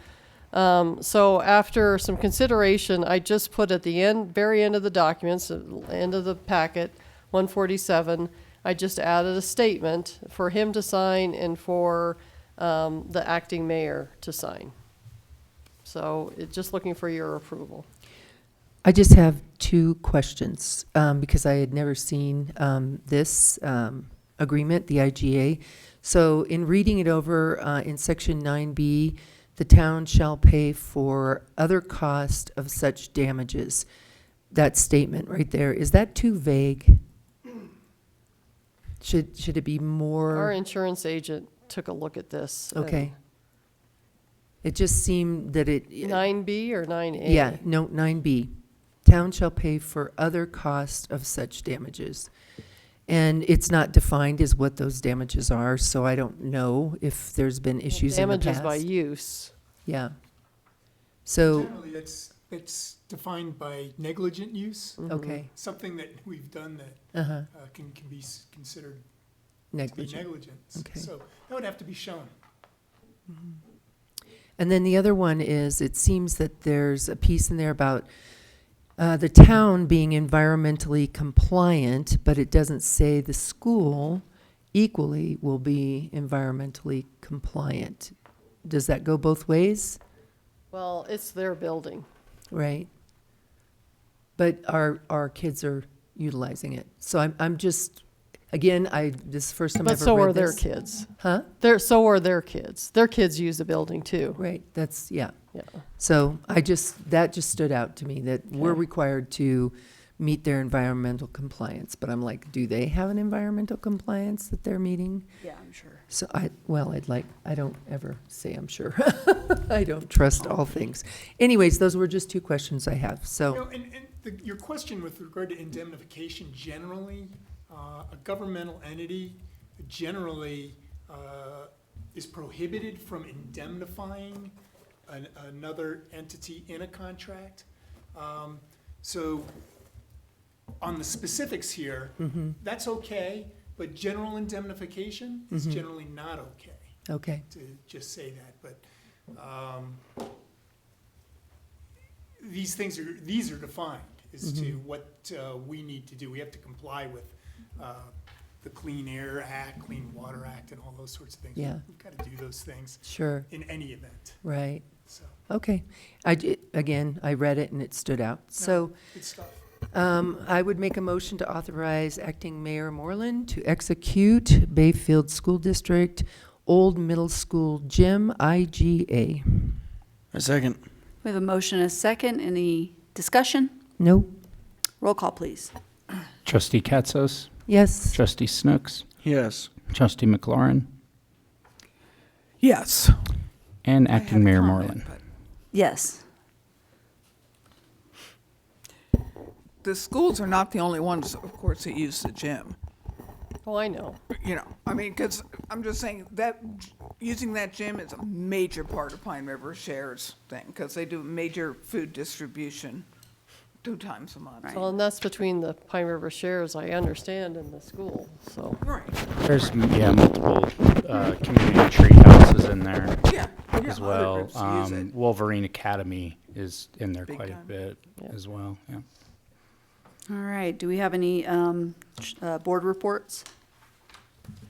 So after some consideration, I just put at the very end of the documents, end of the packet, 147, I just added a statement for him to sign and for the acting mayor to sign. So just looking for your approval. I just have two questions, because I had never seen this agreement, the IGA. So in reading it over, in section 9B, the town shall pay for other cost of such damages. That statement right there, is that too vague? Should it be more? Our insurance agent took a look at this. Okay. It just seemed that it. 9B or 9A? Yeah, no, 9B. Town shall pay for other costs of such damages. And it's not defined as what those damages are, so I don't know if there's been issues in the past. Damages by use. Yeah. So. Generally, it's defined by negligent use. Okay. Something that we've done that can be considered Negligent. to be negligence. Okay. So that would have to be shown. And then the other one is, it seems that there's a piece in there about the town being environmentally compliant, but it doesn't say the school equally will be environmentally compliant. Does that go both ways? Well, it's their building. Right. But our kids are utilizing it. So I'm just, again, this is the first time I've But ever so read are their this. kids. Huh? So are their kids. Their kids use the building too. Right, that's, yeah. Yeah. So that just stood out to me, that we're required to meet their environmental compliance. But I'm like, do they have an environmental compliance that they're meeting? Yeah, I'm sure. So I don't ever say I'm sure. I don't trust all things. Anyways, those were just two questions I have, so. You know, and your question with regard to indemnification, generally, a governmental entity generally is prohibited from indemnifying another entity in a contract. So on the specifics here, that's okay, but general indemnification is generally not okay. Okay. To just say that, but these are defined as to what we need to do. We have to comply with the Clean Air Act, Clean Water Act, and all those sorts of things. Yeah. We've got to do those things. Sure. In any event. Right. So. Okay. Again, I read it and it stood out. So. Good stuff. I would make a motion to authorize acting Mayor Moreland to execute Bayfield School District Old Middle School Gym IGA. A second. We have a motion and a second. Any discussion? No. Roll call, please. Trustee Katzos, Yes. Trustee Snooks, Yes. Trustee McLaurin, Yes. and I had Acting a Mayor comment, Moreland. but Yes. the schools are not the only ones, of course, that use the gym. Oh, I know. You know, I mean, because I'm just saying that using that gym is a major part of Pine River Shares thing, because they do major food distribution 2 times a month. Well, and that's between the Pine River Shares, I understand, and the school, so. Right. There's, multiple community tree houses in there Yeah. as other well. groups use it. Wolverine Academy is in there Big quite time. a bit as well, yeah. All right. Do we have any board reports?